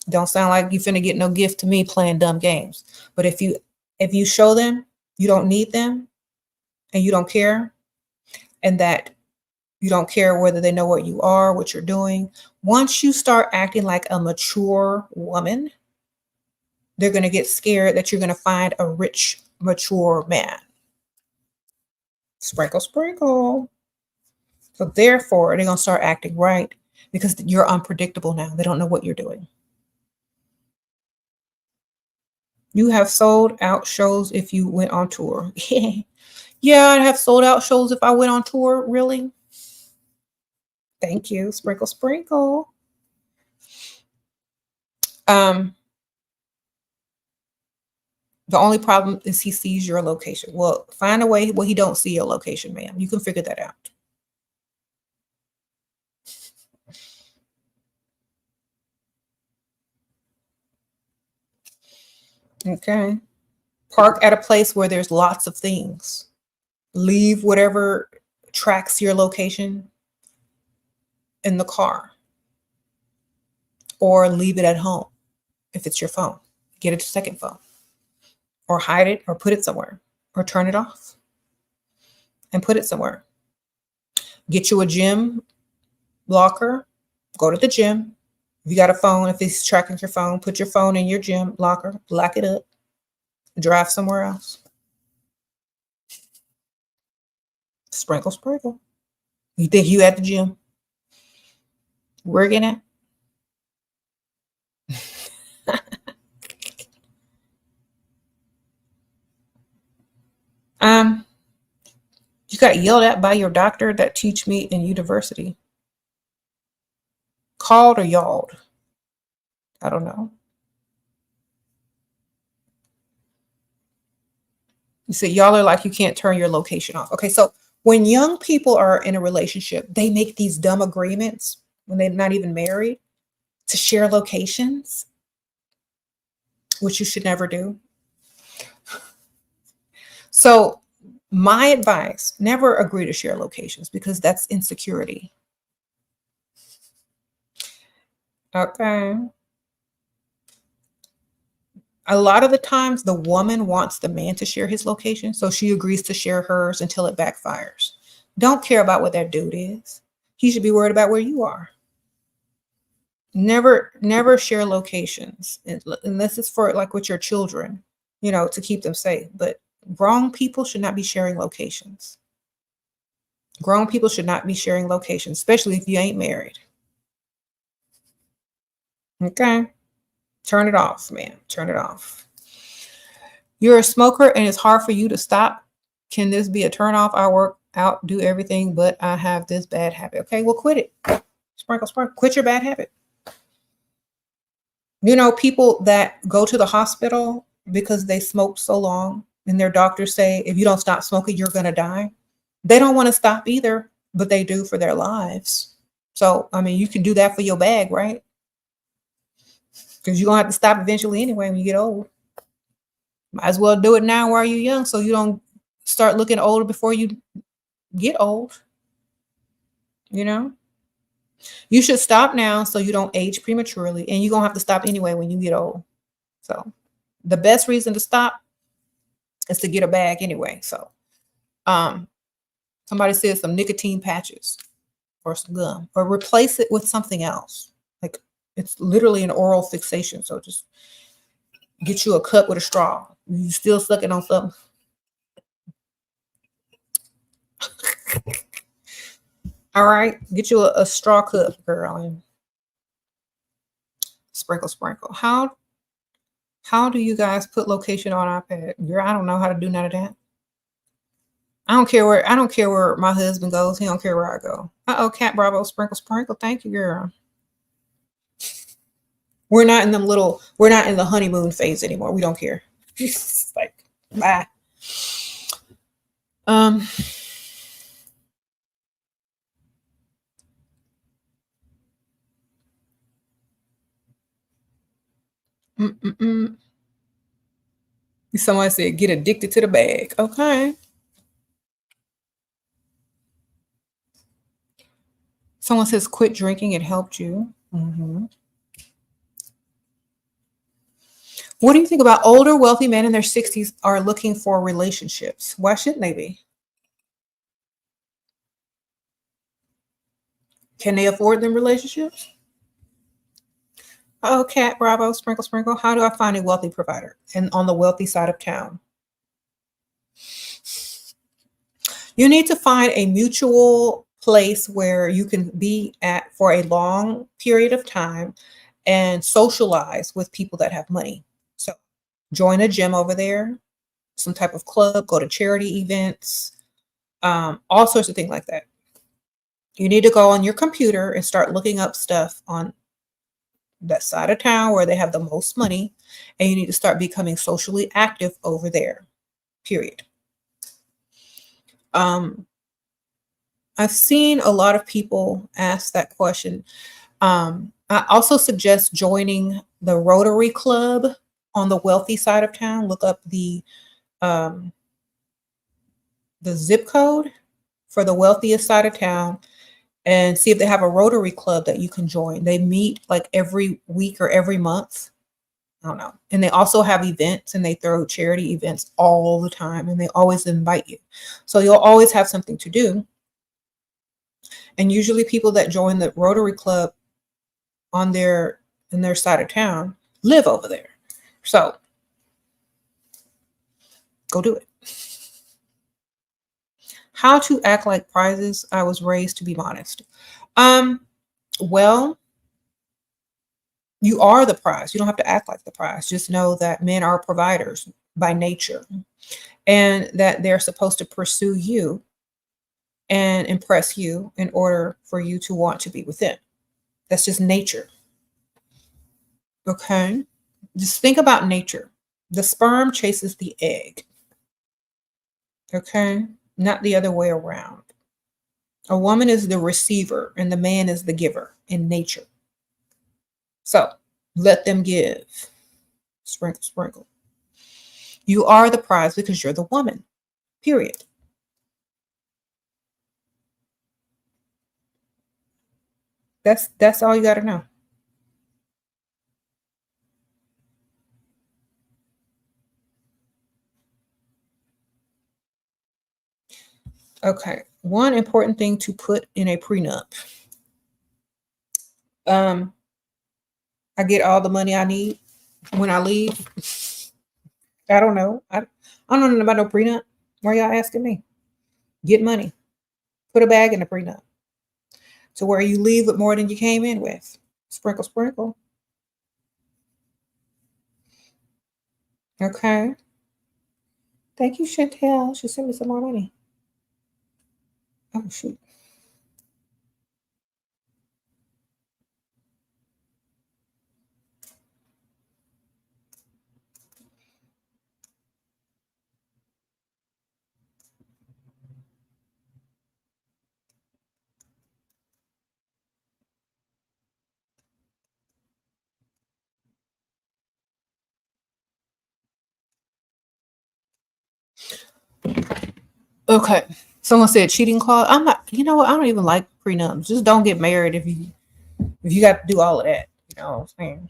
Don't sound like you finna get no gift to me playing dumb games. But if you show them you don't need them and you don't care, and that you don't care whether they know what you are, what you're doing, once you start acting like a mature woman, they're going to get scared that you're going to find a rich, mature man. Sprinkle, sprinkle. So therefore, they're going to start acting right because you're unpredictable now. They don't know what you're doing. You have sold out shows if you went on tour. Yeah, I'd have sold out shows if I went on tour. Really? Thank you. Sprinkle, sprinkle. The only problem is he sees your location. Well, find a way where he don't see your location, ma'am. You can figure that out. Okay. Park at a place where there's lots of things. Leave whatever tracks your location in the car. Or leave it at home if it's your phone. Get a second phone. Or hide it or put it somewhere. Or turn it off and put it somewhere. Get you a gym locker. Go to the gym. If you got a phone, if it's tracking your phone, put your phone in your gym locker. Lock it up. Drive somewhere else. Sprinkle, sprinkle. You think you at the gym? Working at? You got yelled at by your doctor that teach me in university. Called or yawled? I don't know. You said y'all are like you can't turn your location off. Okay, so when young people are in a relationship, they make these dumb agreements when they're not even married to share locations, which you should never do. So my advice, never agree to share locations because that's insecurity. Okay. A lot of the times the woman wants the man to share his location, so she agrees to share hers until it backfires. Don't care about what that dude is. He should be worried about where you are. Never share locations unless it's for like with your children, to keep them safe. But grown people should not be sharing locations. Grown people should not be sharing locations, especially if you ain't married. Okay. Turn it off, man. Turn it off. You're a smoker and it's hard for you to stop. Can this be a turn off? I work out, do everything, but I have this bad habit. Okay, well, quit it. Sprinkle, sprinkle. Quit your bad habit. You know, people that go to the hospital because they smoked so long and their doctors say, if you don't stop smoking, you're going to die. They don't want to stop either, but they do for their lives. So, I mean, you can do that for your bag, right? Because you're going to have to stop eventually anyway when you get old. Might as well do it now while you're young so you don't start looking older before you get old. You know? You should stop now so you don't age prematurely, and you're going to have to stop anyway when you get old. So the best reason to stop is to get a bag anyway. So somebody said some nicotine patches or some gum, or replace it with something else. Like, it's literally an oral fixation. So just get you a cup with a straw. You still sucking on something. All right, get you a straw cup, girl, and sprinkle, sprinkle. How do you guys put location on iPad? Girl, I don't know how to do none of that. I don't care where my husband goes. He don't care where I go. Uh-oh, Cat Bravo, sprinkle, sprinkle. Thank you, girl. We're not in the honeymoon phase anymore. We don't care. Like, bye. Um Someone said get addicted to the bag. Okay. Someone says quit drinking. It helped you. What do you think about older wealthy men in their 60s are looking for relationships? Why shouldn't they be? Can they afford them relationships? Oh, Cat Bravo, sprinkle, sprinkle. How do I find a wealthy provider and on the wealthy side of town? You need to find a mutual place where you can be at for a long period of time and socialize with people that have money. So join a gym over there, some type of club, go to charity events, all sorts of things like that. You need to go on your computer and start looking up stuff on that side of town where they have the most money, and you need to start becoming socially active over there, period. I've seen a lot of people ask that question. I also suggest joining the Rotary Club on the wealthy side of town. Look up um, the zip code for the wealthiest side of town and see if they have a Rotary Club that you can join. They meet like every week or every month. I don't know. And they also have events, and they throw charity events all the time, and they always invite you. So you'll always have something to do. And usually people that join the Rotary Club in their side of town live over there. So go do it. How to act like prizes. I was raised to be modest. Well, you are the prize. You don't have to act like the prize. Just know that men are providers by nature, and that they're supposed to pursue you and impress you in order for you to want to be with them. That's just nature. Okay? Just think about nature. The sperm chases the egg. Okay? Not the other way around. A woman is the receiver and the man is the giver in nature. So let them give. Sprinkle, sprinkle. You are the prize because you're the woman. Period. That's all you got to know. Okay. One important thing to put in a prenup. I get all the money I need when I leave. I don't know. I don't know nothing about no prenup. Why y'all asking me? Get money. Put a bag in the prenup to where you leave with more than you came in with. Sprinkle, sprinkle. Okay. Thank you, Chantel. She sent me some more money. Oh, shoot. Okay. Someone said cheating clause. I'm not, you know what? I don't even like prenups. Just don't get married if you got to do all of that. You know what I'm saying?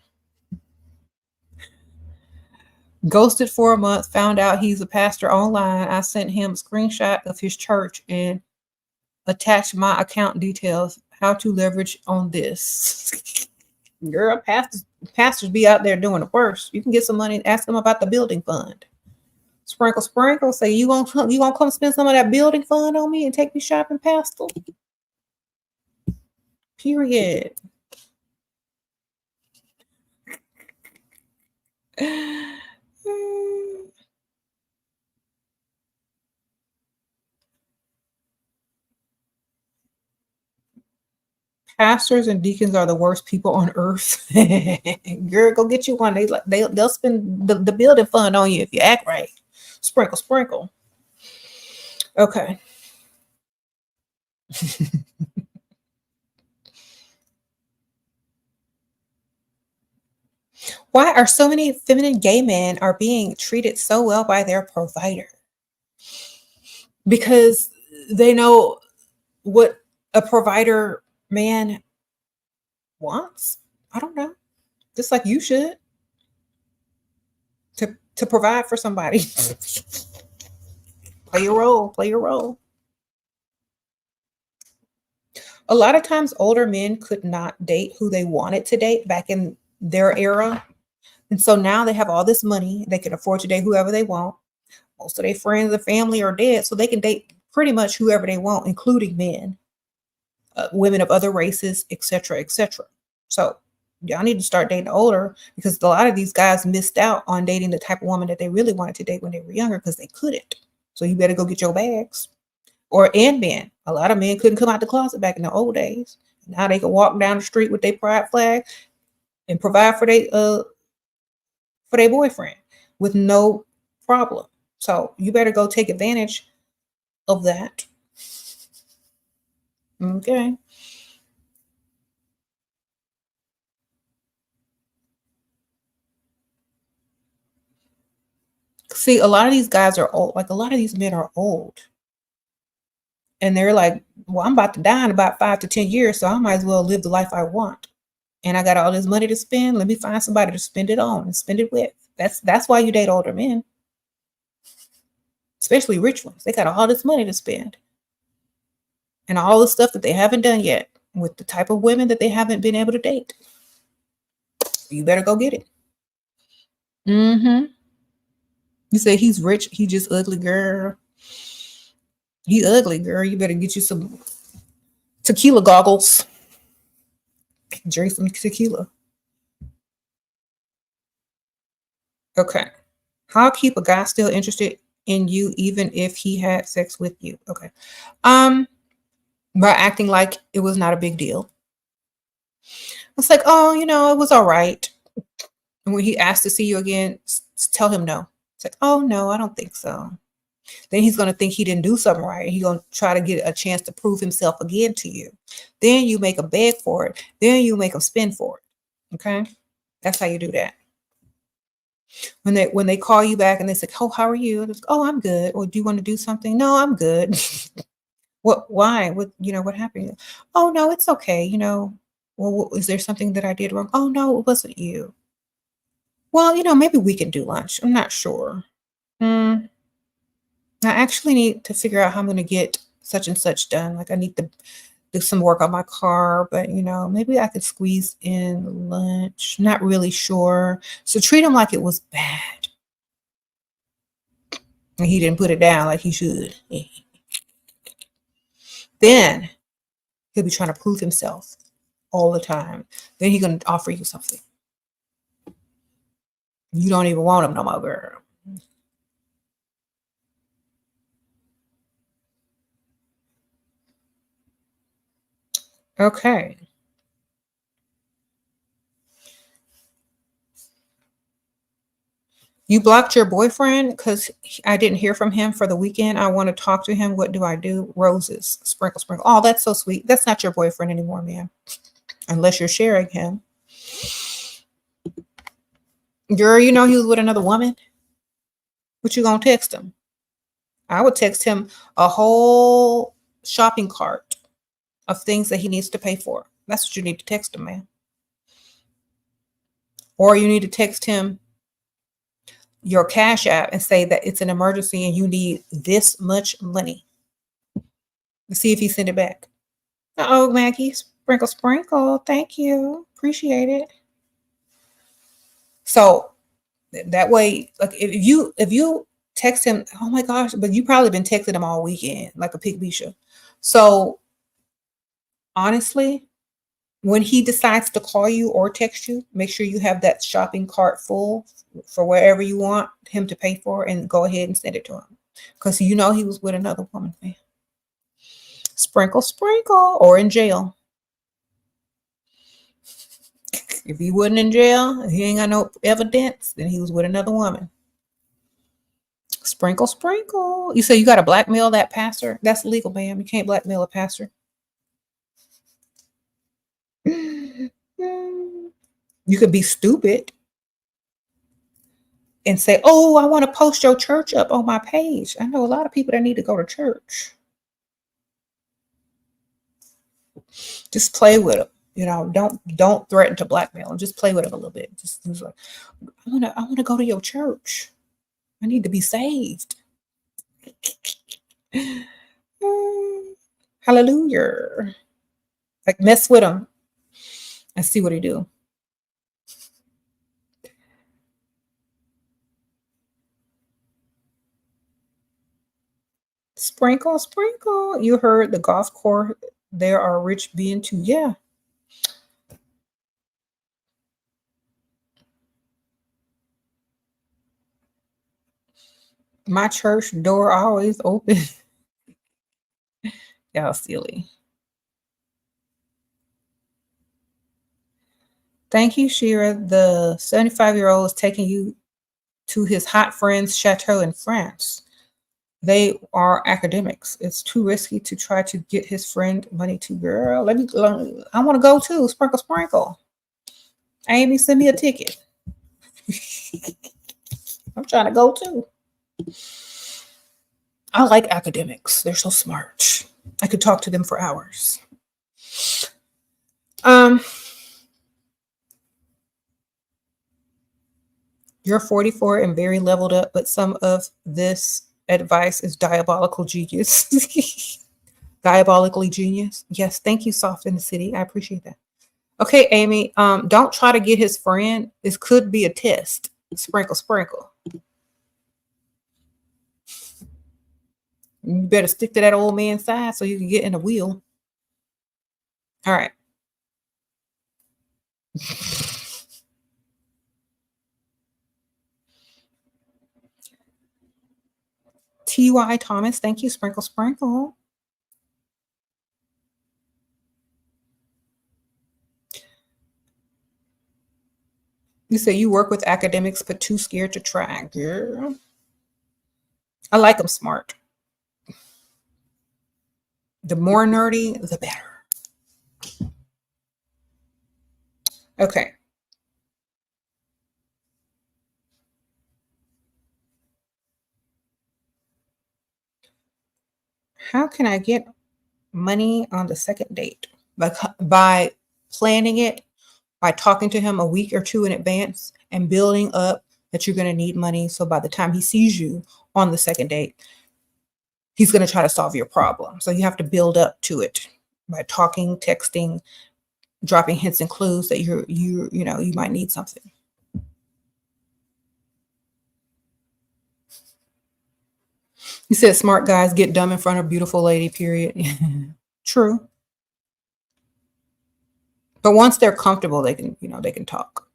Ghosted for a month, found out he's a pastor online. I sent him a screenshot of his church and attached my account details. How to leverage on this. Girl, pastors be out there doing the worst. You can get some money, ask them about the building fund. Sprinkle, sprinkle. Say you gonna come spend some of that building fund on me and take me shopping, pastor? Period. Pastors and deacons are the worst people on earth. Girl, go get you one. They'll spend the building fund on you if you act right. Sprinkle, sprinkle. Okay. Why are so many feminine gay men are being treated so well by their provider? Because they know what a provider man wants. I don't know. Just like you should to provide for somebody. Play your role. Play your role. A lot of times older men could not date who they wanted to date back in their era. And so now they have all this money. They can afford to date whoever they want. Most of their friends and family are dead, so they can date pretty much whoever they want, including men, women of other races, etc., etc. So y'all need to start dating older because a lot of these guys missed out on dating the type of woman that they really wanted to date when they were younger because they couldn't. So you better go get your bags. And men. A lot of men couldn't come out the closet back in the old days. Now they can walk down the street with their pride flag and provide for their boyfriend with no problem. So you better go take advantage of that. Okay. See, a lot of these guys are old. Like a lot of these men are old. And they're like, well, I'm about to die in about 5 to 10 years, so I might as well live the life I want. And I got all this money to spend. Let me find somebody to spend it on and spend it with. That's why you date older men, especially rich ones. They got all this money to spend and all the stuff that they haven't done yet with the type of women that they haven't been able to date. You better go get it. Mm-hmm. You say he's rich, he just ugly, girl. He ugly, girl. You better get you some tequila goggles. Drink some tequila. Okay. How keep a guy still interested in you even if he had sex with you? Okay. Um, by acting like it was not a big deal. It's like, oh, it was all right. And when he asks to see you again, tell him no. It's like, oh no, I don't think so. Then he's gonna think he didn't do something right. He's gonna try to get a chance to prove himself again to you. Then you make a beg for it. Then you make him spend for it. Okay, that's how you do that. When they call you back and they say, "Oh, how are you?" Like, "Oh, I'm good." Or do you want to do something? No, I'm good. What? Why? What happened? Oh no, it's okay. Well, is there something that I did wrong? Oh no, it wasn't you. Well, maybe we can do lunch. I'm not sure. Hmm. I actually need to figure out how I'm going to get such and such done. Like I need to do some work on my car, but maybe I could squeeze in lunch. Not really sure. So treat him like it was bad. And he didn't put it down like he should. Then he'll be trying to prove himself all the time. Then he's going to offer you something. You don't even want him no more, girl. Okay. You blocked your boyfriend because I didn't hear from him for the weekend. I want to talk to him. What do I do? Roses. Sprinkle, sprinkle. Oh, that's so sweet. That's not your boyfriend anymore, man. Unless you're sharing him. Girl, you know he was with another woman. What you gonna text him? I would text him a whole shopping cart of things that he needs to pay for. That's what you need to text him, man. Or you need to text him your Cash App and say that it's an emergency and you need this much money. See if he send it back. Oh, Maggie, sprinkle, sprinkle. Thank you. Appreciate it. So that way, like if you text him, oh my gosh, but you probably been texting him all weekend, like a pig bisha. So honestly, when he decides to call you or text you, make sure you have that shopping cart full for wherever you want him to pay for and go ahead and send it to him. Because you know he was with another woman, man. Sprinkle, sprinkle, or in jail. If he wasn't in jail, he ain't got no evidence, then he was with another woman. Sprinkle, sprinkle. You say you got to blackmail that pastor? That's illegal, ma'am. You can't blackmail a pastor. You could be stupid and say, oh, I want to post your church up on my page. I know a lot of people that need to go to church. Just play with them. You know, don't threaten to blackmail them. Just play with them a little bit. Just like, I wanna go to your church. I need to be saved. Hallelujah. Like mess with him and see what he do. Sprinkle, sprinkle. You heard the golf course. There are rich being too. Yeah. My church door always open. Y'all silly. Thank you, Shira. The 75-year-old is taking you to his hot friend's chateau in France. They are academics. It's too risky to try to get his friend money to. Girl, I want to go too. Sprinkle, sprinkle. Amy, send me a ticket. I'm trying to go too. I like academics. They're so smart. I could talk to them for hours. You're 44 and very leveled up, but some of this advice is diabolical genius. Diabolically genius. Yes, thank you, Soft in the City. I appreciate that. Okay, Amy, don't try to get his friend. This could be a test. Sprinkle, sprinkle. You better stick to that old man's side so you can get in the wheel. All right. T.Y. Thomas, thank you. Sprinkle, sprinkle. You say you work with academics, but too scared to try. Girl. I like them smart. The more nerdy, the better. Okay. How can I get money on the second date? By planning it, by talking to him a week or two in advance and building up that you're going to need money. So by the time he sees you on the second date, he's going to try to solve your problem. So you have to build up to it by talking, texting, dropping hints and clues that you might need something. You said smart guys get dumb in front of beautiful lady, period. True. But once they're comfortable, they can talk.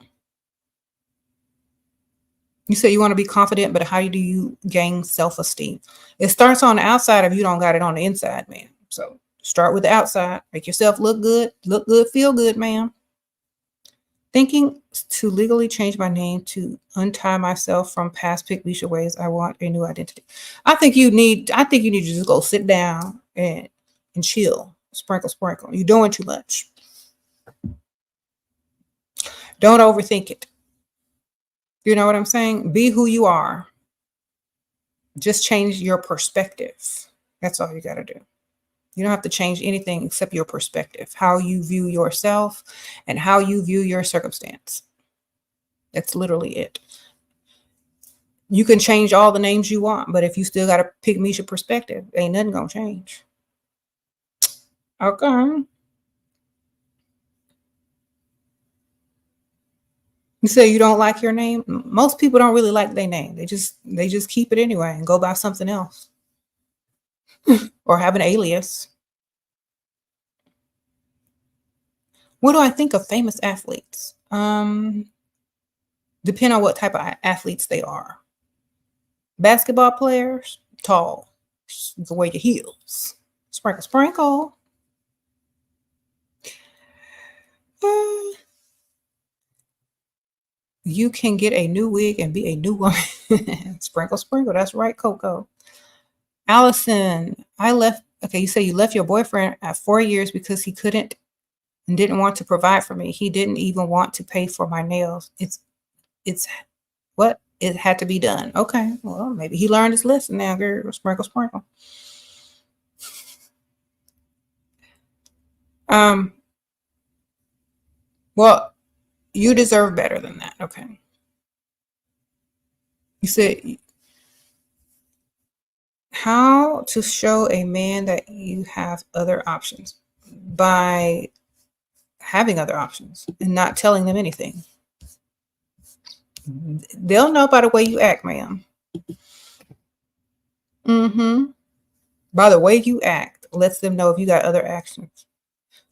You say you want to be confident, but how do you gain self-esteem? It starts on the outside if you don't got it on the inside, man. So start with the outside. Make yourself look good, feel good, man. Thinking to legally change my name to untie myself from past Pygmalion ways. I want a new identity. I think you need to just go sit down and chill. Sprinkle, sprinkle. You're doing too much. Don't overthink it. You know what I'm saying? Be who you are. Just change your perspective. That's all you got to do. You don't have to change anything except your perspective, how you view yourself and how you view your circumstance. That's literally it. You can change all the names you want, but if you still got a Pygmalion perspective, ain't nothing gonna change. Okay. You say you don't like your name? Most people don't really like their name. They just keep it anyway and go by something else. Or have an alias. What do I think of famous athletes? Depend on what type of athletes they are. Basketball players, tall. The way your heels. Sprinkle, sprinkle. You can get a new wig and be a new woman. Sprinkle, sprinkle. That's right, Coco. Allison, I left. Okay, you say you left your boyfriend at 4 years because he couldn't and didn't want to provide for me. He didn't even want to pay for my nails. It's what? It had to be done. Okay, well, maybe he learned his lesson now, girl. Sprinkle, sprinkle. Well, you deserve better than that. Okay. You said how to show a man that you have other options by having other options and not telling them anything. They'll know by the way you act, ma'am. By the way you act, lets them know if you got other actions.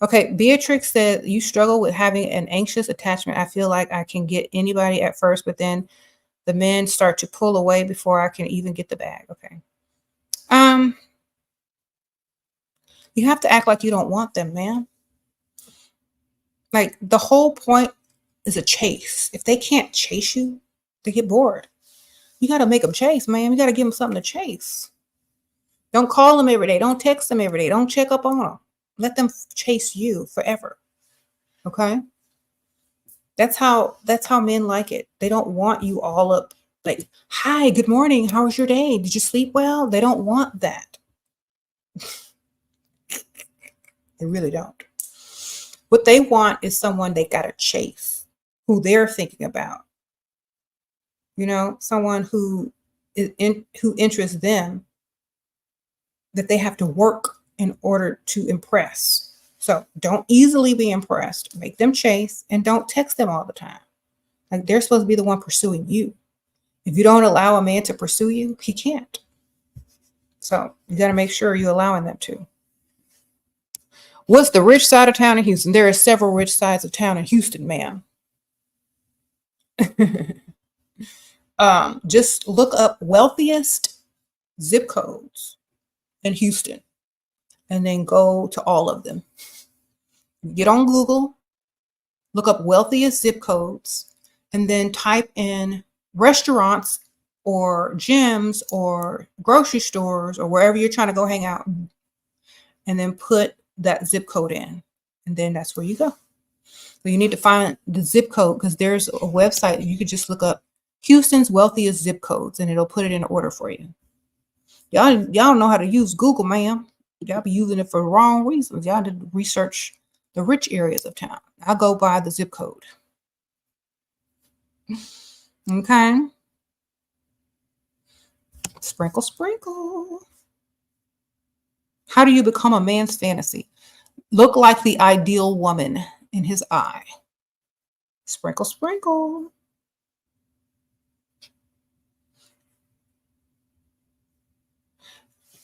Okay, Beatrix said you struggle with having an anxious attachment. I feel like I can get anybody at first, but then the men start to pull away before I can even get the bag. Okay. You have to act like you don't want them, man. Like the whole point is a chase. If they can't chase you, they get bored. You got to make them chase, man. You got to give them something to chase. Don't call them every day. Don't text them every day. Don't check up on them. Let them chase you forever. Okay? That's how men like it. They don't want you all up like, "Hi, good morning. How was your day? Did you sleep well?" They don't want that. They really don't. What they want is someone they got to chase, who they're thinking about. You know, someone who interests them, that they have to work in order to impress. So don't easily be impressed. Make them chase and don't text them all the time. Like they're supposed to be the one pursuing you. If you don't allow a man to pursue you, he can't. So you got to make sure you're allowing them to. What's the rich side of town in Houston? There are several rich sides of town in Houston, ma'am. Just look up wealthiest zip codes in Houston and then go to all of them. Get on Google, look up wealthiest zip codes, and then type in restaurants or gyms or grocery stores or wherever you're trying to go hang out, and then put that zip code in, and then that's where you go. So you need to find the zip code because there's a website you could just look up Houston's wealthiest zip codes and it'll put it in order for you. Y'all don't know how to use Google, ma'am. Y'all be using it for the wrong reasons. Y'all need to research the rich areas of town. I'll go by the zip code. Okay. Sprinkle, sprinkle. How do you become a man's fantasy? Look like the ideal woman in his eye. Sprinkle, sprinkle.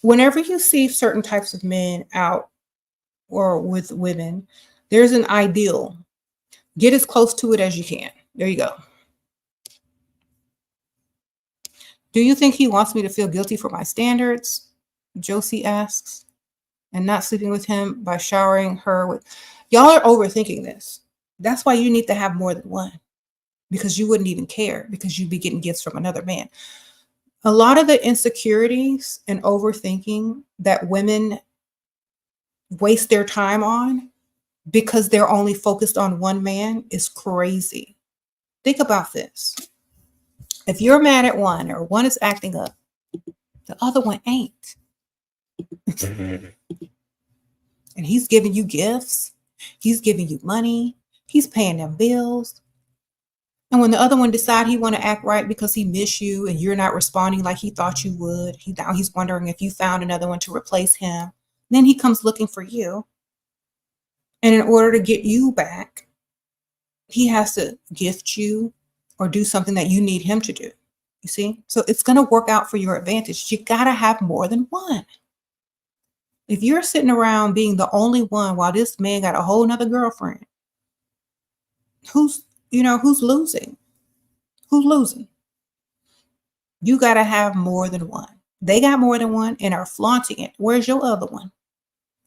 Whenever you see certain types of men out or with women, there's an ideal. Get as close to it as you can. There you go. Do you think he wants me to feel guilty for my standards? Josie asks. And not sleeping with him by showering her with. Y'all are overthinking this. That's why you need to have more than one, because you wouldn't even care, because you'd be getting gifts from another man. A lot of the insecurities and overthinking that women waste their time on because they're only focused on one man is crazy. Think about this. If you're mad at one, or one is acting up, the other one ain't. And he's giving you gifts. He's giving you money. He's paying them bills. And when the other one decide he want to act right because he miss you and you're not responding like he thought you would, now he's wondering if you found another one to replace him. Then he comes looking for you. And in order to get you back, he has to gift you or do something that you need him to do. You see? So it's going to work out for your advantage. You got to have more than one. If you're sitting around being the only one while this man got a whole nother girlfriend, who's losing? Who's losing? You got to have more than one. They got more than one and are flaunting it. Where's your other one?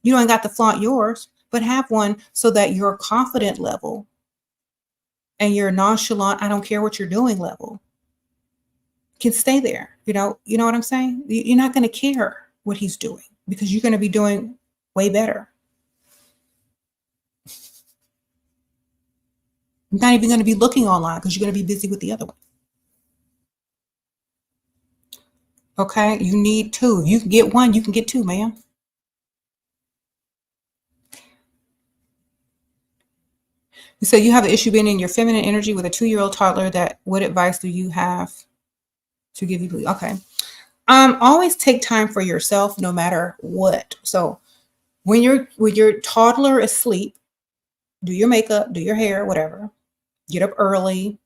You don't got to flaunt yours, but have one so that your confident level and your nonchalant, I don't care what you're doing level can stay there. You know what I'm saying? You're not going to care what he's doing because you're going to be doing way better. You're not even going to be looking online because you're going to be busy with the other one. Okay, you need two. If you can get one, you can get two, ma'am. You say you have an issue being in your feminine energy with a 2-year-old toddler. What advice do you have to give you? Okay. Always take time for yourself no matter what. So when your toddler is asleep, do your makeup, do your hair, whatever. Get up early.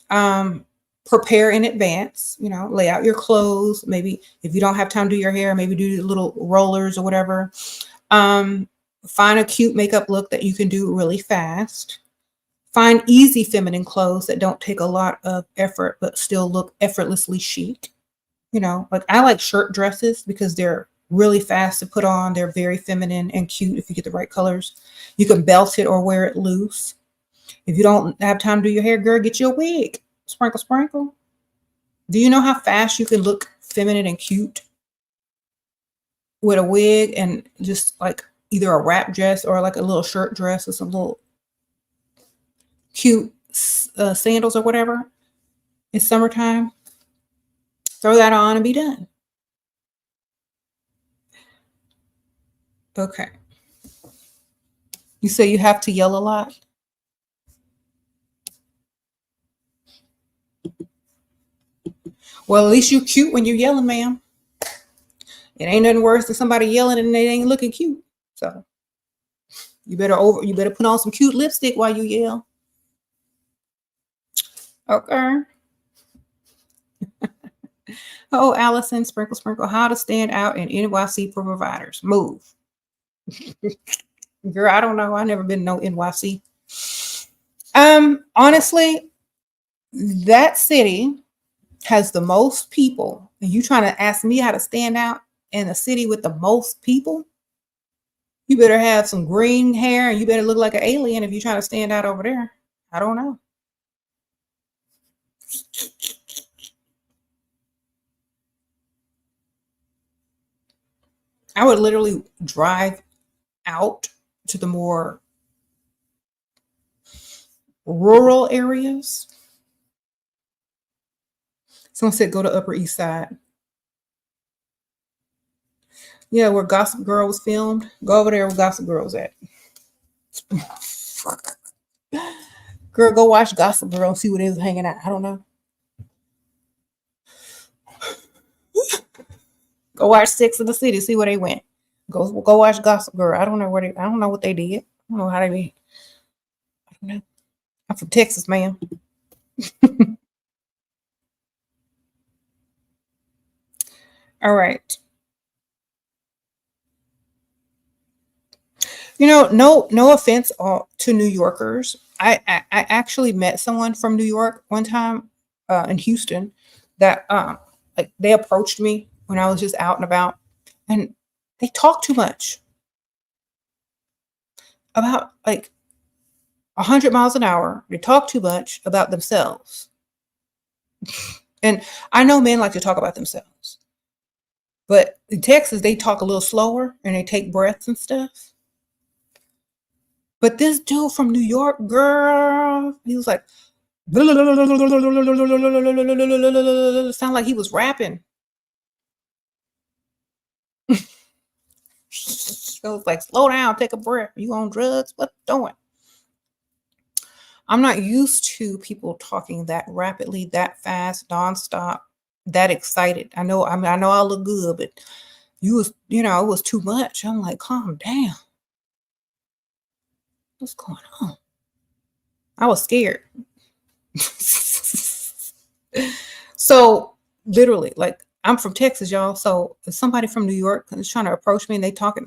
Prepare in advance, lay out your clothes. Maybe if you don't have time to do your hair, maybe do little rollers or whatever. Find a cute makeup look that you can do really fast. Find easy feminine clothes that don't take a lot of effort, but still look effortlessly chic. Like I like shirt dresses because they're really fast to put on. They're very feminine and cute if you get the right colors. You can belt it or wear it loose. If you don't have time to do your hair, girl, get you a wig. Sprinkle, sprinkle. Do you know how fast you can look feminine and cute with a wig and just like either a wrap dress or like a little shirt dress with some little cute sandals or whatever? It's summertime. Throw that on and be done. Okay. You say you have to yell a lot? Well, at least you're cute when you're yelling, ma'am. It ain't nothing worse than somebody yelling and they ain't looking cute. So you better put on some cute lipstick while you yell. Okay. Oh, Allison, sprinkle, sprinkle. How to stand out in NYC for providers. Move. Girl, I don't know. I've never been no NYC. Honestly, that city has the most people. And you trying to ask me how to stand out in a city with the most people? You better have some green hair and you better look like an alien if you're trying to stand out over there. I don't know. I would literally drive out to the more rural areas. Someone said go to Upper East Side. Yeah, where Gossip Girl was filmed. Go over there where Gossip Girl's at. Girl, go watch Gossip Girl and see what is hanging out. I don't know. Go watch Sex in the City, see where they went. Go watch Gossip Girl. I don't know I don't know what they did. I don't know how they be. I don't know. I'm from Texas, man. All right. No offense to New Yorkers. I actually met someone from New York one time in Houston that like they approached me when I was just out and about, and they talk too much about like 100 miles an hour. They talk too much about themselves. And I know men like to talk about themselves, but in Texas, they talk a little slower and they take breaths and stuff. But this dude from New York, girl, he was like, sound like he was rapping. So it's like, slow down, take a breath. You on drugs? What doing? I'm not used to people talking that rapidly, that fast, nonstop, that excited. I know, I mean, I know I look good, but you was, it was too much. I'm like, calm down. What's going on? I was scared. So literally, like, I'm from Texas, y'all. So if somebody from New York is trying to approach me and they talking,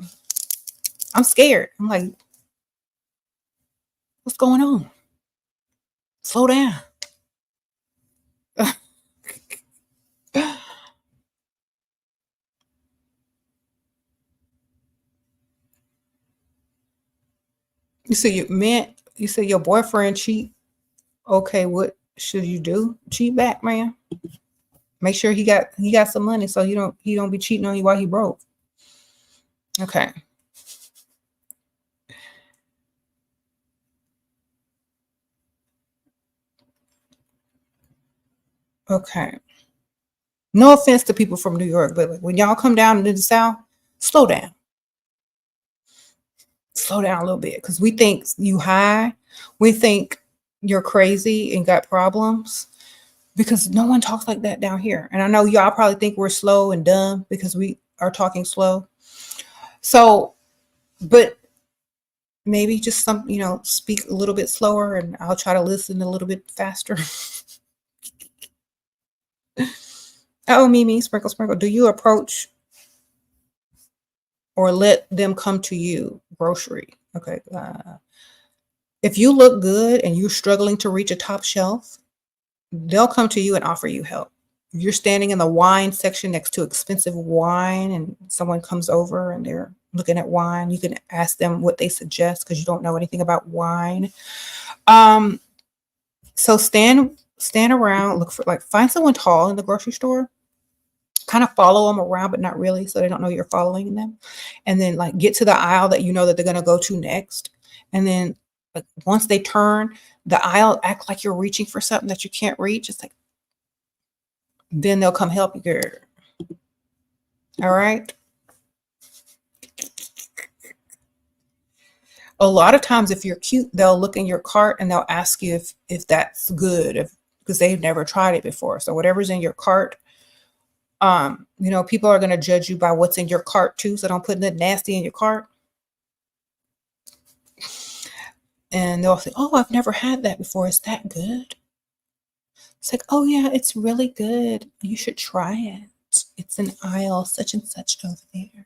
I'm scared. I'm like, what's going on? Slow down. You say your boyfriend cheat. Okay, what should you do? Cheat back, man. Make sure he got some money so he don't be cheating on you while he broke. Okay. Okay. No offense to people from New York, but like when y'all come down into the South, slow down. Slow down a little bit, because we think you high. We think you're crazy and got problems, because no one talks like that down here. And I know y'all probably think we're slow and dumb because we are talking slow. So, but maybe just speak a little bit slower and I'll try to listen a little bit faster. Oh, Mimi, sprinkle, sprinkle. Do you approach or let them come to you? Grocery. Okay. If you look good and you're struggling to reach a top shelf, they'll come to you and offer you help. If you're standing in the wine section next to expensive wine and someone comes over and they're looking at wine, you can ask them what they suggest because you don't know anything about wine. So stand around, look for, like, find someone tall in the grocery store, kind of follow them around, but not really, so they don't know you're following them. And then like get to the aisle that that they're going to go to next. And then like once they turn the aisle, act like you're reaching for something that you can't reach. It's like, then they'll come help you, girl. All right. A lot of times if you're cute, they'll look in your cart and they'll ask you if that's good, because they've never tried it before. So whatever's in your cart, people are going to judge you by what's in your cart too. So don't put nothing nasty in your cart. And they'll say, oh, I've never had that before. Is that good? It's like, oh yeah, it's really good. You should try it. It's an aisle such and such over there.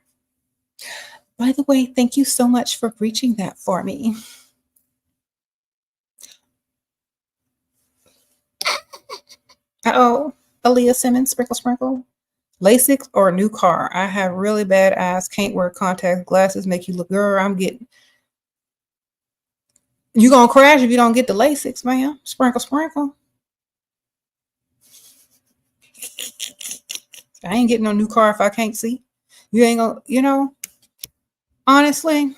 By the way, thank you so much for reaching that for me. Uh-oh, Aaliyah Simmons, sprinkle, sprinkle. LASIK or a new car? I have really bad eyes, can't wear contacts. Glasses make you look, girl, you gonna crash if you don't get the LASIKs, man. Sprinkle, sprinkle. I ain't getting no new car if I can't see. You ain't gonna, honestly,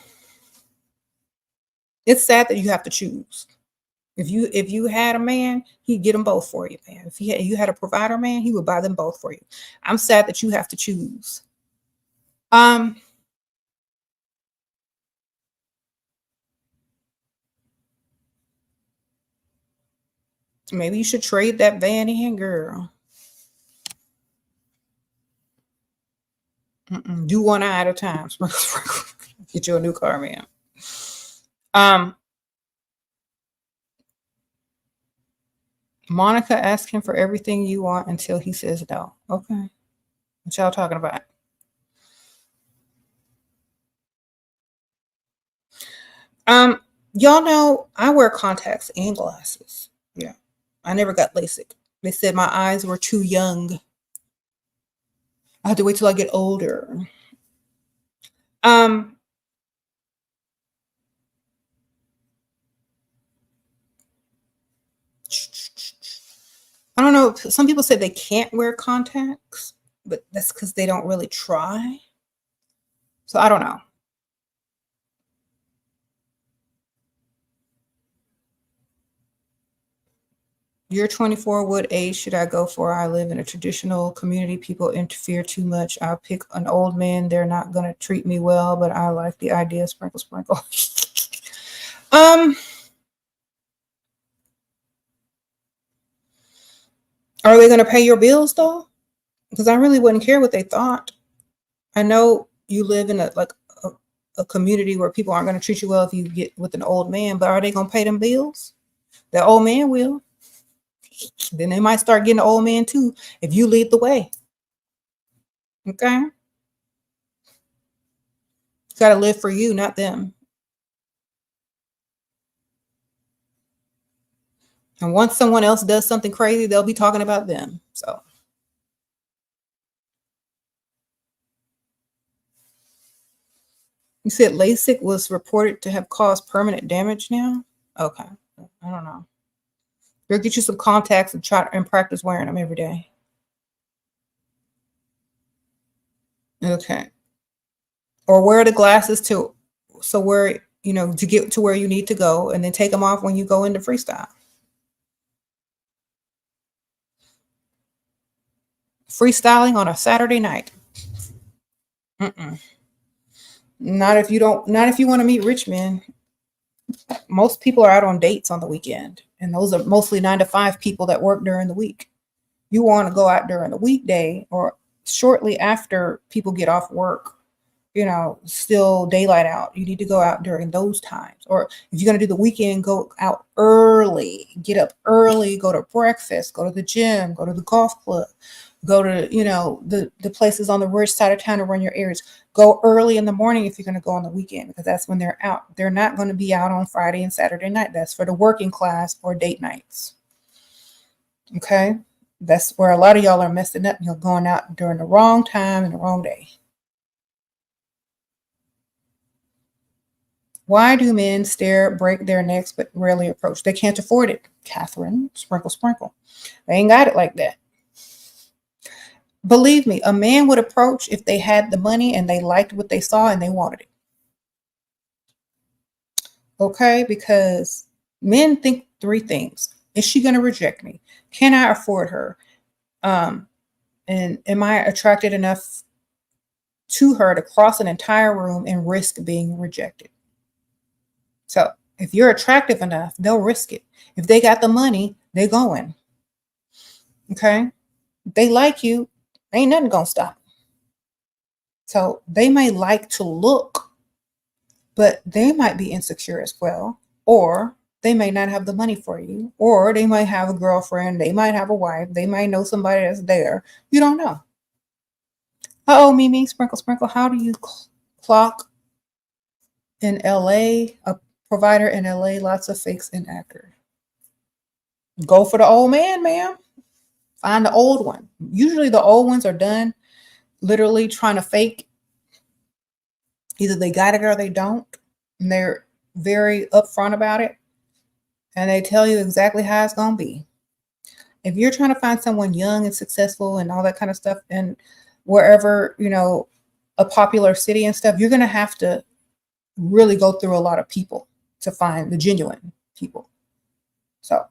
it's sad that you have to choose. If you had a man, he'd get them both for you, man. If you had a provider man, he would buy them both for you. I'm sad that you have to choose. Maybe you should trade that van in, girl. Do one eye at a time. Get you a new car, man. Monica, ask him for everything you want until he says no. Okay. What y'all talking about? Y'all know I wear contacts and glasses. Yeah. I never got LASIK. They said my eyes were too young. I have to wait till I get older. I don't know. Some people say they can't wear contacts, but that's because they don't really try. So I don't know. You're 24. What age should I go for? I live in a traditional community. People interfere too much. I'll pick an old man. They're not going to treat me well, but I like the idea. Sprinkle, sprinkle. Are they going to pay your bills though? Because I really wouldn't care what they thought. I know you live in a community where people aren't going to treat you well if you get with an old man, but are they going to pay them bills? The old man will. Then they might start getting an old man too if you lead the way. Okay? You got to live for you, not them. And once someone else does something crazy, they'll be talking about them. So you said LASIK was reported to have caused permanent damage now? Okay. I don't know. Go get you some contacts and try and practice wearing them every day. Okay. Or wear the glasses too. So where, to get to where you need to go, and then take them off when you go into freestyle. Freestyling on a Saturday night. Not if you want to meet rich men. Most people are out on dates on the weekend, and those are mostly 9-to-5 people that work during the week. You want to go out during the weekday or shortly after people get off work, still daylight out. You need to go out during those times. Or if you're going to do the weekend, go out early, get up early, go to breakfast, go to the gym, go to the golf club, go to, the places on the rich side of town to run your errands. Go early in the morning if you're going to go on the weekend, because that's when they're out. They're not going to be out on Friday and Saturday night. That's for the working class or date nights. Okay? That's where a lot of y'all are messing up. You're going out during the wrong time and the wrong day. Why do men stare, break their necks, but rarely approach? They can't afford it. Catherine, sprinkle, sprinkle. They ain't got it like that. Believe me, a man would approach if they had the money and they liked what they saw and they wanted it. Okay? Because men think 3 things. Is she going to reject me? Can I afford her? And am I attracted enough to her to cross an entire room and risk being rejected? So if you're attractive enough, they'll risk it. If they got the money, they're going. Okay? If they like you, ain't nothing gonna stop them. So they may like to look, but they might be insecure as well. Or they may not have the money for you. Or they might have a girlfriend. They might have a wife. They might know somebody that's there. You don't know. Uh-oh, Mimi, sprinkle, sprinkle. How do you clock in LA? A provider in LA, lots of fakes and actors. Go for the old man, ma'am. Find the old one. Usually the old ones are done literally trying to fake. Either they got it or they don't. And they're very upfront about it. And they tell you exactly how it's going to be. If you're trying to find someone young and successful and all that kind of stuff, and wherever, a popular city and stuff, you're going to have to really go through a lot of people to find the genuine people. So,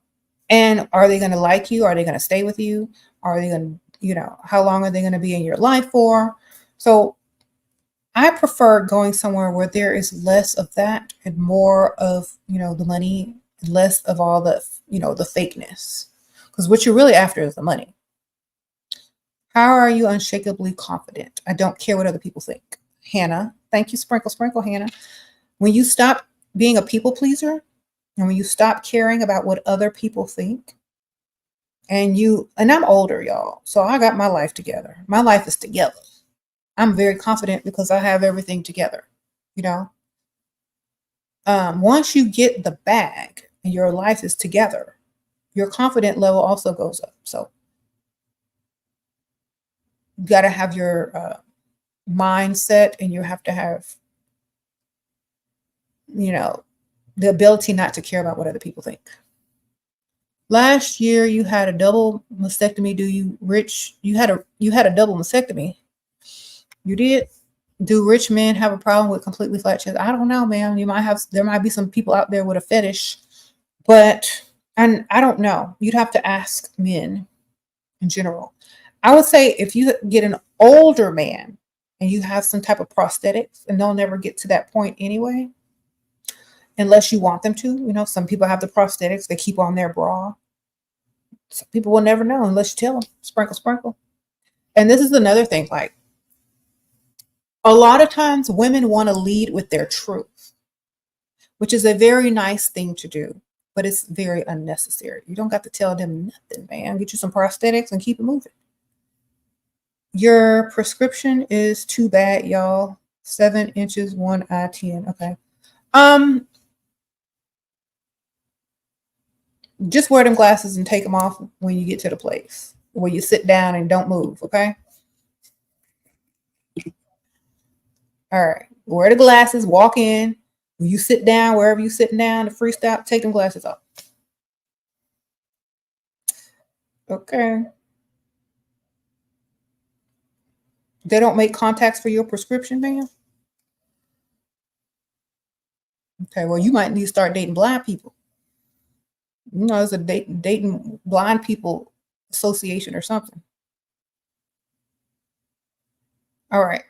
and are they going to like you? Are they going to stay with you? Are they going to, how long are they going to be in your life for? So I prefer going somewhere where there is less of that and more of, the money, less of all the, the fakeness. Because what you're really after is the money. How are you unshakably confident? I don't care what other people think. Hannah, thank you, sprinkle, sprinkle, Hannah. When you stop being a people pleaser, and when you stop caring about what other people think, and I'm older, y'all, so I got my life together. My life is together. I'm very confident because I have everything together, Once you get the bag and your life is together, your confidence level also goes up. So You got to have your mindset, and you have to have, you know, the ability not to care about what other people think. Last year you had a double mastectomy. Do you rich? You had a double mastectomy. You did. Do rich men have a problem with completely flat chest? I don't know, man. There might be some people out there with a fetish, but and I don't know. You'd have to ask men in general. I would say if you get an older man and you have some type of prosthetics, and they'll never get to that point anyway, unless you want them to. You know, some people have the prosthetics, they keep on their bra. Some people will never know unless you tell them. Sprinkle, sprinkle. And this is another thing, like a lot of times women want to lead with their truth, which is a very nice thing to do, but it's very unnecessary. You don't got to tell them nothing, man. Get you some prosthetics and keep it moving. Your prescription is too bad, y'all. 7 inches, 1 eye, 10. Okay. Just wear them glasses and take them off when you get to the place where you sit down and don't move. Okay. All right. Wear the glasses, walk in. When you sit down, wherever you sitting down, the freestyle, take them glasses off. Okay. They don't make contacts for your prescription, man. Okay, well, you might need to start dating blind people. You know, it's a dating blind people association or something. All right.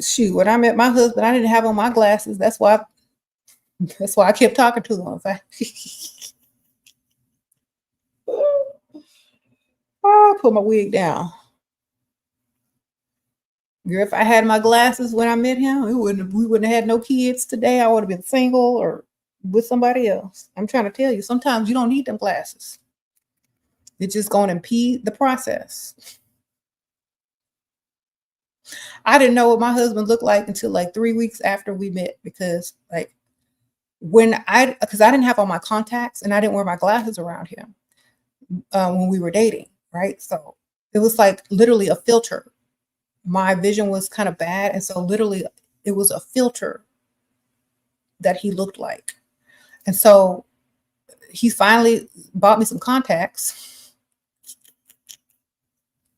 Shoot, when I met my husband, I didn't have on my glasses. That's why I kept talking to him. I put my wig down. Girl, if I had my glasses when I met him, we wouldn't have had no kids today. I would have been single or with somebody else. I'm trying to tell you, sometimes you don't need them glasses. It's just going to impede the process. I didn't know what my husband looked like until like 3 weeks after we met, because like because I didn't have all my contacts and I didn't wear my glasses around him when we were dating, right? So it was like literally a filter. My vision was kind of bad, and so literally it was a filter that he looked like. And so he finally bought me some contacts.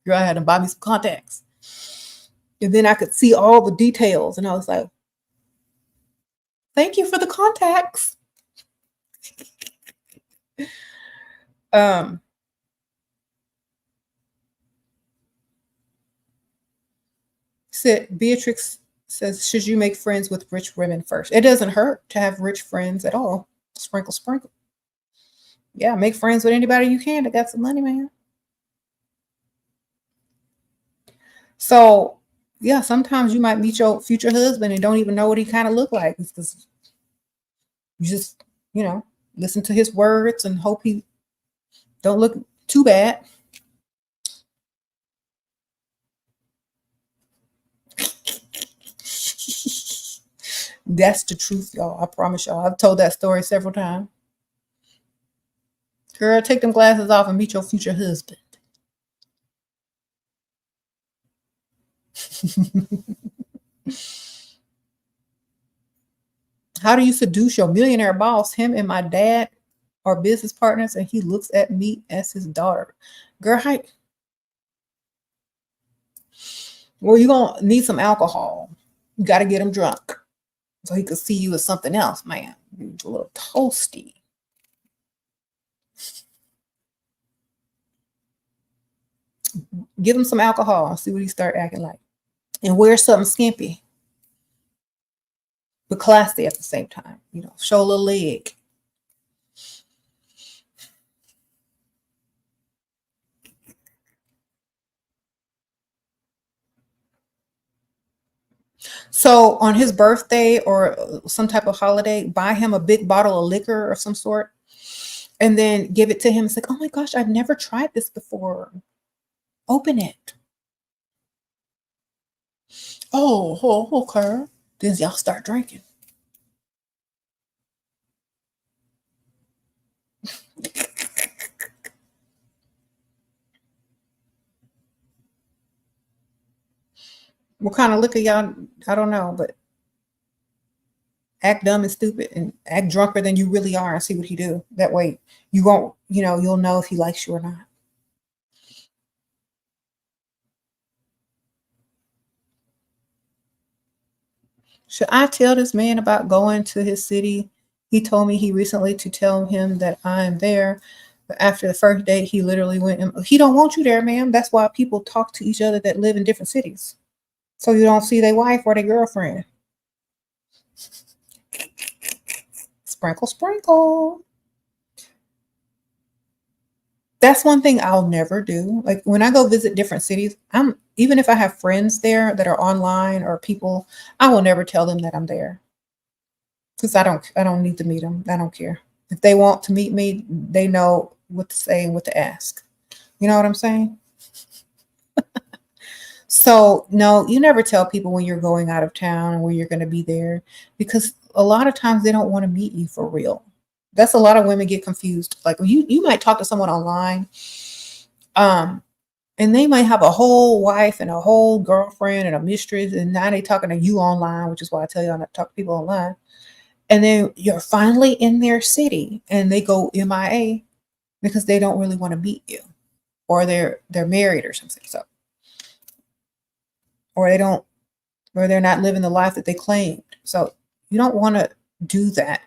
Girl, I had to buy me some contacts. And then I could see all the details, and I was like, thank you for the contacts. Beatrix says, should you make friends with rich women first? It doesn't hurt to have rich friends at all. Sprinkle, sprinkle. Yeah, make friends with anybody you can that got some money, man. So yeah, sometimes you might meet your future husband and don't even know what he kind of look like. It's because you just, listen to his words and hope he don't look too bad. That's the truth, y'all. I promise y'all. I've told that story several times. Girl, take them glasses off and meet your future husband. How do you seduce your millionaire boss? Him and my dad are business partners, and he looks at me as his daughter. Girl, well, you're going to need some alcohol. You got to get him drunk so he could see you as something else, man. You're a little toasty. Give him some alcohol and see what he start acting like. And wear something skimpy, but classy at the same time. Show a little leg. So on his birthday or some type of holiday, buy him a big bottle of liquor of some sort, and then give it to him. It's like, oh my gosh, I've never tried this before. Open it. Oh, okay. Then y'all start drinking. What kind of liquor y'all? I don't know, but act dumb and stupid and act drunker than you really are and see what he do. That way you won't, you'll know if he likes you or not. Should I tell this man about going to his city? He told me he recently to tell him that I'm there. But after the first date, he literally went, he don't want you there, ma'am. That's why people talk to each other that live in different cities. So you don't see their wife or their girlfriend. Sprinkle, sprinkle. That's one thing I'll never do. Like when I go visit different cities, even if I have friends there that are online or people, I will never tell them that I'm there. Because I don't need to meet them. I don't care. If they want to meet me, they know what to say and what to ask. You know what I'm saying? So no, you never tell people when you're going out of town and where you're going to be there, because a lot of times they don't want to meet you for real. That's a lot of women get confused. Like you might talk to someone online, um, and they might have a whole wife and a whole girlfriend and a mistress, and now they talking to you online, which is why I tell you not to talk to people online. And then you're finally in their city and they go MIA because they don't really want to meet you, or they're married or something. So, or they don't, or they're not living the life that they claimed. So you don't want to do that.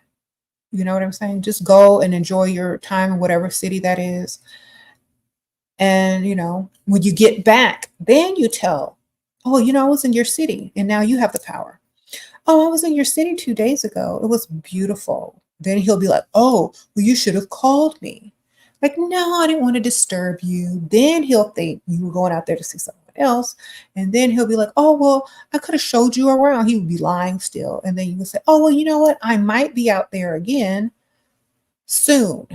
You know what I'm saying? Just go and enjoy your time in whatever city that is. And, when you get back, then you tell, oh, I was in your city and now you have the power. Oh, I was in your city 2 days ago. It was beautiful. Then he'll be like, oh, well, you should have called me. Like, no, I didn't want to disturb you. Then he'll think you were going out there to see someone else. And then he'll be like, oh, well, I could have showed you around. He would be lying still. And then you can say, oh, well, you know what? I might be out there again soon.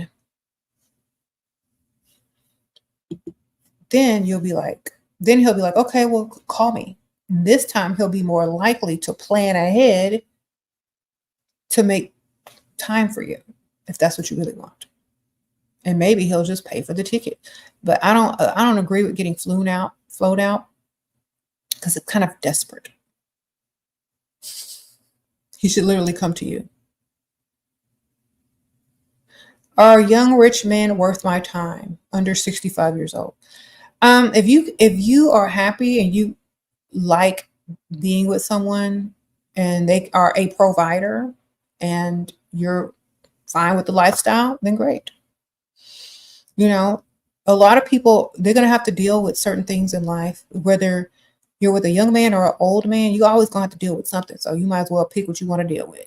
Then he'll be like, okay, well, call me. And this time he'll be more likely to plan ahead to make time for you if that's what you really want. And maybe he'll just pay for the ticket. But I don't agree with getting flown out, because it's kind of desperate. He should literally come to you. Are young rich men worth my time? Under 65 years old. If you are happy and you like being with someone and they are a provider and you're fine with the lifestyle, then great. A lot of people, they're going to have to deal with certain things in life, whether you're with a young man or an old man, you always going to have to deal with something. So you might as well pick what you want to deal with.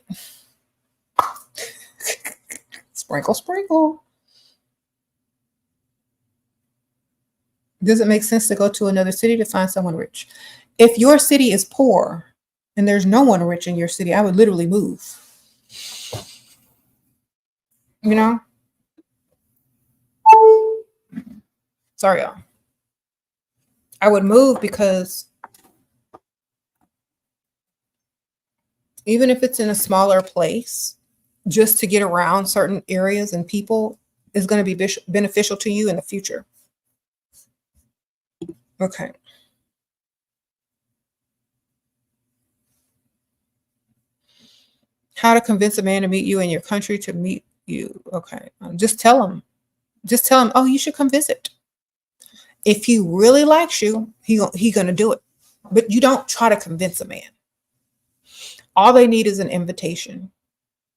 Sprinkle, sprinkle. Does it make sense to go to another city to find someone rich? If your city is poor and there's no one rich in your city, I would literally move. Sorry, y'all. I would move because even if it's in a smaller place, just to get around certain areas and people is going to be beneficial to you in the future. Okay. How to convince a man to meet you in your country to meet you. Okay. Just tell him. Oh, you should come visit. If he really likes you, he gonna do it. But you don't try to convince a man. All they need is an invitation.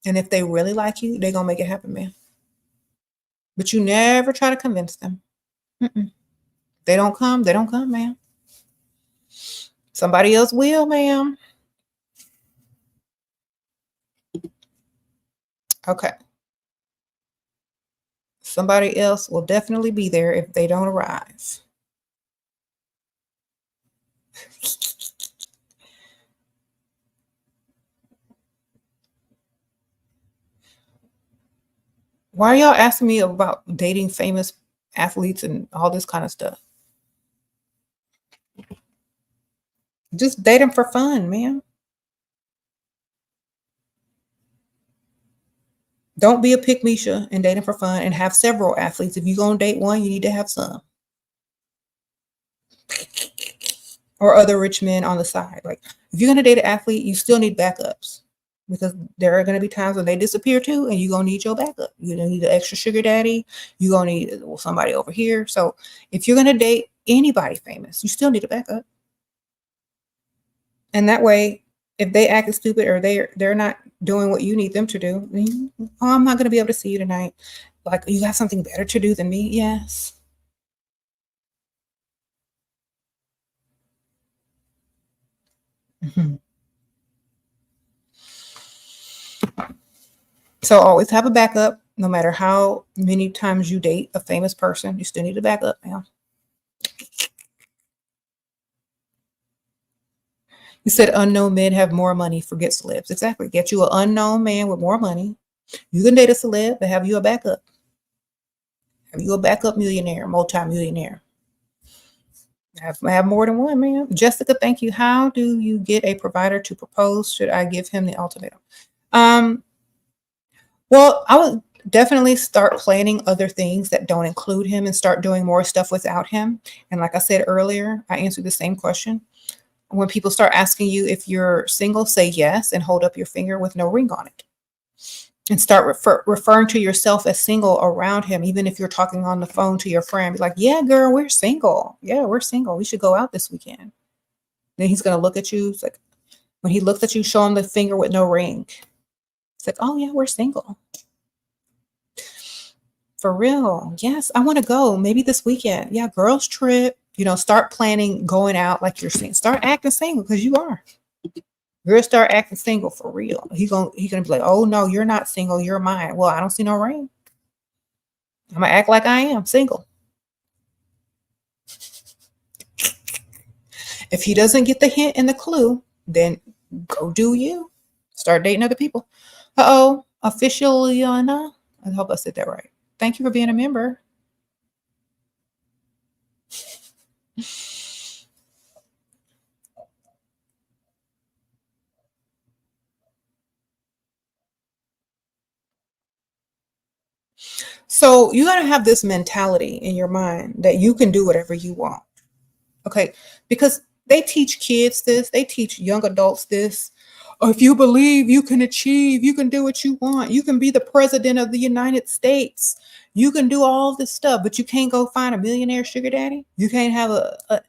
And if they really like you, they're gonna make it happen, man. But you never try to convince them. They don't come, man. Somebody else will, ma'am. Okay. Somebody else will definitely be there if they don't arrive. Why are y'all asking me about dating famous athletes and all this kind of stuff? Just date them for fun, man. Don't be a pick-me-sha and date them for fun, and have several athletes. If you're going to date one, you need to have some. or other rich men on the side. Like if you're going to date an athlete, you still need backups because there are going to be times when they disappear too, and you're going to need your backup. You're going to need an extra sugar daddy. You're going to need somebody over here. So if you're going to date anybody famous, you still need a backup. And that way, if they act stupid or they're not doing what you need them to do, oh, I'm not going to be able to see you tonight. Like, you got something better to do than me? Yes. Mhm. So always have a backup. No matter how many times you date a famous person, you still need a backup now. You said unknown men have more money. Forget celebs. Exactly. Get you an unknown man with more money. You can date a celeb, but have you a backup. Have you a backup millionaire, multi-millionaire. Have more than one, man. Jessica, thank you. How do you get a provider to propose? Should I give him the ultimatum? Um, well, I would definitely start planning other things that don't include him and start doing more stuff without him. And like I said earlier, I answered the same question. When people start asking you if you're single, say yes and hold up your finger with no ring on it. And start referring to yourself as single around him, even if you're talking on the phone to your friend. Be like, yeah, girl, we're single. Yeah, we're single. We should go out this weekend. Then he's going to look at you. It's like, when he looks at you, show him the finger with no ring. It's like, oh, yeah, we're single. For real. Yes, I want to go. Maybe this weekend. Yeah, girls trip. Start planning going out like you're single. Start acting single because you are. Girl, start acting single for real. He's gonna be like, oh no, you're not single, you're mine. Well, I don't see no ring. I'm gonna act like I am single. If he doesn't get the hint and the clue, then go do you. Start dating other people. Uh-oh, officialiana. I hope I said that right. Thank you for being a member. So you got to have this mentality in your mind that you can do whatever you want. Okay. Because they teach kids this, they teach young adults this. Or if you believe you can achieve, you can do what you want. You can be the president of the United States. You can do all this stuff, but you can't go find a millionaire sugar daddy. You can't have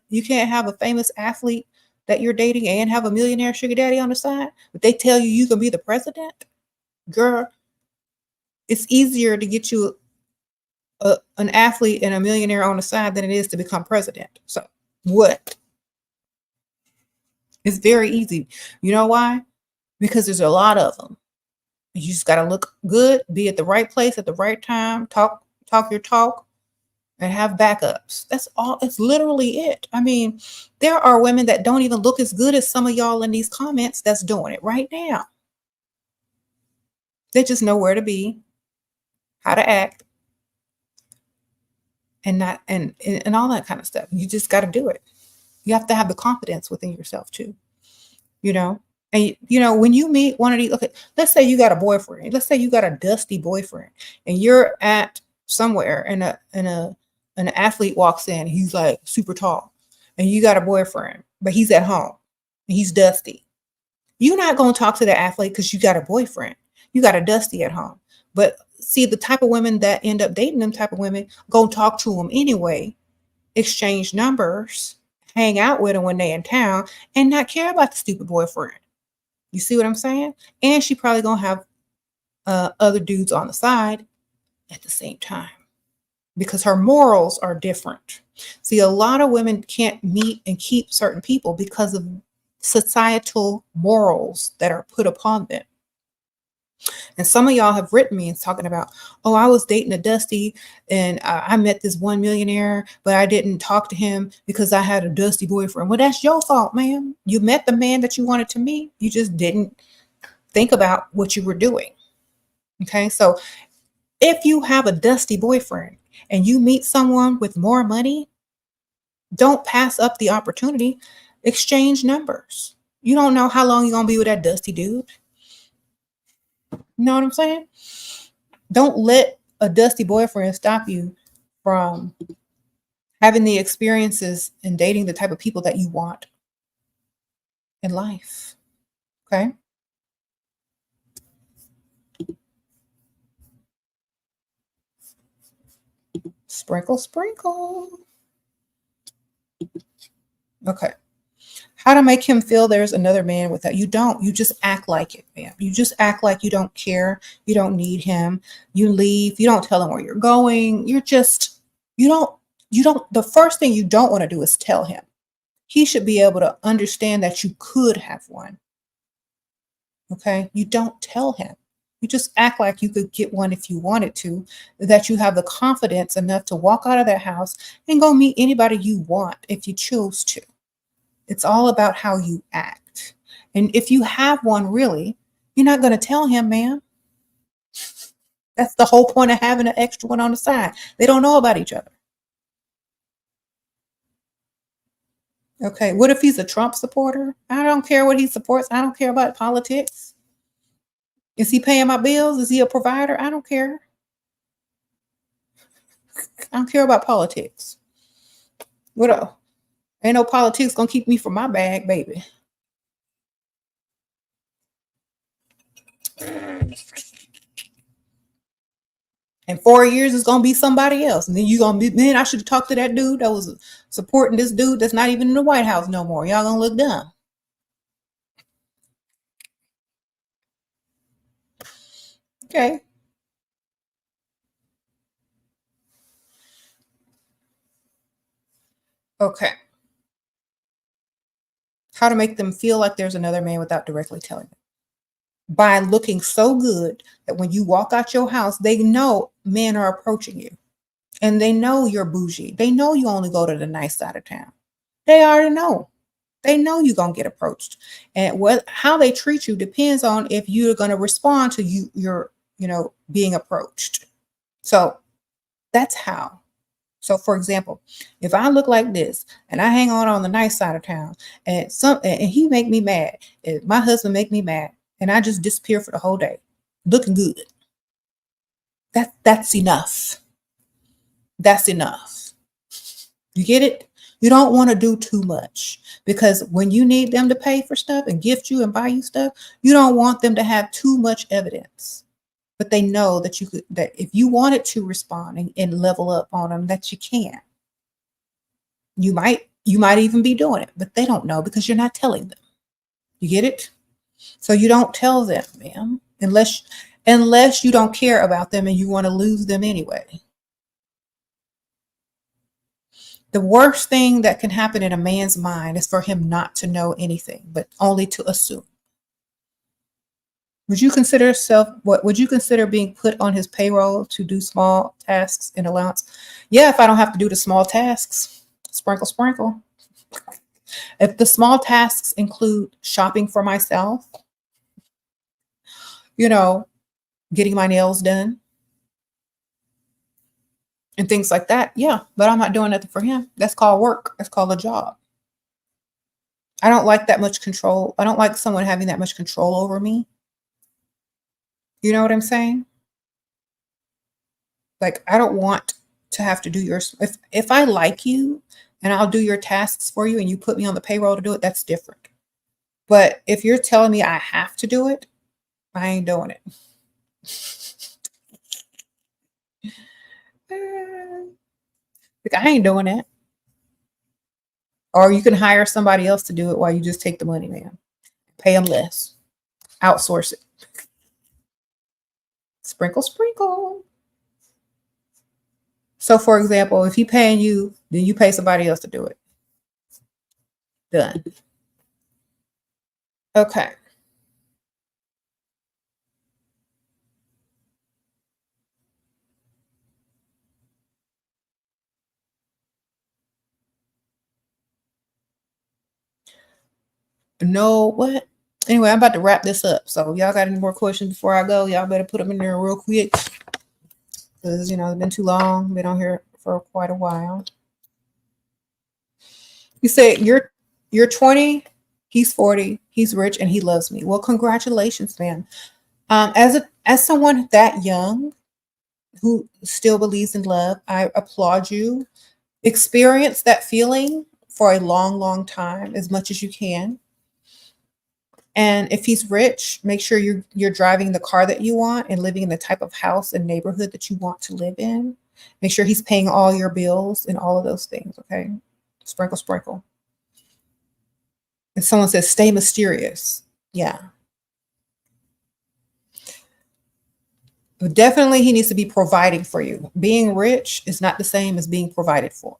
you can't have a famous athlete that you're dating and have a millionaire sugar daddy on the side. But they tell you can be the president. Girl, it's easier to get you an athlete and a millionaire on the side than it is to become president. So what? It's very easy. You know why? Because there's a lot of them. You just got to look good, be at the right place at the right time, talk your talk, and have backups. That's all. It's literally it. I mean, there are women that don't even look as good as some of y'all in these comments that's doing it right now. They just know where to be, how to act, and not and all that kind of stuff. You just got to do it. You have to have the confidence within yourself too. You know, and when you meet one of these, okay, let's say you got a boyfriend. Let's say you got a dusty boyfriend, and you're at somewhere, and an athlete walks in. He's like super tall, and you got a boyfriend, but he's at home, and he's dusty. You're not gonna talk to the athlete because you got a boyfriend. You got a dusty at home. But see, the type of women that end up dating them type of women go talk to them anyway, exchange numbers, hang out with them when they in town, and not care about the stupid boyfriend. You see what I'm saying? And she probably gonna have other dudes on the side at the same time because her morals are different. See, a lot of women can't meet and keep certain people because of societal morals that are put upon them. And some of y'all have written me and talking about, oh, I was dating a dusty and I met this one millionaire, but I didn't talk to him because I had a dusty boyfriend. Well, that's your fault, ma'am. You met the man that you wanted to meet. You just didn't think about what you were doing. Okay. So if you have a dusty boyfriend and you meet someone with more money, don't pass up the opportunity. Exchange numbers. You don't know how long you're going to be with that dusty dude. You know what I'm saying? Don't let a dusty boyfriend stop you from having the experiences and dating the type of people that you want. in life. Okay. Sprinkle, sprinkle. Okay. How to make him feel there's another man without you. Don't. You just act like it, man. You just act like you don't care. You don't need him. You leave. You don't tell him where you're going. You're just, you don't, the first thing you don't want to do is tell him. He should be able to understand that you could have one. Okay. You don't tell him. You just act like you could get one if you wanted to, that you have the confidence enough to walk out of that house and go meet anybody you want if you choose to. It's all about how you act. And if you have one, really, you're not going to tell him, ma'am. That's the whole point of having an extra one on the side. They don't know about each other. Okay. What if he's a Trump supporter? I don't care what he supports. I don't care about politics. Is he paying my bills? Is he a provider? I don't care. I don't care about politics. What else? Ain't no politics gonna keep me from my bag, baby. In 4 years, it's gonna be somebody else, and then you gonna be. Man, I should have talked to that dude that was supporting this dude that's not even in the White House no more. Y'all gonna look dumb. Okay. Okay. How to make them feel like there's another man without directly telling them. By looking so good that when you walk out your house, they know men are approaching you. And they know you're bougie. They know you only go to the nice side of town. They already know. They know you're gonna get approached. And how they treat you depends on if you're gonna respond to you're being approached. So that's how. So for example, if I look like this and I hang on the nice side of town and he make me mad, if my husband make me mad, and I just disappear for the whole day, looking good. That's enough. That's enough. You get it? You don't want to do too much because when you need them to pay for stuff and gift you and buy you stuff, you don't want them to have too much evidence. But they know that that if you wanted to respond and level up on them, that you can. You might even be doing it, but they don't know because you're not telling them. You get it? So you don't tell them, ma'am, unless you don't care about them and you want to lose them anyway. The worst thing that can happen in a man's mind is for him not to know anything, but only to assume. Would you consider being put on his payroll to do small tasks and allowance? Yeah, if I don't have to do the small tasks. Sprinkle, sprinkle. If the small tasks include shopping for myself, getting my nails done and things like that, yeah, but I'm not doing nothing for him. That's called work. That's called a job. I don't like that much control. I don't like someone having that much control over me. You know what I'm saying? Like, I don't want to have to do if I like you and I'll do your tasks for you and you put me on the payroll to do it, that's different. But if you're telling me I have to do it, I ain't doing it. Like, I ain't doing that. Or you can hire somebody else to do it while you just take the money, man. Pay them less. Outsource it. Sprinkle, sprinkle. So for example, if he paying you, then you pay somebody else to do it. Done. Okay. No, what? Anyway, I'm about to wrap this up. So y'all got any more questions before I go? Y'all better put them in there real quick. Because, it's been too long. Been on here for quite a while. You say you're 20, he's 40, he's rich, and he loves me. Well, congratulations, man. As someone that young who still believes in love, I applaud you. Experience that feeling for a long, long time, as much as you can. And if he's rich, make sure you're driving the car that you want and living in the type of house and neighborhood that you want to live in. Make sure he's paying all your bills and all of those things, okay? Sprinkle, sprinkle. And someone says, stay mysterious. Yeah. But definitely he needs to be providing for you. Being rich is not the same as being provided for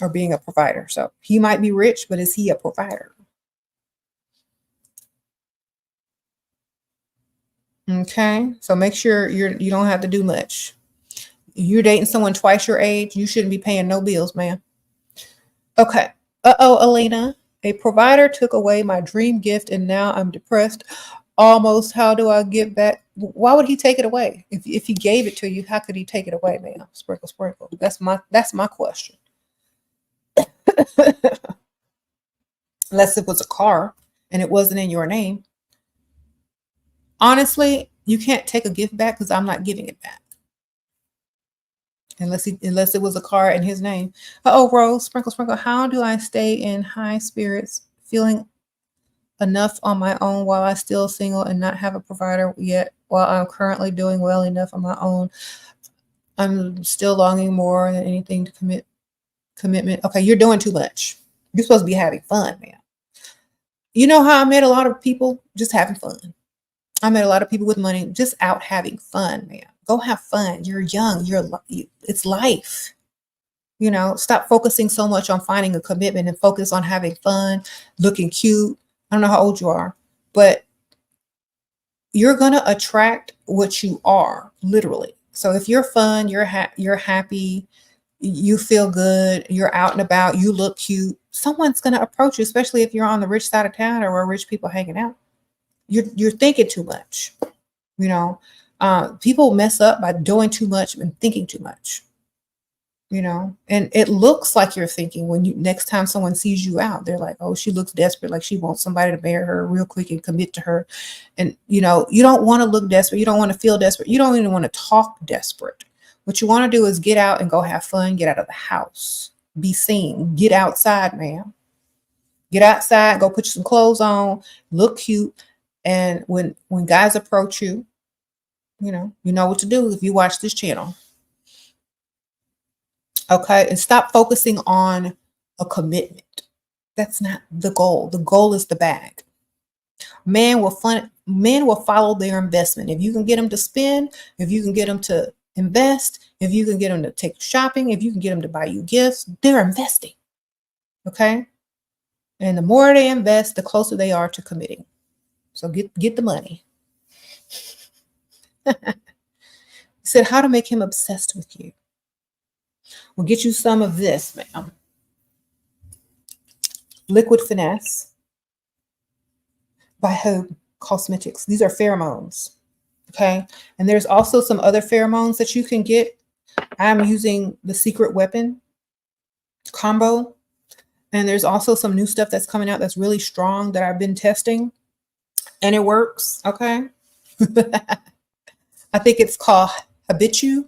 or being a provider. So he might be rich, but is he a provider? Okay, so make sure you don't have to do much. You're dating someone twice your age, you shouldn't be paying no bills, man. Okay. Uh-oh, Elena. A provider took away my dream gift and now I'm depressed. Almost. How do I get back? Why would he take it away? If he gave it to you, how could he take it away, man? Sprinkle, sprinkle. That's my question. Unless it was a car and it wasn't in your name. Honestly, you can't take a gift back because I'm not giving it back. Unless it was a car in his name. Oh, Rose, sprinkle, sprinkle. How do I stay in high spirits, feeling enough on my own while I'm still single and not have a provider yet, while I'm currently doing well enough on my own? I'm still longing more than anything to commitment. Okay, you're doing too much. You're supposed to be having fun, man. You know how I met a lot of people just having fun. I met a lot of people with money just out having fun, man. Go have fun. You're young. It's life. You know, stop focusing so much on finding a commitment and focus on having fun, looking cute. I don't know how old you are, but you're going to attract what you are, literally. So if you're fun, you're happy, you feel good, you're out and about, you look cute, someone's going to approach you, especially if you're on the rich side of town or where rich people hanging out. You're thinking too much. You know, people mess up by doing too much and thinking too much. You know, and it looks like you're thinking when next time someone sees you out, they're like, oh, she looks desperate, like she wants somebody to marry her real quick and commit to her. And you know, you don't want to look desperate, you don't want to feel desperate, you don't even want to talk desperate. What you want to do is get out and go have fun, get out of the house, be seen, get outside, man. Get outside, go put some clothes on, look cute. And when guys approach you, you know what to do if you watch this channel. Okay, and stop focusing on a commitment. That's not the goal. The goal is the bag. Men will follow their investment. If you can get them to spend, if you can get them to invest, if you can get them to take shopping, if you can get them to buy you gifts, they're investing. Okay, and the more they invest, the closer they are to committing. So get the money. He said, how to make him obsessed with you. We'll get you some of this, ma'am. Liquid Finesse by Heaux Cosmetics. These are pheromones. Okay. And there's also some other pheromones that you can get. I'm using the Secret Weapon combo. And there's also some new stuff that's coming out that's really strong that I've been testing. And it works. Okay. I think it's called Habitu.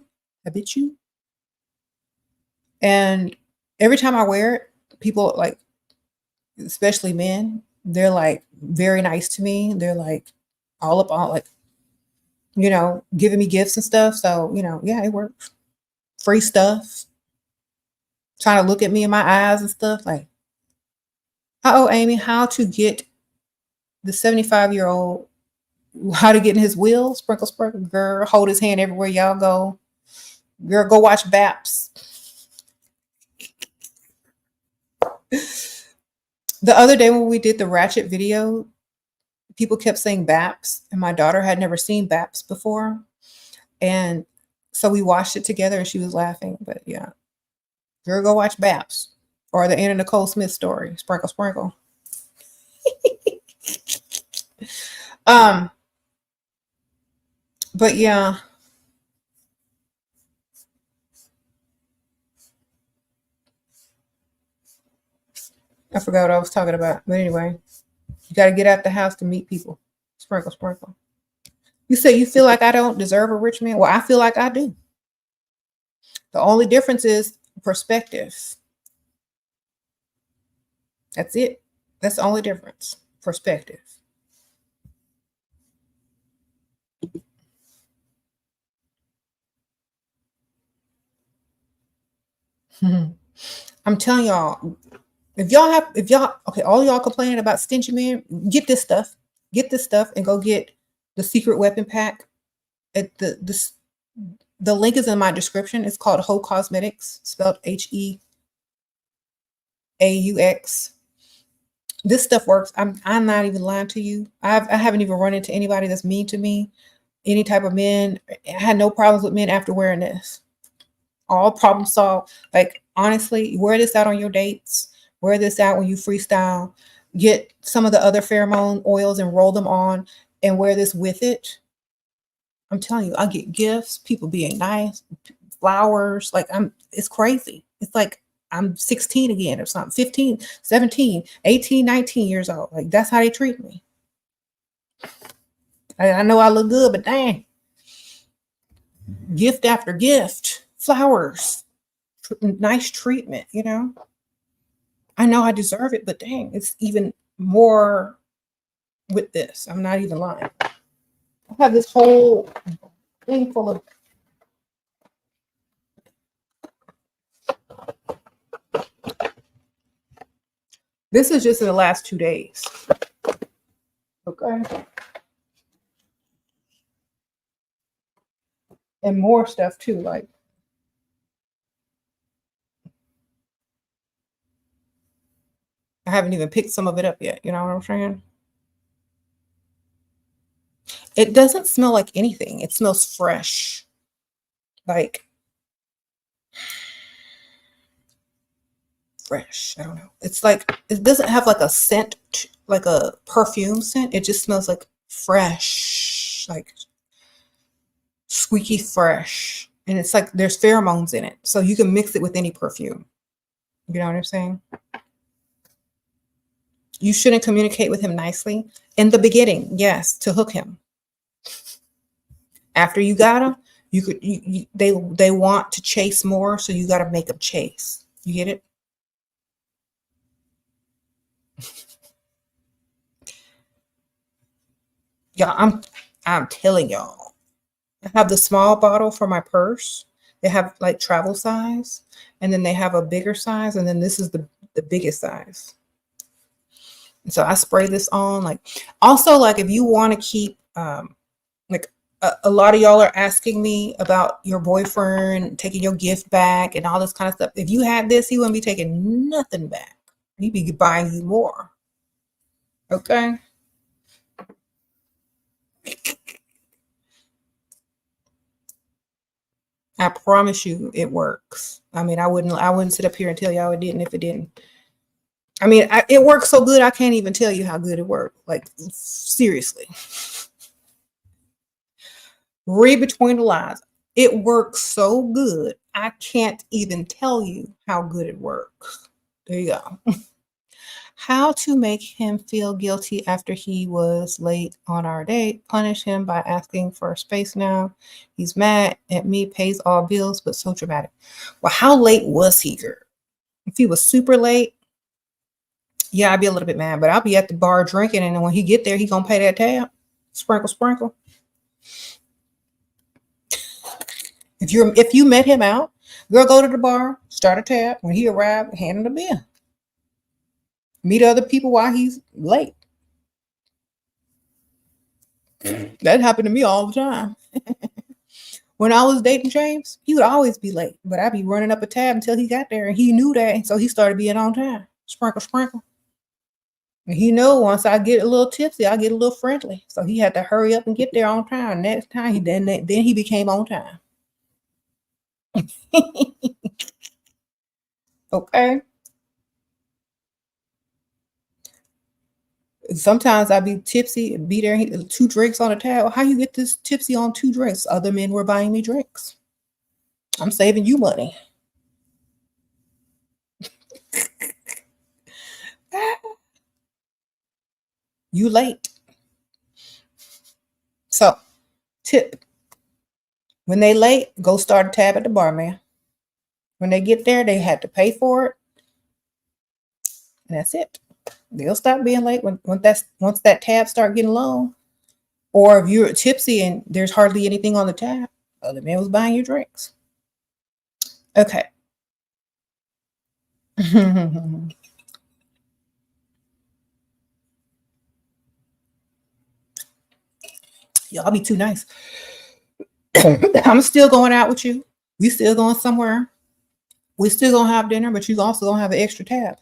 And every time I wear it, people like, especially men, they're like very nice to me. They're like all up on like, you know, giving me gifts and stuff. So, you know, yeah, it works. Free stuff. Trying to look at me in my eyes and stuff. Like, oh, Amy, how to get the 75-year-old, how to get in his will? Sprinkle, sprinkle, girl, hold his hand everywhere y'all go. Girl, go watch Baps. The other day when we did the Ratchet video, people kept saying Baps, and my daughter had never seen Baps before. And so we watched it together and she was laughing. But yeah, girl, go watch Baps or the Anna Nicole Smith story. Sprinkle, sprinkle. But yeah. I forgot what I was talking about. But anyway, you got to get out the house to meet people. Sprinkle, sprinkle. You say you feel like I don't deserve a rich man? Well, I feel like I do. The only difference is perspective. That's it. That's the only difference. Perspective. I'm telling y'all, if y'all, okay, all y'all complaining about stingy men, get this stuff. Get this stuff and go get the secret weapon pack. At the link is in my description. It's called Heaux Cosmetics, spelled HEAUX. This stuff works. I'm not even lying to you. I haven't even run into anybody that's mean to me. Any type of men. I had no problems with men after wearing this. All problem solved. Like, honestly, wear this out on your dates. Wear this out when you freestyle. Get some of the other pheromone oils and roll them on and wear this with it. I'm telling you, I get gifts, people being nice, flowers. Like, it's crazy. It's like I'm 16 again or something, 15, 17, 18, 19 years old. Like, that's how they treat me. I know I look good, but dang. Gift after gift, flowers, nice treatment, you know? I know I deserve it, but dang, it's even more with this. I'm not even lying. I have this whole thing full of this is just in the last 2 days. Okay. And more stuff too, like I haven't even picked some of it up yet. You know what I'm saying? It doesn't smell like anything. It smells fresh. Like fresh. I don't know. It's like it doesn't have like a scent, like a perfume scent. It just smells like fresh, like squeaky fresh. And it's like there's pheromones in it. So you can mix it with any perfume. You know what I'm saying? You shouldn't communicate with him nicely in the beginning, yes, to hook him. After you got him, they want to chase more, so you got to make them chase. You get it? Yeah, I'm telling y'all. I have the small bottle for my purse. They have like travel size, and then they have a bigger size, and then this is the biggest size. So I spray this on. Like, also, like, if you want to keep like a lot of y'all are asking me about your boyfriend taking your gift back and all this kind of stuff. If you had this, he wouldn't be taking nothing back. He'd be buying you more. Okay. I promise you it works. I mean, I wouldn't sit up here and tell y'all it didn't if it didn't. I mean, it works so good, I can't even tell you how good it worked. Like, seriously. Read between the lines. It works so good, I can't even tell you how good it works. There you go. How to make him feel guilty after he was late on our date. Punish him by asking for space now. He's mad at me, pays all bills, but so dramatic. Well, how late was he, girl? If he was super late, yeah, I'd be a little bit mad, but I'll be at the bar drinking, and then when he get there, he gonna pay that tab. Sprinkle, sprinkle. If you met him out, girl, go to the bar, start a tab. When he arrived, hand him the bill. Meet other people while he's late. That happened to me all the time. When I was dating James, he would always be late, but I'd be running up a tab until he got there, and he knew that, so he started being on time. Sprinkle, sprinkle. And he know once I get a little tipsy, I get a little friendly, so he had to hurry up and get there on time. Next time, then he became on time. Okay. Sometimes I'd be tipsy and be there, 2 drinks on a tab. How you get this tipsy on 2 drinks? Other men were buying me drinks. I'm saving you money. You late. So, tip. When they late, go start a tab at the bar, man. When they get there, they had to pay for it. And that's it. They'll stop being late once that tab start getting long. Or if you're tipsy and there's hardly anything on the tab, other man was buying you drinks. Okay. Y'all be too nice. I'm still going out with you. We still going somewhere. We still gonna have dinner, but you also gonna have an extra tab.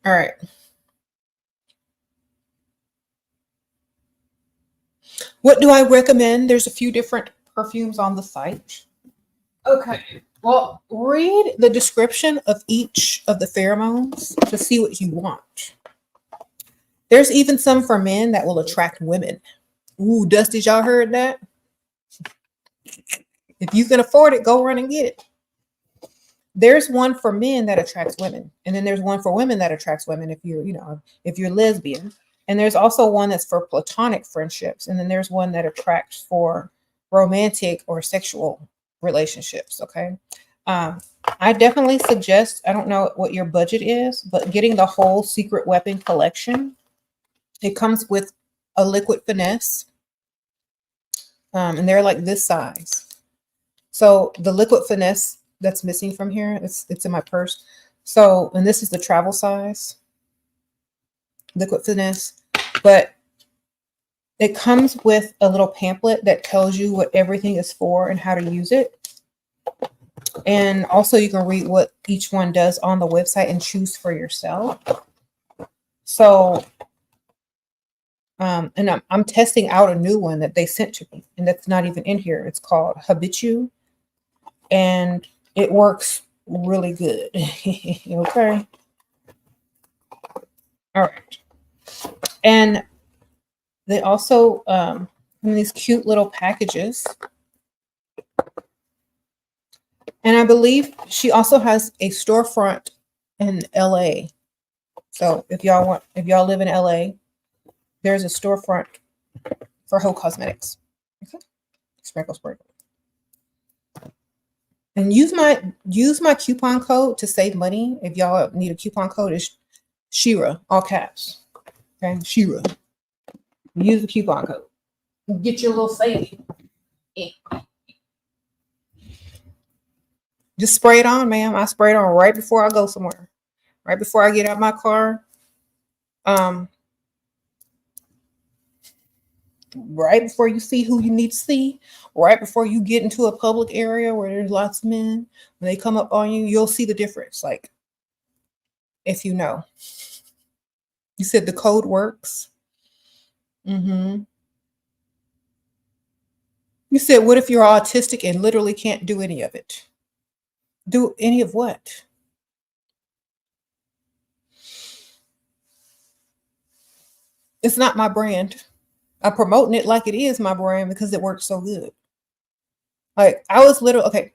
All right. What do I recommend? There's a few different perfumes on the site. Okay. Well, read the description of each of the pheromones to see what you want. There's even some for men that will attract women. Ooh, Dusty, y'all heard that? If you can afford it, go run and get it. There's one for men that attracts women, and then there's one for women that attracts women if you're, if you're lesbian. And there's also one that's for platonic friendships, and then there's one that attracts for romantic or sexual relationships. Okay. I definitely suggest, I don't know what your budget is, but getting the whole Secret Weapon collection. It comes with a liquid finesse, and they're like this size. So the liquid finesse that's missing from here, it's in my purse. So, and this is the travel size, liquid finesse, but it comes with a little pamphlet that tells you what everything is for and how to use it. And also you can read what each one does on the website and choose for yourself. So, and I'm testing out a new one that they sent to me, and that's not even in here. It's called Habitu, and it works really good. Okay. All right. And they also, in these cute little packages. And I believe she also has a storefront in LA. So if y'all live in LA, there's a storefront for Heaux Cosmetics. Okay. Sprinkle. And use my coupon code to save money. If y'all need a coupon code, it's SHERA, all caps. Okay, SHERA. Use the coupon code. Get your little saving. Yeah. Just spray it on, ma'am. I spray it on right before I go somewhere. Right before I get out my car. Right before you see who you need to see, right before you get into a public area where there's lots of men, when they come up on you, you'll see the difference. Like, if you know. You said the code works. You said, what if you're autistic and literally can't do any of it? Do any of what? It's not my brand. I'm promoting it like it is my brand because it works so good. Like, I was literally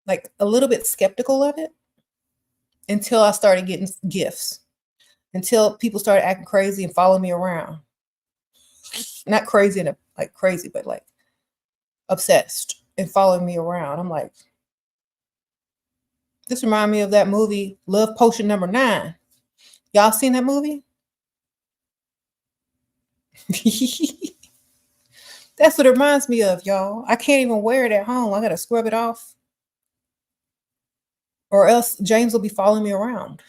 like a little bit skeptical of it until I started getting gifts, until people started acting crazy and following me around. Not crazy like crazy, but like obsessed and following me around. I'm like, this reminds me of that movie, Love Potion Number 9. Y'all seen that movie? That's what it reminds me of, y'all. I can't even wear it at home. I gotta scrub it off, or else James will be following me around.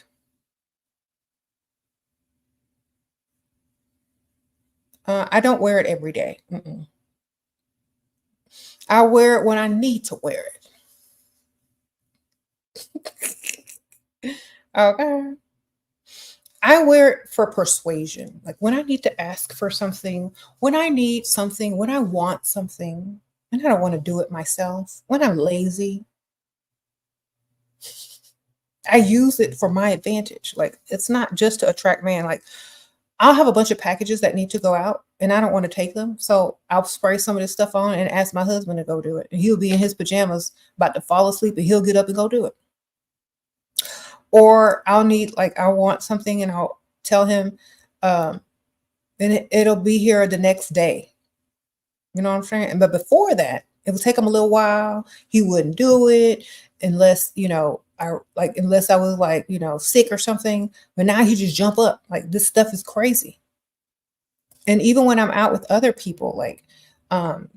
I don't wear it every day. I wear it when I need to wear it. Okay. I wear it for persuasion. Like when I need to ask for something, when I need something, when I want something, and I don't want to do it myself, when I'm lazy, I use it for my advantage. Like it's not just to attract man. Like I'll have a bunch of packages that need to go out and I don't want to take them. So I'll spray some of this stuff on and ask my husband to go do it. And he'll be in his pajamas about to fall asleep and he'll get up and go do it. Or I want something and I'll tell him, and it'll be here the next day. You know what I'm saying? But before that, it would take him a little while. He wouldn't do it unless, unless I was like, sick or something. But now he just jump up. Like this stuff is crazy. And even when I'm out with other people, like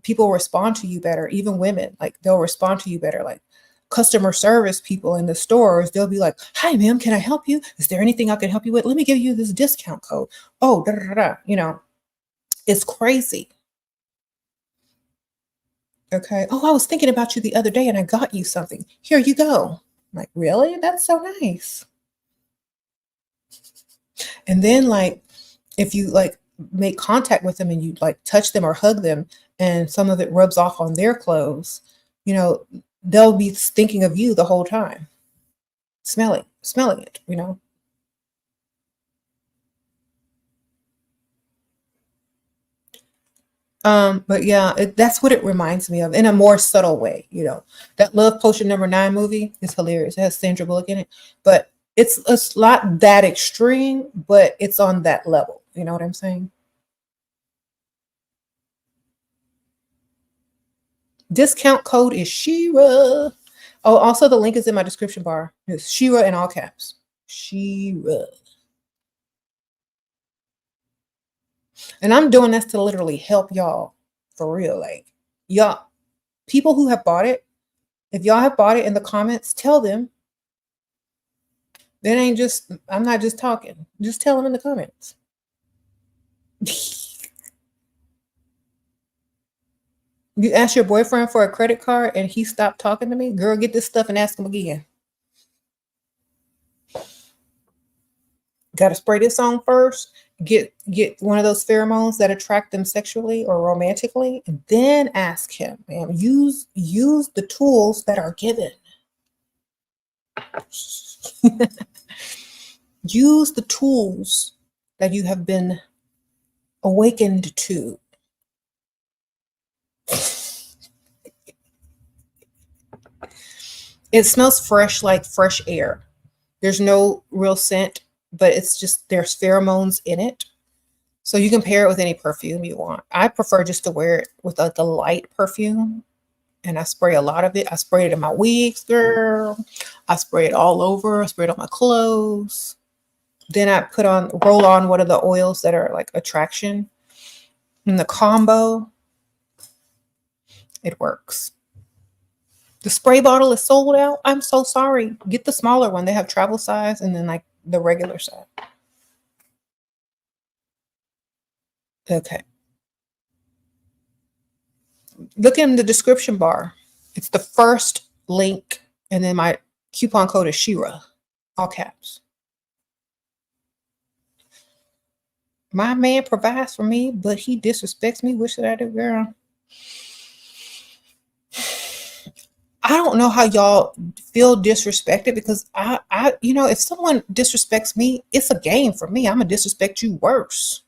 people respond to you better. Even women, like they'll respond to you better. Like customer service people in the stores, they'll be like, "Hi, ma'am, can I help you? Is there anything I can help you with? Let me give you this discount code." Oh, da, da, da, da. You know, it's crazy. Okay. Oh, I was thinking about you the other day and I got you something. Here you go. I'm like, really? That's so nice. And then like if you like make contact with them and you like touch them or hug them and some of it rubs off on their clothes, you know, they'll be thinking of you the whole time. Smelling it, you know. But yeah, that's what it reminds me of in a more subtle way, you know. That Love Potion #9 movie is hilarious. It has Sandra Bullock in it, but it's not that extreme, but it's on that level. You know what I'm saying? Discount code is SHERA. Oh, also the link is in my description bar. It's SHERA in all caps. SHERA. And I'm doing this to literally help y'all for real. Like, y'all, people who have bought it, if y'all have bought it in the comments, tell them. That ain't just, I'm not just talking. Just tell them in the comments. You ask your boyfriend for a credit card and he stopped talking to me? Girl, get this stuff and ask him again. Got to spray this on first. Get one of those pheromones that attract them sexually or romantically, and then ask him. Man, use the tools that are given. Use the tools that you have been awakened to. It smells fresh, like fresh air. There's no real scent, but it's just there's pheromones in it. So you can pair it with any perfume you want. I prefer just to wear it with like a light perfume. And I spray a lot of it. I spray it in my wigs, girl. I spray it all over. I spray it on my clothes. Then I roll on one of the oils that are like attraction. In the combo, it works. The spray bottle is sold out. I'm so sorry. Get the smaller one. They have travel size and then like the regular size. Okay. Look in the description bar. It's the first link. And then my coupon code is SHERA. All caps. My man provides for me, but he disrespects me. What should I do, girl? I don't know how y'all feel disrespected because you know, if someone disrespects me, it's a game for me. I'm gonna disrespect you worse.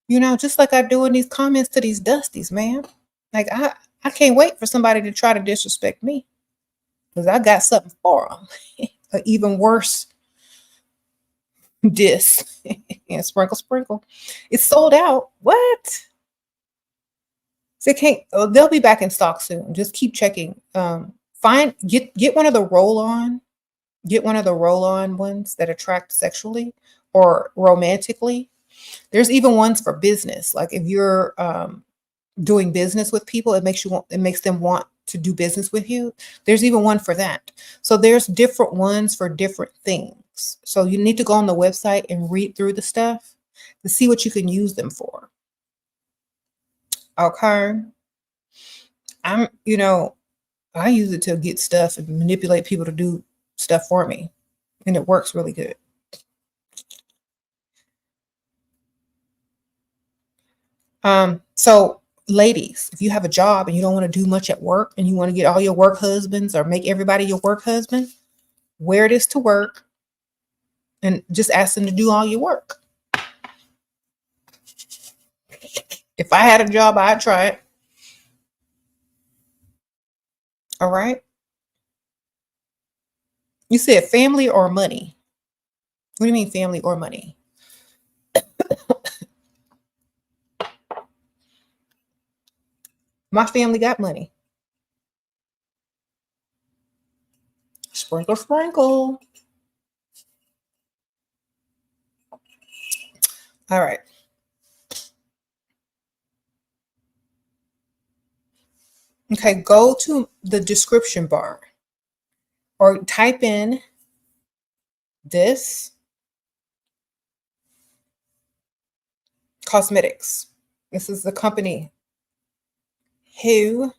You know, just like I do in these comments to these dusties, man. Like I can't wait for somebody to try to disrespect me because I got something for them. An even worse diss. And sprinkle. It's sold out. What? So they'll be back in stock soon. Just keep checking. Get one of the roll-on. Get one of the roll-on ones that attract sexually or romantically. There's even ones for business. Like if you're doing business with people, it makes them want to do business with you. There's even one for that. So there's different ones for different things. So you need to go on the website and read through the stuff to see what you can use them for. Okay. You know, I use it to get stuff and manipulate people to do stuff for me. And it works really good. So ladies, if you have a job and you don't want to do much at work and you want to get all your work husbands or make everybody your work husband, wear this to work and just ask them to do all your work. If I had a job, I'd try it. All right. You said family or money? What do you mean family or money? My family got money. Sprinkle. All right. Okay, go to the description bar or type in this cosmetics. This is the company, Heaux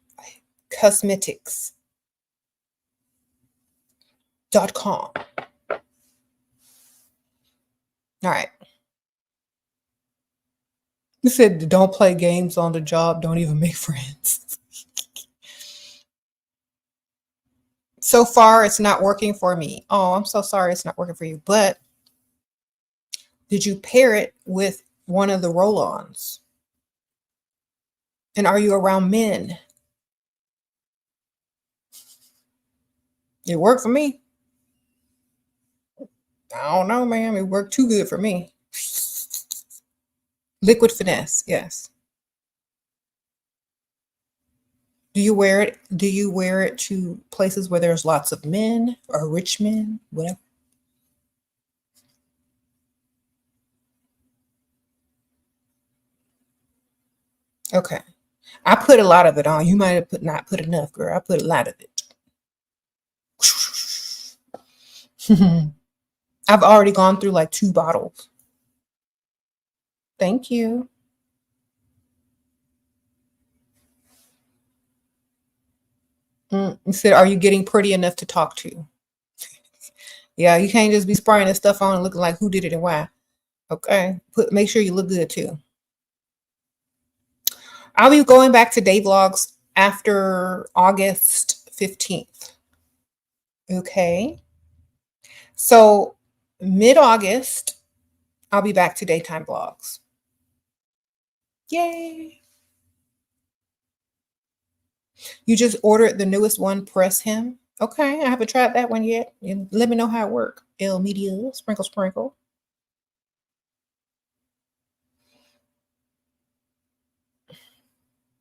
Cosmetics.com. All right. You said don't play games on the job, don't even make friends. So far, it's not working for me. Oh, I'm so sorry it's not working for you. But did you pair it with one of the roll-ons? And are you around men? It worked for me. I don't know, ma'am. It worked too good for me. Liquid Finesse, yes. Do you wear it? Do you wear it to places where there's lots of men or rich men, whatever? Okay. I put a lot of it on. You might have not put enough, girl. I put a lot of it. I've already gone through like 2 bottles. Thank you. You said, are you getting pretty enough to talk to? Yeah, you can't just be spraying this stuff on and looking like who did it and why. Okay. Make sure you look good too. I'll be going back to day vlogs after August 15th. Okay. So mid-August, I'll be back to daytime vlogs. Yay. You just ordered the newest one, Press Him. Okay, I haven't tried that one yet. Let me know how it works. L Media, sprinkle, sprinkle.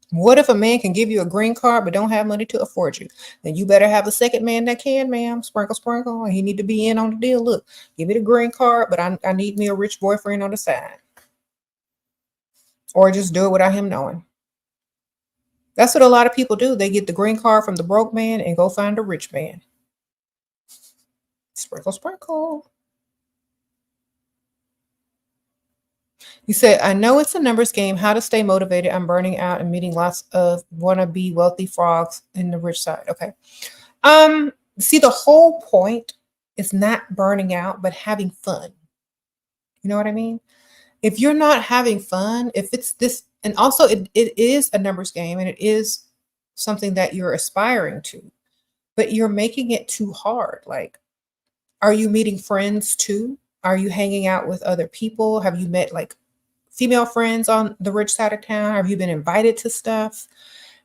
What if a man can give you a green card but don't have money to afford you? Then you better have a second man that can, ma'am. Sprinkle, sprinkle. He need to be in on the deal. Look, give me the green card, but I need me a rich boyfriend on the side. Or just do it without him knowing. That's what a lot of people do. They get the green card from the broke man and go find a rich man. Sprinkle, sprinkle. You said, I know it's a numbers game. How to stay motivated. I'm burning out and meeting lots of wannabe wealthy frogs in the rich side. Okay. See, the whole point is not burning out, but having fun. You know what I mean? If you're not having fun, if it's this, and also it is a numbers game and it is something that you're aspiring to, but you're making it too hard. Like, are you meeting friends too? Are you hanging out with other people? Have you met like female friends on the rich side of town? Have you been invited to stuff?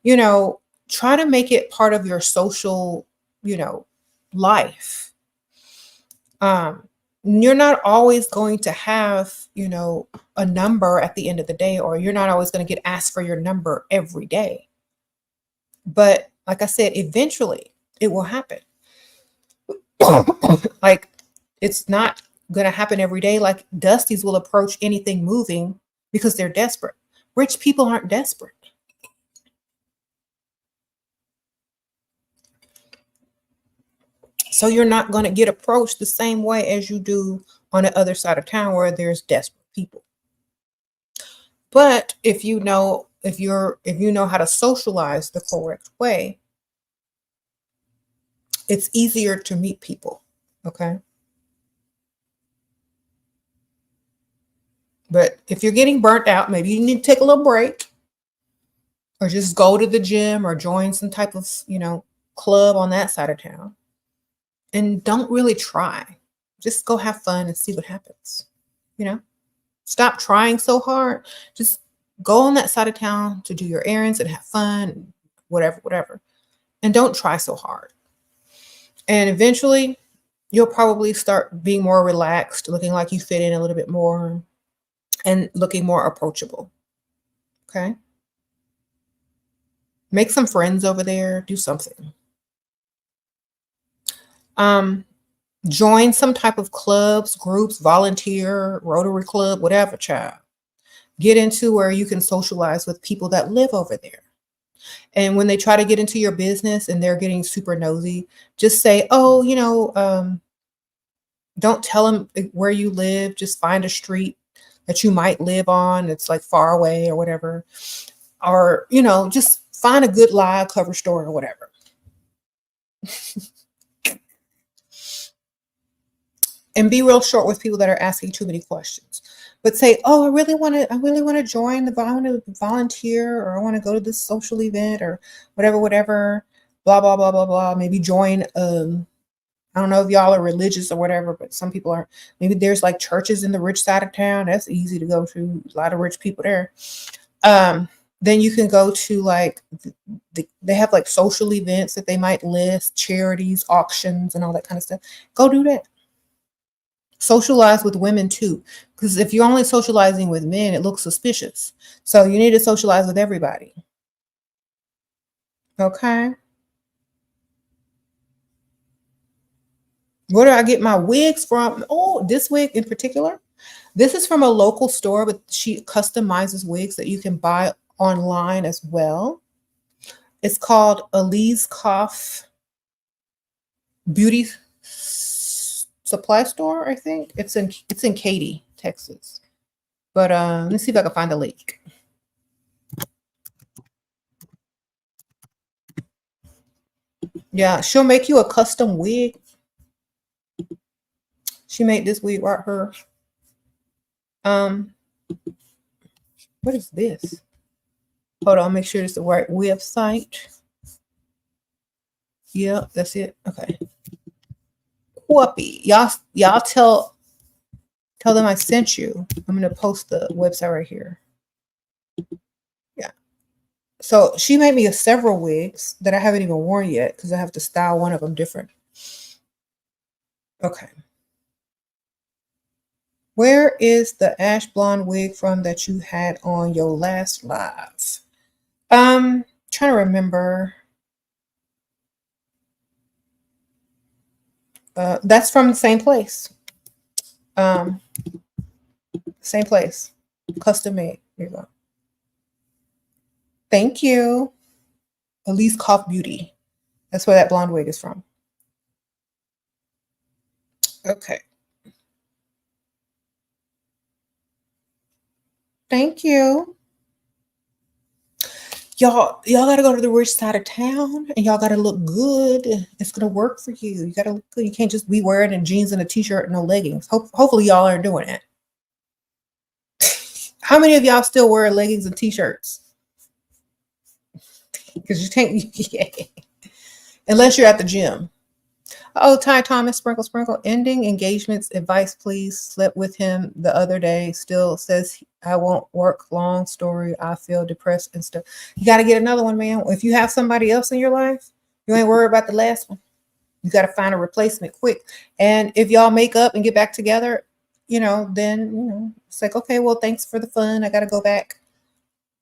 You know, try to make it part of your social, life. You're not always going to have, a number at the end of the day, or you're not always going to get asked for your number every day. But like I said, eventually it will happen. Like, it's not going to happen every day. Like, Dusties will approach anything moving because they're desperate. Rich people aren't desperate. So you're not going to get approached the same way as you do on the other side of town where there's desperate people. But if you know how to socialize the correct way, it's easier to meet people. Okay. But if you're getting burnt out, maybe you need to take a little break or just go to the gym or join some type of, club on that side of town. And don't really try. Just go have fun and see what happens. Stop trying so hard. Just go on that side of town to do your errands and have fun, whatever. And don't try so hard. And eventually, you'll probably start being more relaxed, looking like you fit in a little bit more and looking more approachable. Okay? Make some friends over there. Do something. Join some type of clubs, groups, volunteer, Rotary Club, whatever, child. Get into where you can socialize with people that live over there. And when they try to get into your business and they're getting super nosy, just say, oh, don't tell them where you live. Just find a street that you might live on. It's like far away or whatever. Or, just find a good lie, cover story or whatever. And be real short with people that are asking too many questions. But say, oh, I really want to join I want to volunteer, or I want to go to this social event or whatever, blah, blah, blah, blah, blah. Maybe join, I don't know if y'all are religious or whatever, but some people are. Maybe there's like churches in the rich side of town. That's easy to go to. A lot of rich people there. Then you can go to like, they have like social events that they might list, charities, auctions, and all that kind of stuff. Go do that. Socialize with women too, because if you're only socializing with men, it looks suspicious. So you need to socialize with everybody. Okay. Where do I get my wigs from? Oh, this wig in particular. This is from a local store, but she customizes wigs that you can buy online as well. It's called Elise Koff Beauty Supply Store, I think. It's in Katy, Texas. But let's see if I can find the link. Yeah, she'll make you a custom wig. She made this wig right here. What is this? Hold on, make sure it's the right website. Yeah, that's it. Okay. Whoopee. Y'all tell them I sent you. I'm gonna post the website right here. Yeah. So she made me several wigs that I haven't even worn yet because I have to style one of them different. Okay. Where is the ash blonde wig from that you had on your last live? Trying to remember. That's from the same place. Same place. Custom made. Here you go. Thank you. Elise Koff Beauty. That's where that blonde wig is from. Okay. Thank you. Y'all gotta go to the rich side of town and y'all gotta look good. It's gonna work for you. You gotta look good. You can't just be wearing jeans and a t-shirt and no leggings. Hopefully y'all aren't doing it. How many of y'all still wear leggings and t-shirts? Because you can't, yeah. Unless you're at the gym. Oh, Ty Thomas, sprinkle. Ending engagements, advice, please. Slept with him the other day. Still says I won't work. Long story. I feel depressed and stuff. You got to get another one, man. If you have somebody else in your life, you ain't worried about the last one. You got to find a replacement quick. And if y'all make up and get back together, then it's like, okay, well, thanks for the fun. I got to go back.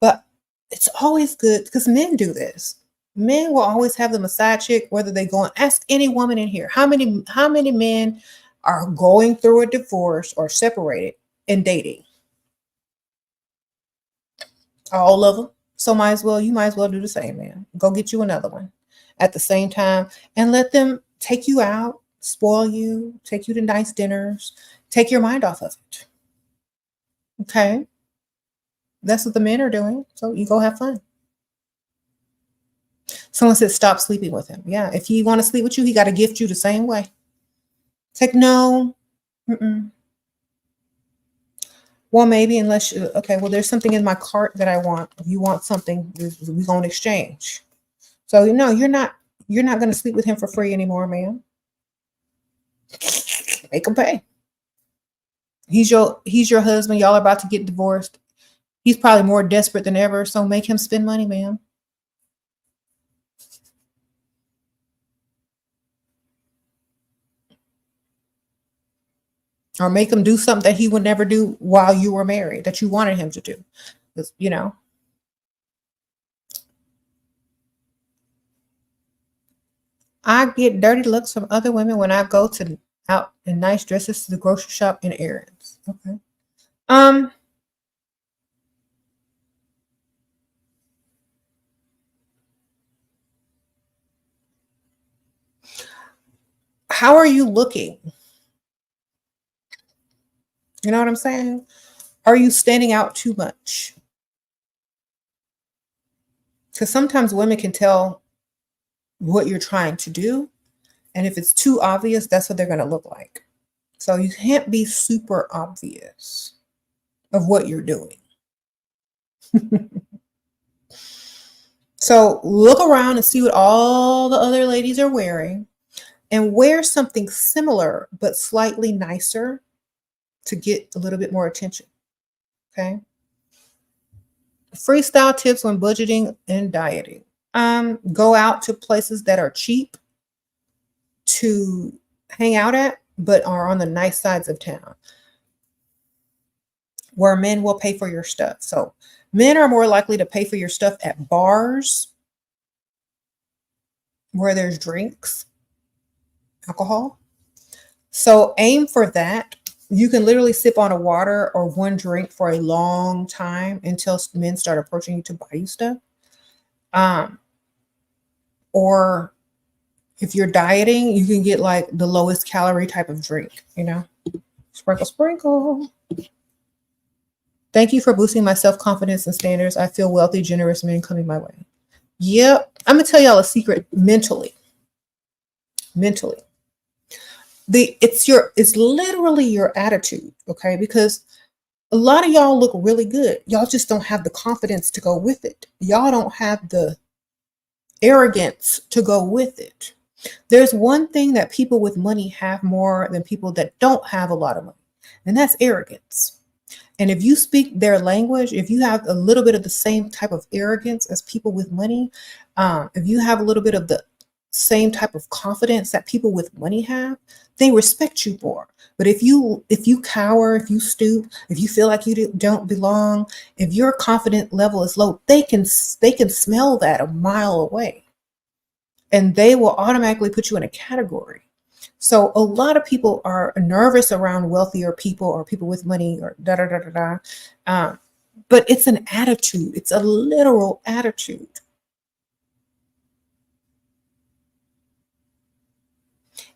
But it's always good because men do this. Men will always have them a side chick, whether they go and ask any woman in here. How many men are going through a divorce or separated and dating? All of them. So you might as well do the same, man. Go get you another one at the same time and let them take you out, spoil you, take you to nice dinners, take your mind off of it. Okay. That's what the men are doing. So you go have fun. Someone said, stop sleeping with him. Yeah. If he want to sleep with you, he got to gift you the same way. It's like, no. Well, maybe unless okay, well, there's something in my cart that I want. If you want something, we're going to exchange. So, you're not going to sleep with him for free anymore, man. Make him pay. He's your husband. Y'all are about to get divorced. He's probably more desperate than ever. So make him spend money, man. Or make him do something that he would never do while you were married, that you wanted him to do. I get dirty looks from other women when I go out in nice dresses to the grocery shop and errands. Okay. How are you looking? You know what I'm saying? Are you standing out too much? Because sometimes women can tell what you're trying to do. And if it's too obvious, that's what they're going to look like. So you can't be super obvious of what you're doing. So look around and see what all the other ladies are wearing and wear something similar but slightly nicer to get a little bit more attention. Okay. Freestyle tips when budgeting and dieting. Go out to places that are cheap to hang out at, but are on the nice sides of town, where men will pay for your stuff. So men are more likely to pay for your stuff at bars where there's drinks, alcohol. So aim for that. You can literally sip on a water or one drink for a long time until men start approaching you to buy you stuff. Or if you're dieting, you can get like the lowest calorie type of drink, you know, sprinkle, sprinkle. Thank you for boosting my self-confidence and standards. I feel wealthy, generous men coming my way. Yep. I'm going to tell y'all a secret mentally. It's literally your attitude, okay? Because a lot of y'all look really good. Y'all just don't have the confidence to go with it. Y'all don't have the arrogance to go with it. There's one thing that people with money have more than people that don't have a lot of money, and that's arrogance. And if you speak their language, if you have a little bit of the same type of arrogance as people with money, if you have a little bit of the same type of confidence that people with money have, they respect you more. But if you cower, if you stoop, if you feel like you don't belong, if your confidence level is low, they can smell that a mile away, and they will automatically put you in a category. So a lot of people are nervous around wealthier people or people with money or da da da da da. But it's an attitude. It's a literal attitude.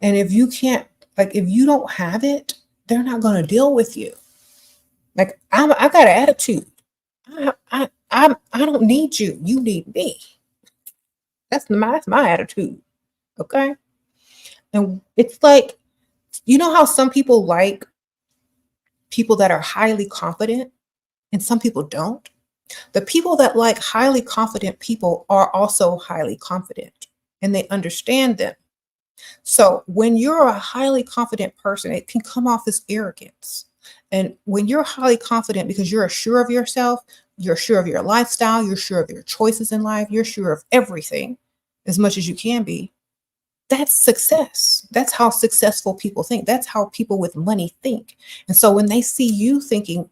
And if you can't, like, if you don't have it, they're not going to deal with you. Like, I got an attitude. I don't need you. You need me. That's my attitude. Okay. And it's like, you know how some people like people that are highly confident and some people don't? The people that like highly confident people are also highly confident and they understand them. So when you're a highly confident person, it can come off as arrogance. And when you're highly confident because you're sure of yourself, you're sure of your lifestyle, you're sure of your choices in life, you're sure of everything as much as you can be, that's success. That's how successful people think. That's how people with money think. And so when they see you thinking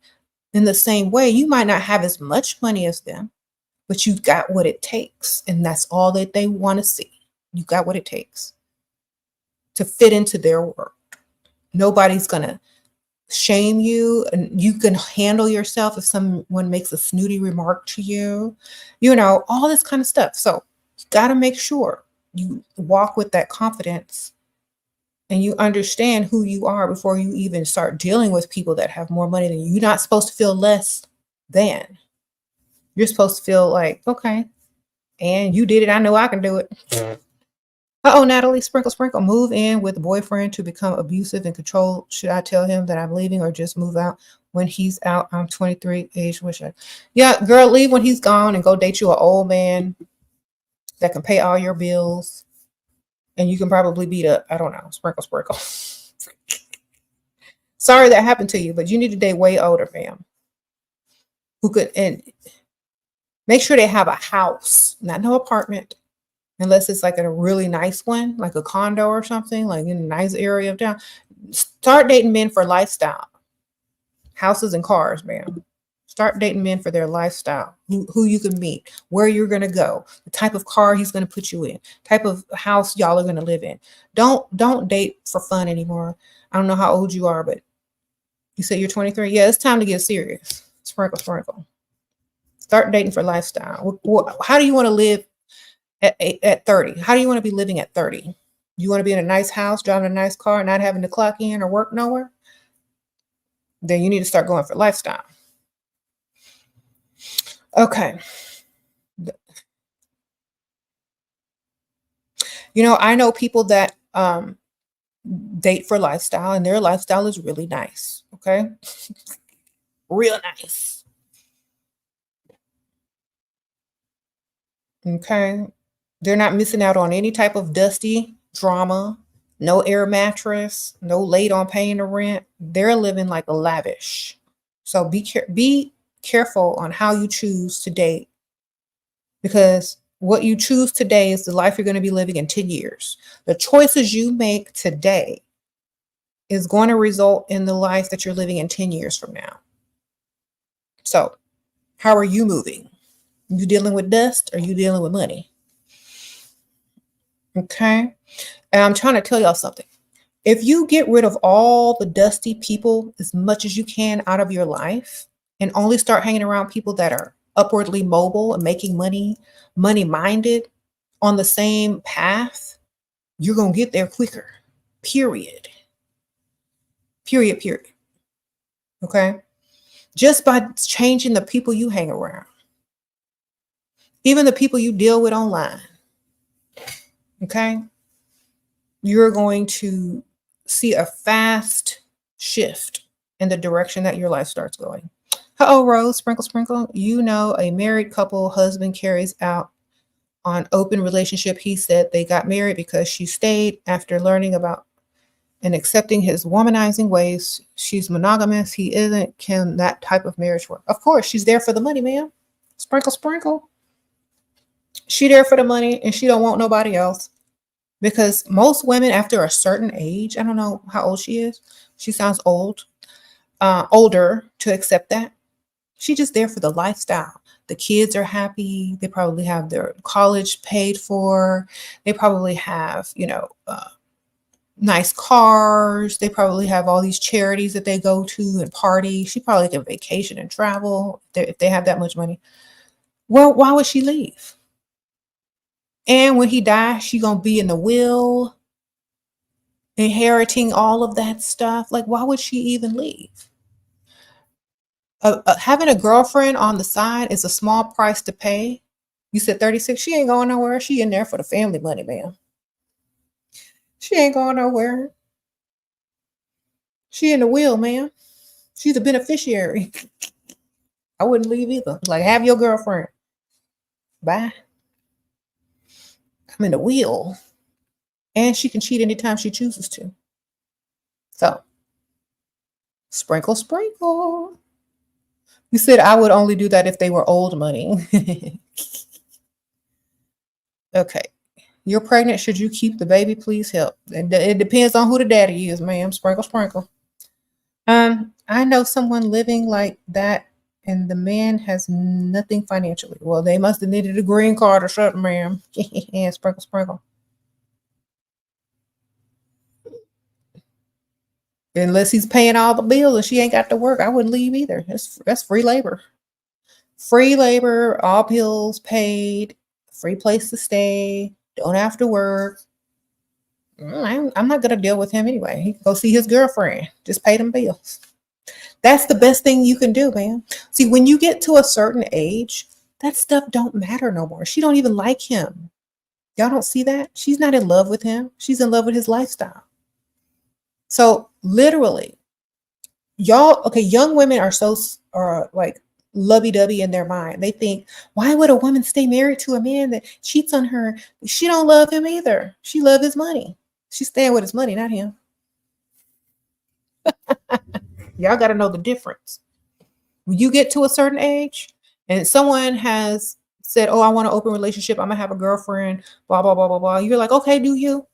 in the same way, you might not have as much money as them, but you've got what it takes. And that's all that they want to see. You got what it takes to fit into their world. Nobody's going to shame you, and you can handle yourself if someone makes a snooty remark to you, you know, all this kind of stuff. So you got to make sure you walk with that confidence and you understand who you are before you even start dealing with people that have more money than you. You're not supposed to feel less than. You're supposed to feel like, okay, and you did it. I know I can do it. Uh-oh, Natalie, sprinkle, sprinkle. Move in with a boyfriend to become abusive and control. Should I tell him that I'm leaving or just move out when he's out? I'm 23, age, wish I. Yeah, girl, leave when he's gone and go date you an old man that can pay all your bills. And you can probably beat up, I don't know, sprinkle, sprinkle. Sorry that happened to you, but you need to date way older, fam. Who could, and make sure they have a house, not no apartment. Unless it's like a really nice one, like a condo or something, like in a nice area of town. Start dating men for lifestyle. Houses and cars, man. Start dating men for their lifestyle. Who you can meet, where you're going to go, the type of car he's going to put you in, type of house y'all are going to live in. Don't date for fun anymore. I don't know how old you are, but you say you're 23. Yeah, it's time to get serious. Sprinkle, sprinkle. Start dating for lifestyle. How do you want to live at 30? How do you want to be living at 30? You want to be in a nice house, driving a nice car, not having to clock in or work nowhere? Then you need to start going for lifestyle. Okay. You know, I know people that date for lifestyle, and their lifestyle is really nice. Okay. Real nice. Okay. They're not missing out on any type of dusty drama, no air mattress, no late on paying the rent. They're living like a lavish. So be careful on how you choose to date, because what you choose today is the life you're going to be living in 10 years. The choices you make today is going to result in the life that you're living in 10 years from now. So, how are you moving? You dealing with dust or you dealing with money? Okay. And I'm trying to tell y'all something. If you get rid of all the dusty people as much as you can out of your life and only start hanging around people that are upwardly mobile and making money, money minded, on the same path, you're going to get there quicker. Period. Period. Period. Okay. Just by changing the people you hang around, even the people you deal with online. Okay. You're going to see a fast shift in the direction that your life starts going. Uh-oh, Rose, sprinkle, sprinkle. You know, a married couple, husband carries out on open relationship. He said they got married because she stayed after learning about and accepting his womanizing ways. She's monogamous. He isn't. Can that type of marriage work? Of course, she's there for the money, ma'am. Sprinkle, sprinkle. She there for the money and she don't want nobody else. Because most women after a certain age, I don't know how old she is. She sounds old, older to accept that. She's just there for the lifestyle. The kids are happy. They probably have their college paid for. They probably have, nice cars. They probably have all these charities that they go to and party. She probably can vacation and travel if they have that much money. Well, why would she leave? And when he dies, she gonna be in the will, inheriting all of that stuff. Like, why would she even leave? Having a girlfriend on the side is a small price to pay. You said 36. She ain't going nowhere. She in there for the family money, man. She ain't going nowhere. She in the will, man. She's a beneficiary. I wouldn't leave either. Like, have your girlfriend. Bye. I'm in the will. And she can cheat anytime she chooses to. So, sprinkle, sprinkle. You said I would only do that if they were old money. Okay. You're pregnant. Should you keep the baby? Please help. And it depends on who the daddy is, ma'am. Sprinkle, sprinkle. I know someone living like that, and the man has nothing financially. Well, they must have needed a green card or something, ma'am. Yeah, sprinkle, sprinkle. Unless he's paying all the bills and she ain't got to work, I wouldn't leave either. That's free labor. Free labor, all bills paid, free place to stay, don't have to work. I'm not gonna deal with him anyway. He can go see his girlfriend. Just pay them bills. That's the best thing you can do, man. See, when you get to a certain age, that stuff don't matter no more. She don't even like him. Y'all don't see that? She's not in love with him. She's in love with his lifestyle. So literally, y'all, okay, young women are like lovey-dovey in their mind. They think, why would a woman stay married to a man that cheats on her? She don't love him either. She love his money. She's staying with his money, not him. Y'all got to know the difference. When you get to a certain age and someone has said, oh, I want an open relationship, I'm gonna have a girlfriend, blah, blah, blah, blah, blah. You're like, okay, do you?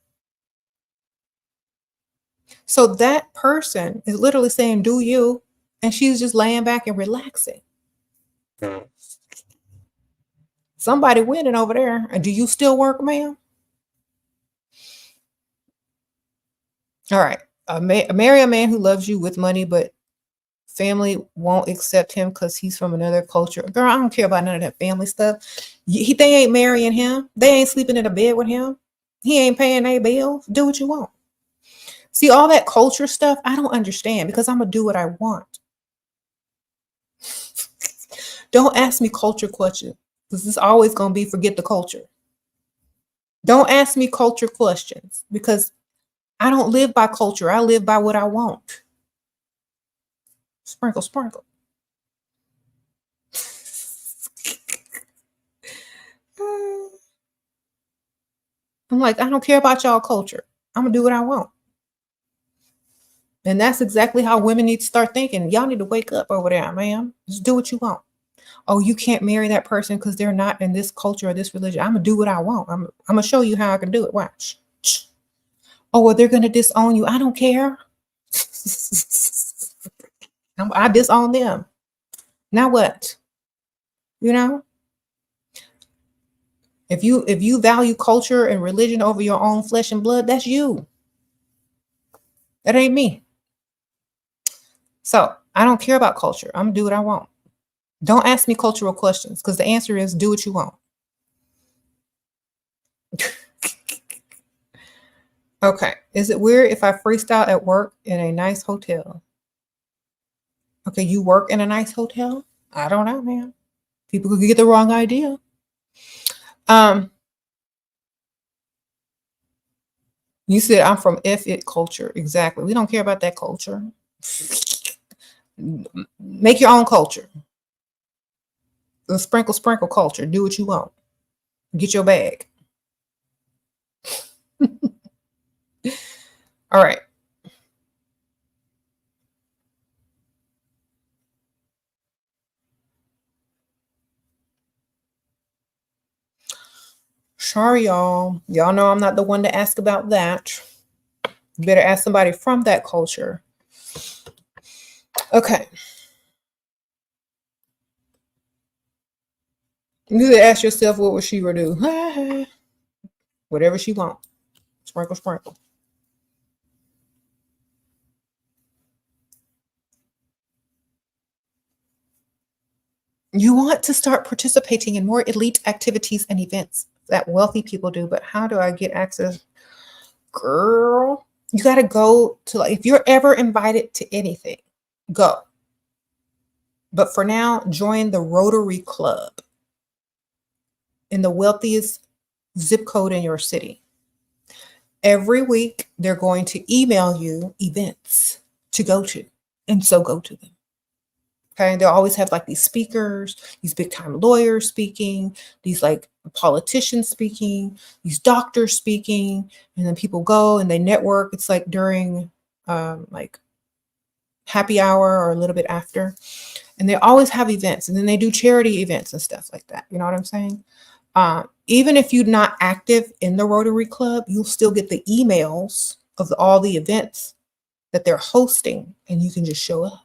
So that person is literally saying, do you? And she's just laying back and relaxing. Somebody winning over there. And do you still work, ma'am? All right. Marry a man who loves you with money, but family won't accept him because he's from another culture. Girl, I don't care about none of that family stuff. They ain't marrying him. They ain't sleeping in a bed with him. He ain't paying their bills. Do what you want. See, all that culture stuff, I don't understand because I'm going to do what I want. Don't ask me culture questions because it's always going to be forget the culture. Don't ask me culture questions because I don't live by culture. I live by what I want. Sprinkle, sprinkle. I'm like, I don't care about y'all culture. I'm going to do what I want. And that's exactly how women need to start thinking. Y'all need to wake up over there, ma'am. Just do what you want. Oh, you can't marry that person because they're not in this culture or this religion. I'm going to do what I want. I'm going to show you how I can do it. Watch. Oh, well, they're going to disown you. I don't care. I disown them. Now what? You know? If you value culture and religion over your own flesh and blood, that's you. That ain't me. So I don't care about culture. I'm gonna do what I want. Don't ask me cultural questions because the answer is do what you want. Okay. Is it weird if I freestyle at work in a nice hotel? Okay, you work in a nice hotel? I don't know, man. People could get the wrong idea. You said I'm from F it culture. Exactly. We don't care about that culture. Make your own culture. The sprinkle, sprinkle culture. Do what you want. Get your bag. All right. Sorry, y'all. Y'all know I'm not the one to ask about that. You better ask somebody from that culture. Okay. You need to ask yourself, what would SHERA do? Whatever she wants. Sprinkle, sprinkle. You want to start participating in more elite activities and events that wealthy people do, but how do I get access? Girl, you got to go to, like, if you're ever invited to anything, go. But for now, join the Rotary Club in the wealthiest zip code in your city. Every week, they're going to email you events to go to, and so go to them. Okay, they'll always have like these speakers, these big time lawyers speaking, these like politicians speaking, these doctors speaking, and then people go and they network. It's like during like happy hour or a little bit after, and they always have events, and then they do charity events and stuff like that. You know what I'm saying? Even if you're not active in the Rotary Club, you'll still get the emails of all the events that they're hosting, and you can just show up.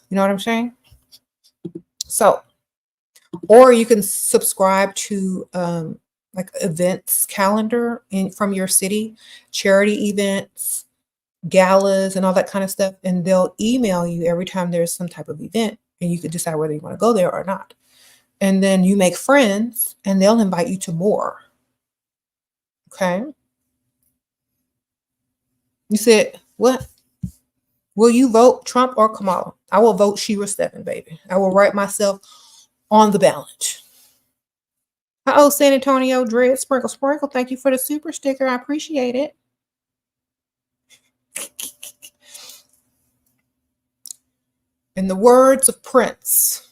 You know what I'm saying? So, or you can subscribe to like events calendar from your city, charity events, galas, and all that kind of stuff. And they'll email you every time there's some type of event, and you can decide whether you want to go there or not. And then you make friends, and they'll invite you to more. Okay. You said, what? Will you vote Trump or Kamala? I will vote SheRaSeven, baby. I will write myself on the ballot. Uh-oh, San Antonio Dread Sprinkle Sprinkle. Thank you for the super sticker. I appreciate it. In the words of Prince,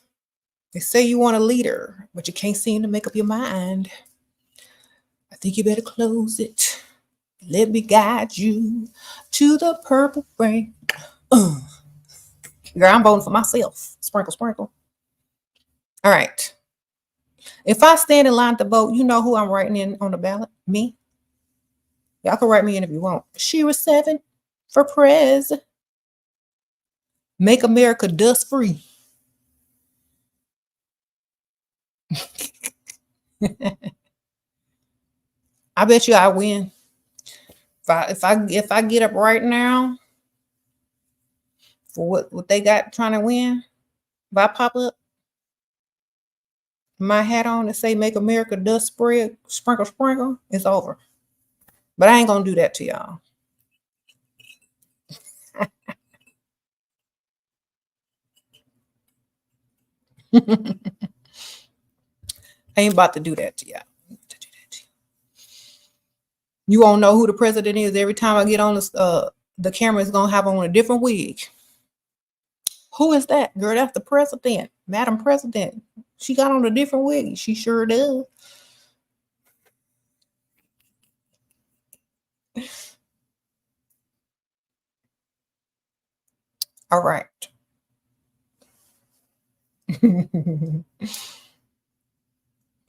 they say you want a leader, but you can't seem to make up your mind. I think you better close it. Let me guide you to the purple rain. Girl, I'm voting for myself. Sprinkle, sprinkle. All right. If I stand in line to vote, you know who I'm writing in on the ballot? Me. Y'all can write me in if you want. SheRaSeven for prez. Make America dust free. I bet you I win. If I get up right now for what they got trying to win, if I pop up my hat on and say make America dust spread, sprinkle, sprinkle, it's over. But I ain't gonna do that to y'all. I ain't about to do that to y'all. You won't know who the president is. Every time I get on the camera is gonna have on a different wig. Who is that? Girl, that's the president. Madam President. She got on a different wig. She sure does. All right.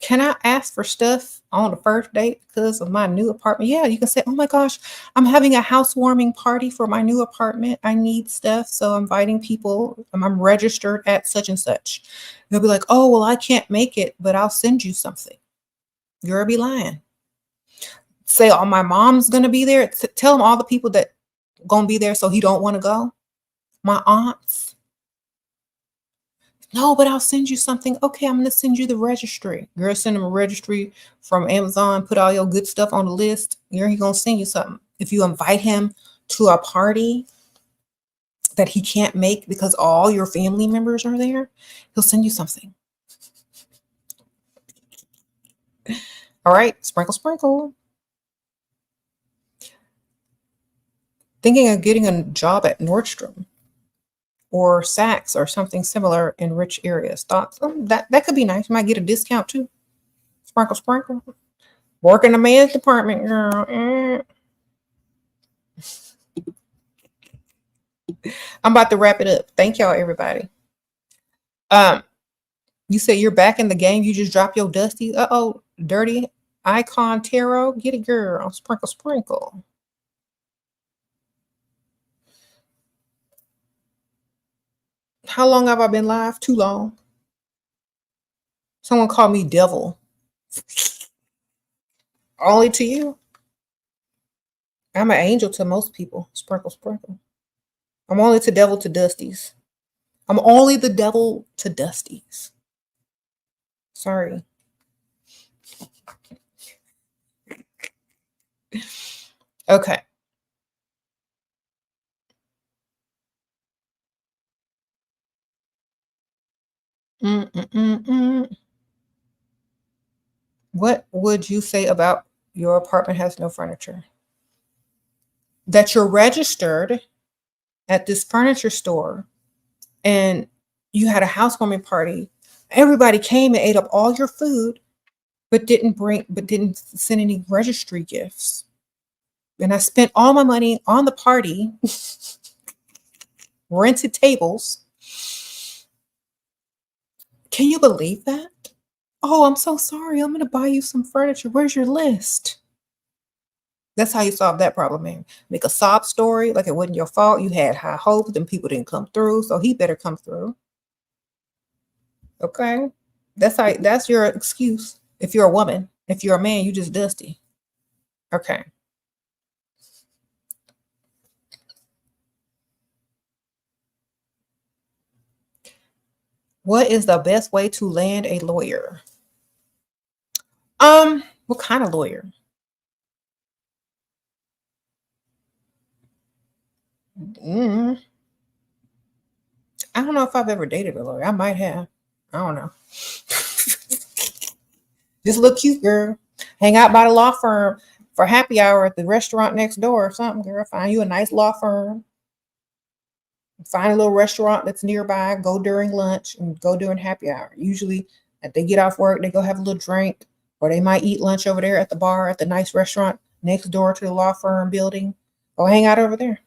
Can I ask for stuff on the first date because of my new apartment? Yeah, you can say, oh my gosh, I'm having a housewarming party for my new apartment. I need stuff. So I'm inviting people. I'm registered at such and such. They'll be like, oh, well, I can't make it, but I'll send you something. You're be lying. Say, oh, my mom's going to be there. Tell them all the people that going to be there so he don't want to go. My aunts. No, but I'll send you something. Okay, I'm going to send you the registry. Girl, send him a registry from Amazon. Put all your good stuff on the list. You're going to send you something. If you invite him to a party that he can't make because all your family members are there, he'll send you something. All right, sprinkle, sprinkle. Thinking of getting a job at Nordstrom or Saks or something similar in rich areas. Thoughts? That could be nice. You might get a discount too. Sprinkle, sprinkle. Work in the men's department, girl. I'm about to wrap it up. Thank y'all, everybody. You say you're back in the game. You just drop your dusty. Uh-oh, dirty icon tarot. Get it, girl. Sprinkle, sprinkle. How long have I been live? Too long. Someone called me devil. Only to you. I'm an angel to most people. Sprinkle, sprinkle. I'm only the devil to Dusties. I'm only the devil to Dusties. Sorry. Okay. What would you say about your apartment has no furniture? That you're registered at this furniture store and you had a housewarming party. Everybody came and ate up all your food, but didn't send any registry gifts. And I spent all my money on the party, rented tables. Can you believe that? Oh, I'm so sorry. I'm going to buy you some furniture. Where's your list? That's how you solve that problem, man. Make a sob story like it wasn't your fault. You had high hopes and people didn't come through, so he better come through. Okay? That's your excuse if you're a woman. If you're a man, you just dusty. Okay. What is the best way to land a lawyer? What kind of lawyer? I don't know if I've ever dated a lawyer. I might have. I don't know. Just look cute, girl. Hang out by the law firm for happy hour at the restaurant next door or something, girl. Find you a nice law firm. Find a little restaurant that's nearby. Go during lunch and go during happy hour. Usually, if they get off work, they go have a little drink, or they might eat lunch over there at the bar at the nice restaurant next door to the law firm building. Go hang out over there.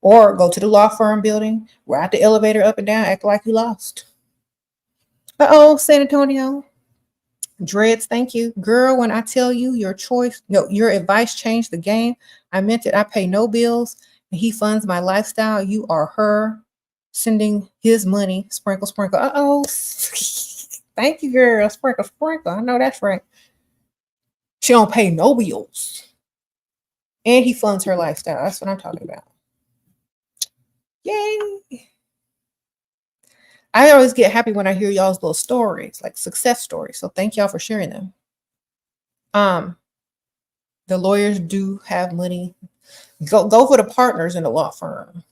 Or go to the law firm building, ride the elevator up and down, act like you lost. Uh-oh, San Antonio. Dreads, thank you. Girl, when I tell you your advice changed the game, I meant it. I pay no bills and he funds my lifestyle. You are her sending his money. Sprinkle, sprinkle. Uh-oh. Thank you, girl. Sprinkle, sprinkle. I know that's right. She don't pay no bills. And he funds her lifestyle. That's what I'm talking about. Yay. I always get happy when I hear y'all's little stories, like success stories. So thank y'all for sharing them. The The lawyers do have money. Go for the partners in the law firm.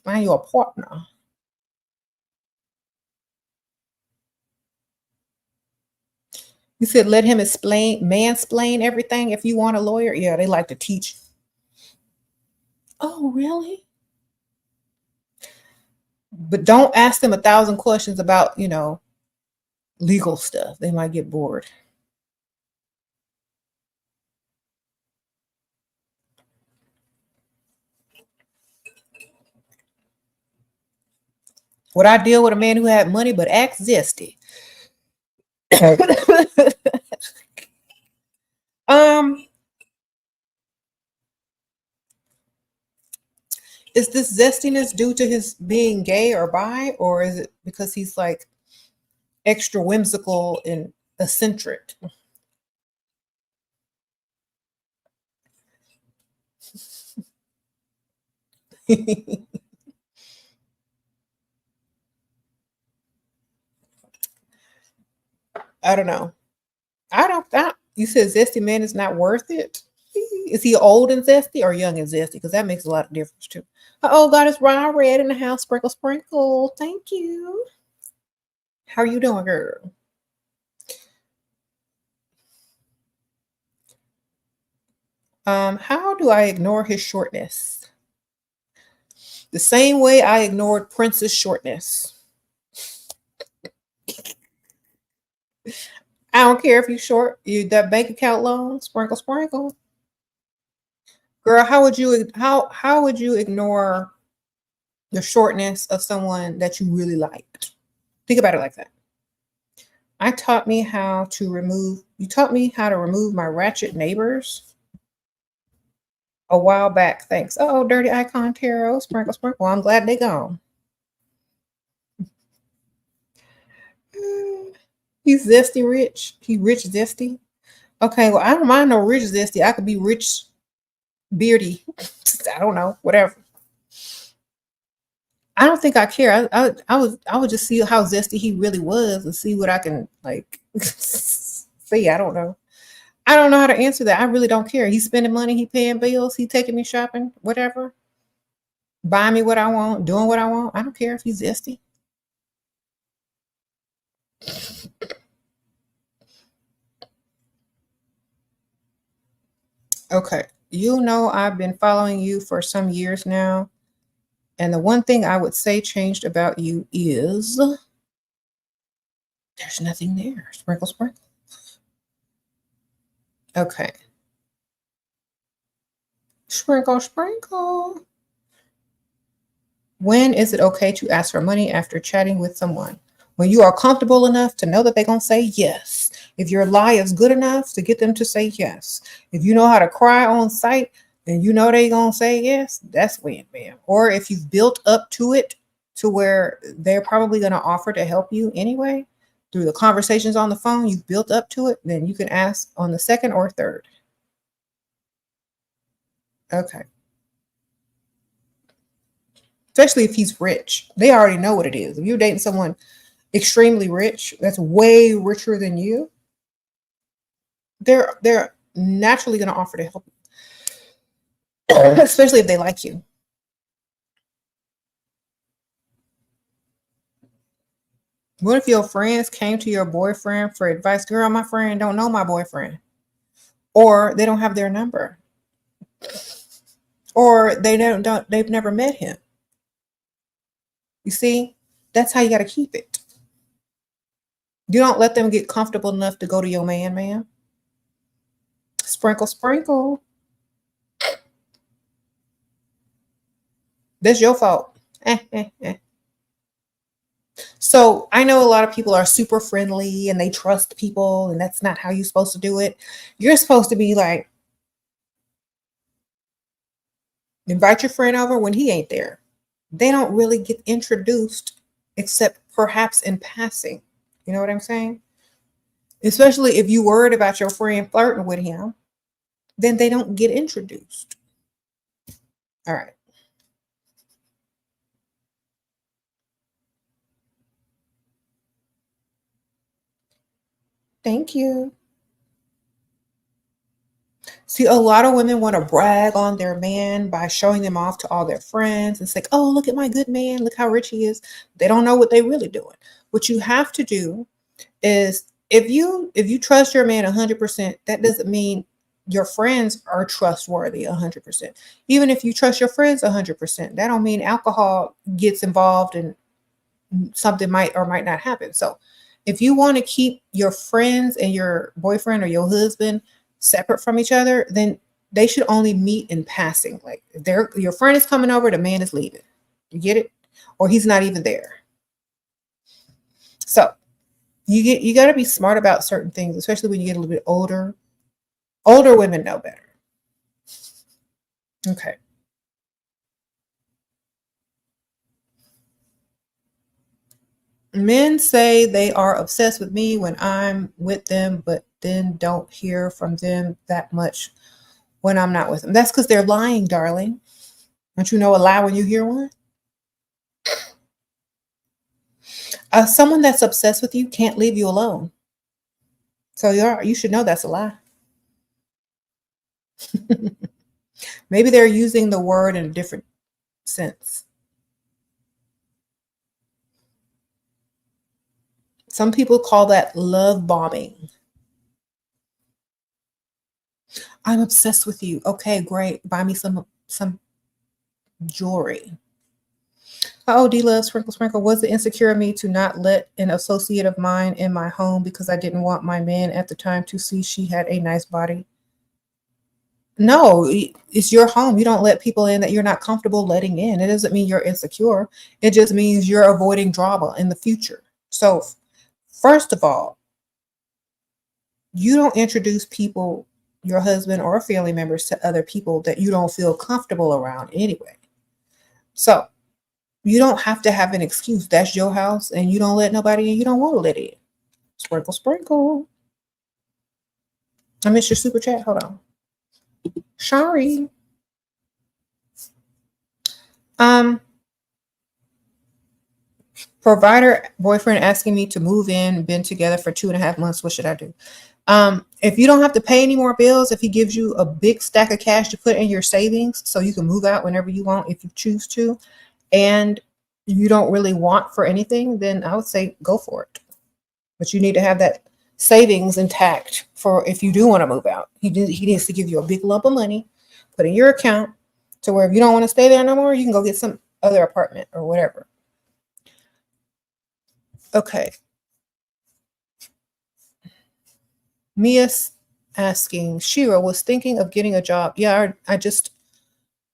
Find you a partner. You said let him mansplain everything if you want a lawyer. Yeah, they like to teach. Oh, really? But don't ask them 1,000 questions about, legal stuff. They might get bored. Would I deal with a man who had money but acts zesty? Is this zestiness due to his being gay or bi, or is it because he's like extra whimsical and eccentric? I don't know. You said zesty man is not worth it. Is he old and zesty or young and zesty? Because that makes a lot of difference too. Oh, God, it's Ryan Red in the house. Sprinkle, sprinkle. Thank you. How are you doing, girl? How do I ignore his shortness? The same way I ignored Prince's shortness. I don't care if you're short. You that bank account loan, sprinkle, sprinkle. Girl, how would you ignore the shortness of someone that you really liked? Think about it like that. You taught me how to remove my ratchet neighbors a while back. Thanks. Oh, dirty icon tarot, sprinkle, sprinkle. Well, I'm glad they gone. He's zesty rich. He rich zesty. Okay, well, I don't mind no rich zesty. I could be rich beardy. I don't know, whatever. I don't think I care. I would just see how zesty he really was and see what I can like see. I don't know. I don't know how to answer that. I really don't care. He's spending money, he paying bills, he taking me shopping, whatever. Buying me what I want, doing what I want. I don't care if he's zesty. Okay. I've been following you for some years now. And the one thing I would say changed about you is there's nothing there. Sprinkle, sprinkle. Okay. Sprinkle, sprinkle. When is it okay to ask for money after chatting with someone? When you are comfortable enough to know that they're going to say yes. If your lie is good enough to get them to say yes. If you know how to cry on sight and you know they're going to say yes, that's when, man. Or if you've built up to it to where they're probably going to offer to help you anyway, through the conversations on the phone, you've built up to it, then you can ask on the second or third. Okay. Especially if he's rich. They already know what it is. If you're dating someone extremely rich, that's way richer than you, they're naturally going to offer to help you, especially if they like you. What if your friends came to your boyfriend for advice? Girl, my friend don't know my boyfriend, or they don't have their number, or they've never met him. You see, that's how you got to keep it. You don't let them get comfortable enough to go to your man. Sprinkle, sprinkle. That's your fault. So I know a lot of people are super friendly and they trust people, and that's not how you're supposed to do it. You're supposed to be like, invite your friend over when he ain't there. They don't really get introduced except perhaps in passing. You know what I'm saying? Especially if you worried about your friend flirting with him, then they don't get introduced. All right. Thank you. See, a lot of women want to brag on their man by showing them off to all their friends. It's like, oh, look at my good man. Look how rich he is. They don't know what they're really doing. What you have to do is if you trust your man 100%, that doesn't mean your friends are trustworthy 100%. Even if you trust your friends 100%, that don't mean alcohol gets involved and something might or might not happen. So if you want to keep your friends and your boyfriend or your husband separate from each other, then they should only meet in passing. Like if your friend is coming over, the man is leaving. You get it? Or he's not even there. So you got to be smart about certain things, especially when you get a little bit older. Older women know better. Okay. Men say they are obsessed with me when I'm with them, but then don't hear from them that much when I'm not with them. That's because they're lying, darling. Don't you know a lie when you hear one? Someone that's obsessed with you can't leave you alone. So you should know that's a lie. Maybe they're using the word in a different sense. Some people call that love bombing. I'm obsessed with you. Okay, great. Buy me some jewelry. Oh, D Love Sprinkle Sprinkle. Was it insecure of me to not let an associate of mine in my home because I didn't want my man at the time to see she had a nice body? No, it's your home. You don't let people in that you're not comfortable letting in. It doesn't mean you're insecure. It just means you're avoiding drama in the future. So, first of all, you don't introduce people, your husband or family members, to other people that you don't feel comfortable around anyway. So, you don't have to have an excuse. That's your house and you don't let nobody in. You don't want to let in. Sprinkle, sprinkle. I missed your super chat. Hold on. Sorry. Provider boyfriend asking me to move in, been together for 2.5 months. What should I do? If you don't have to pay any more bills, if he gives you a big stack of cash to put in your savings so you can move out whenever you want, if you choose to, and you don't really want for anything, then I would say go for it. But you need to have that savings intact for if you do want to move out. He needs to give you a big lump of money, put in your account to where if you don't want to stay there no more, you can go get some other apartment or whatever. Okay. Mia's asking, Shira was thinking of getting a job. Yeah, I just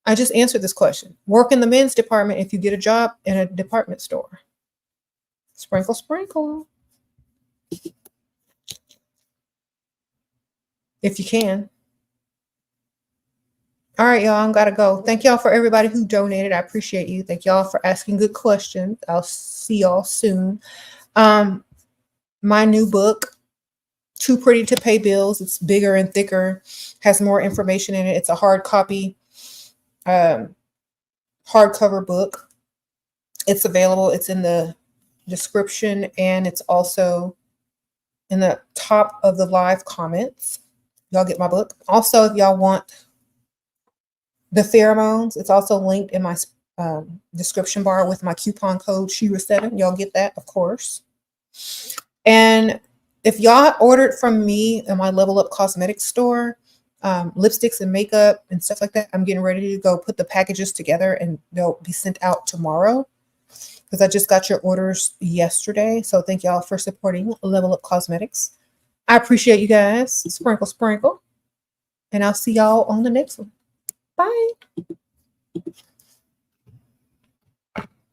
answered this question. Work in the men's department if you get a job in a department store. Sprinkle, sprinkle. If you can. All right, y'all, I've got to go. Thank y'all for everybody who donated. I appreciate you. Thank y'all for asking good questions. I'll see y'all soon. My new book, Too Pretty to Pay Bills. It's bigger and thicker, has more information in it. It's a hard copy, hardcover book. It's available. It's in the description and it's also in the top of the live comments. Y'all get my book. Also, if y'all want the Pheromones, it's also linked in my description bar with my coupon code SHERA7. Y'all get that, of course. And if y'all ordered from me in my Level Up Cosmetics store, lipsticks and makeup and stuff like that, I'm getting ready to go put the packages together and they'll be sent out tomorrow because I just got your orders yesterday. So thank y'all for supporting Level Up Cosmetics. I appreciate you guys. Sprinkle, sprinkle. And I'll see y'all on the next one. Bye.